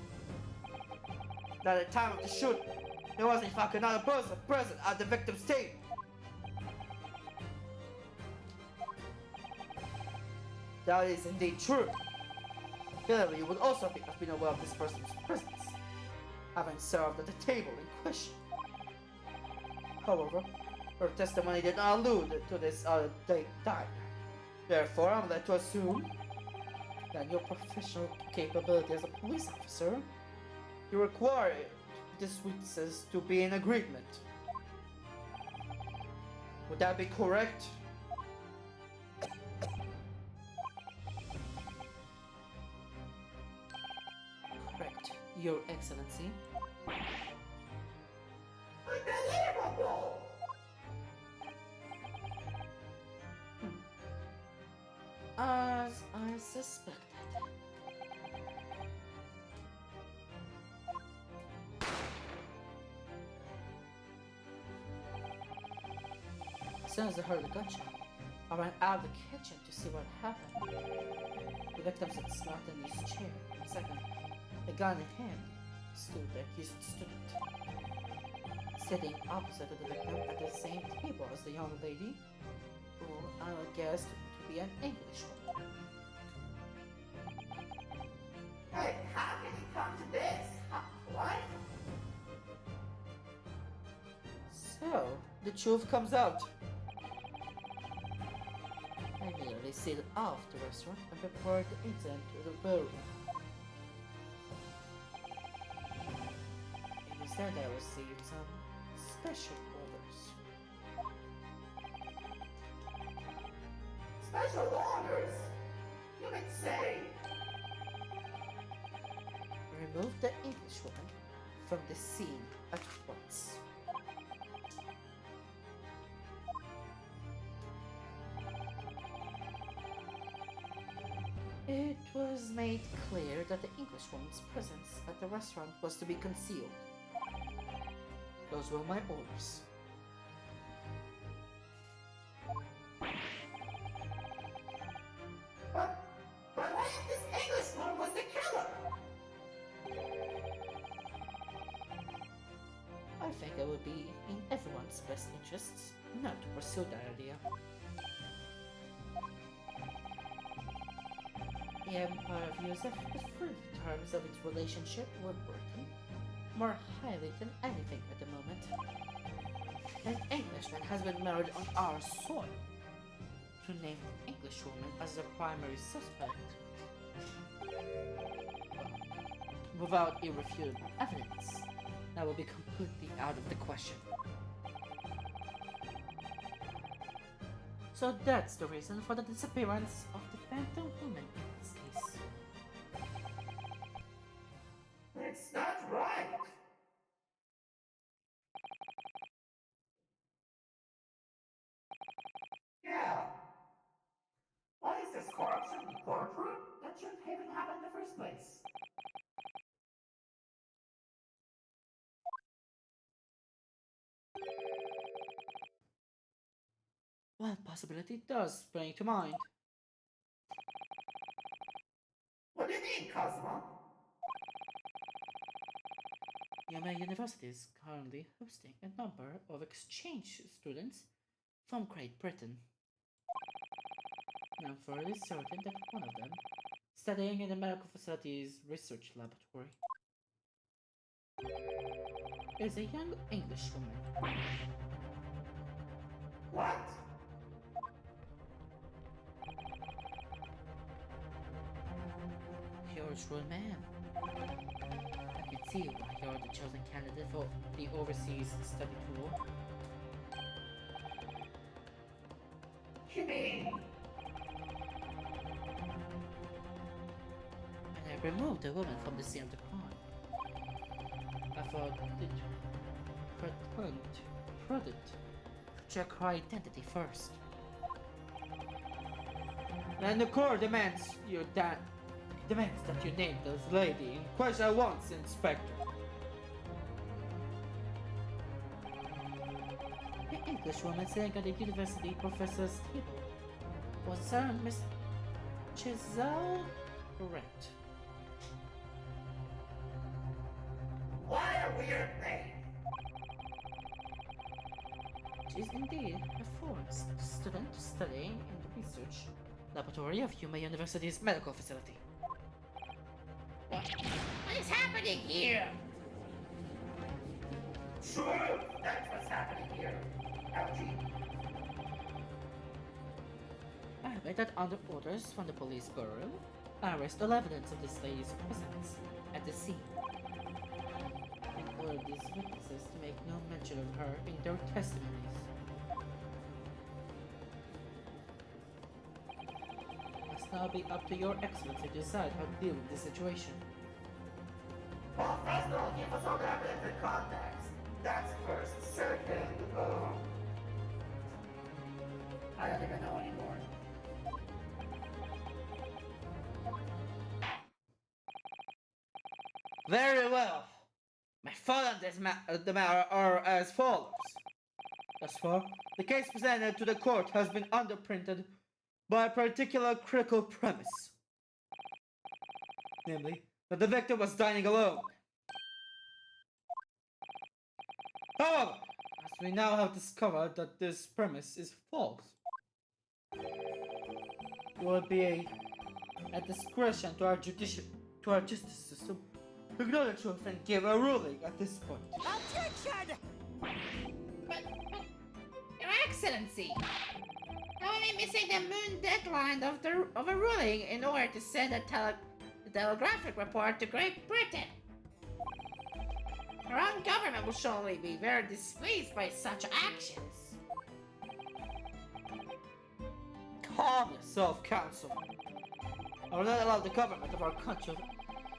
That at the time of the shooting, there was in fact another person present at the victim's table. That is indeed true. Clearly, you would also have been aware of this person's presence, having served at the table in question. However, her testimony did not allude to this other diner. Therefore, I'm led to assume that your professional capability as a police officer, you require these witnesses to be in agreement. Would that be correct? Correct, Your Excellency. Unbelievable! As I suspected. As soon as I heard the gunshot, I ran out of the kitchen to see what happened. The victim sat slumped in his chair. In a second, a gun in hand, stood like he stood it. Sitting opposite of the victim at the same table as the young lady, who I guessed to be an Englishwoman. Hey, how can you come to this? What? So, the truth comes out. I immediately sealed off the restaurant and prepared the incident to the ballroom. It was then that I received some special orders. Special orders? You mean say? Remove the Englishwoman from the scene at once. It was made clear that the Englishwoman's presence at the restaurant was to be concealed. Those were my orders. But what if this Englishman was the killer? I think it would be in everyone's best interests not to pursue that idea. The Empire views the fruit terms of its relationship with Britain more highly than anything at the moment. An Englishman has been married on our soil. To name the Englishwoman as the primary suspect without irrefutable evidence, that will be completely out of the question. So that's the reason for the disappearance of the Phantom Woman in this case. It's not right. Yeah. What is this corpse? corruption in the courtroom? That shouldn't even happen in the first place. Well, possibility does spring to mind. What do you mean, Cosmo? Yuma University is currently hosting a number of exchange students from Great Britain. I'm fairly certain that one of them, studying in the medical facility's research laboratory, is a young English woman. What? You're a shrewd man. I can see why you're the chosen candidate for the overseas study tour. You mean? And I removed the woman from the scene of the crime. I thought it prudent to check her identity first. And the court demands that you name this lady in question at once, Inspector. The English woman sitting at the university professor's table was Sarah Miss Chisel, correct? What a weird name. She is indeed a foreign student studying in the research laboratory of Yuma University's medical facility. What is happening here? Sure, that's what's happening here. Algie. I read that under orders from the police bureau, I arrest all evidence of this lady's presence at the scene. And ordered these witnesses to make no mention of her in their testimonies. Must now be up to your excellency to decide how to deal with this situation. Well, first they'll give us all the evidence and context. That's first. Second, I don't even know anymore. Very well. My thoughts on this the matter are as follows. Thus far, the case presented to the court has been underprinted by a particular critical premise. Namely, that the victim was dining alone. However, as we now have discovered that this premise is false, it will be a discretion to our justice system to ignore the truth and give a ruling at this point. Objection! But, Your Excellency, how am I missing the moon deadline of a ruling in order to send a telegraphic report to Great Britain? Our own government will surely be very displeased by such actions. Calm yourself, Counsel. I will not allow the government of our country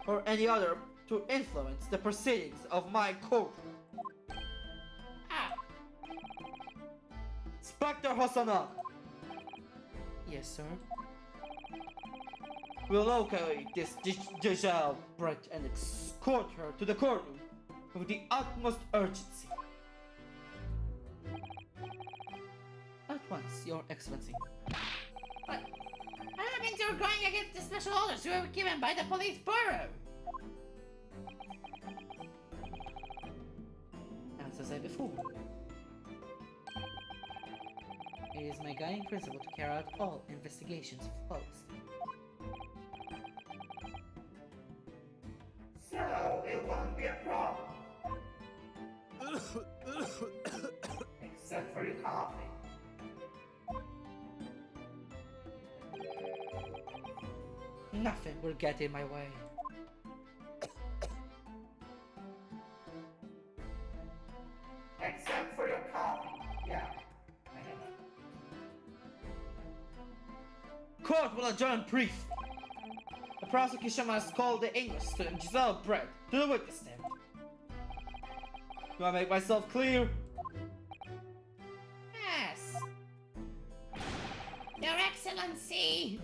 or any other to influence the proceedings of my court. Ah, Inspector Hosanag Yes, sir. will locate this Giselle Brett and escort her to the courtroom with the utmost urgency. At once, Your Excellency. but that means you're going against the special orders you were given by the police bureau. As I said before, it is my guiding principle to carry out all investigations flawlessly. So, it won't be a problem. Except for your coffee. Nothing will get in my way. Except for your coffee. Yeah. I know. Court will adjourn brief. The prosecution must call the English student Giselle Brett to the witness stand. Do I make myself clear? Yes. Your Excellency.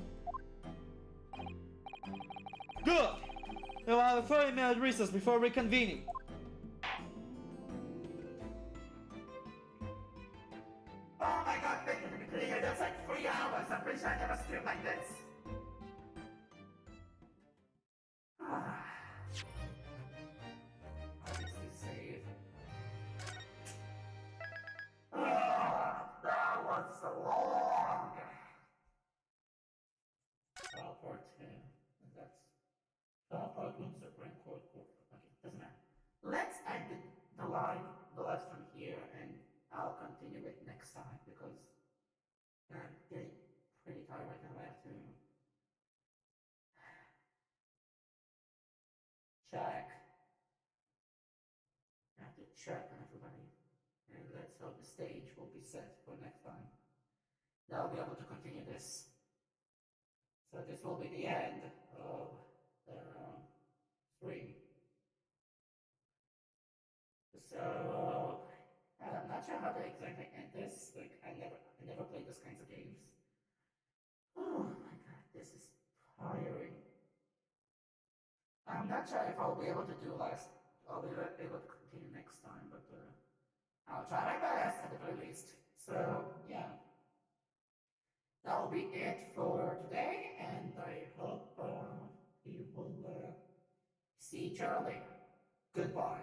Good! We'll have a 30-minute recess before reconvening. Oh my god, thank you to be clear. That's like 3 hours. I'm pretty sure I never streamed like this. Obviously save. That was so long. Trial part 10. That's trial part 1 Supreme Court. Okay, doesn't matter. Let's end the live stream here, and I'll continue it next time because I'm getting pretty tired right now. I have to check. I have to check on everybody. And let's hope the stage will be set for next time. Then I'll be able to continue this. So this will be the end of the stream. So I'm not sure how to exactly end this. Like I never played those kinds of games. Oh my god, this is tiring. I'm not sure if I'll be able to do I'll be able to continue next time, but I'll try my best at the very least. So yeah, that will be it for today, and I hope you will see each other later. Goodbye.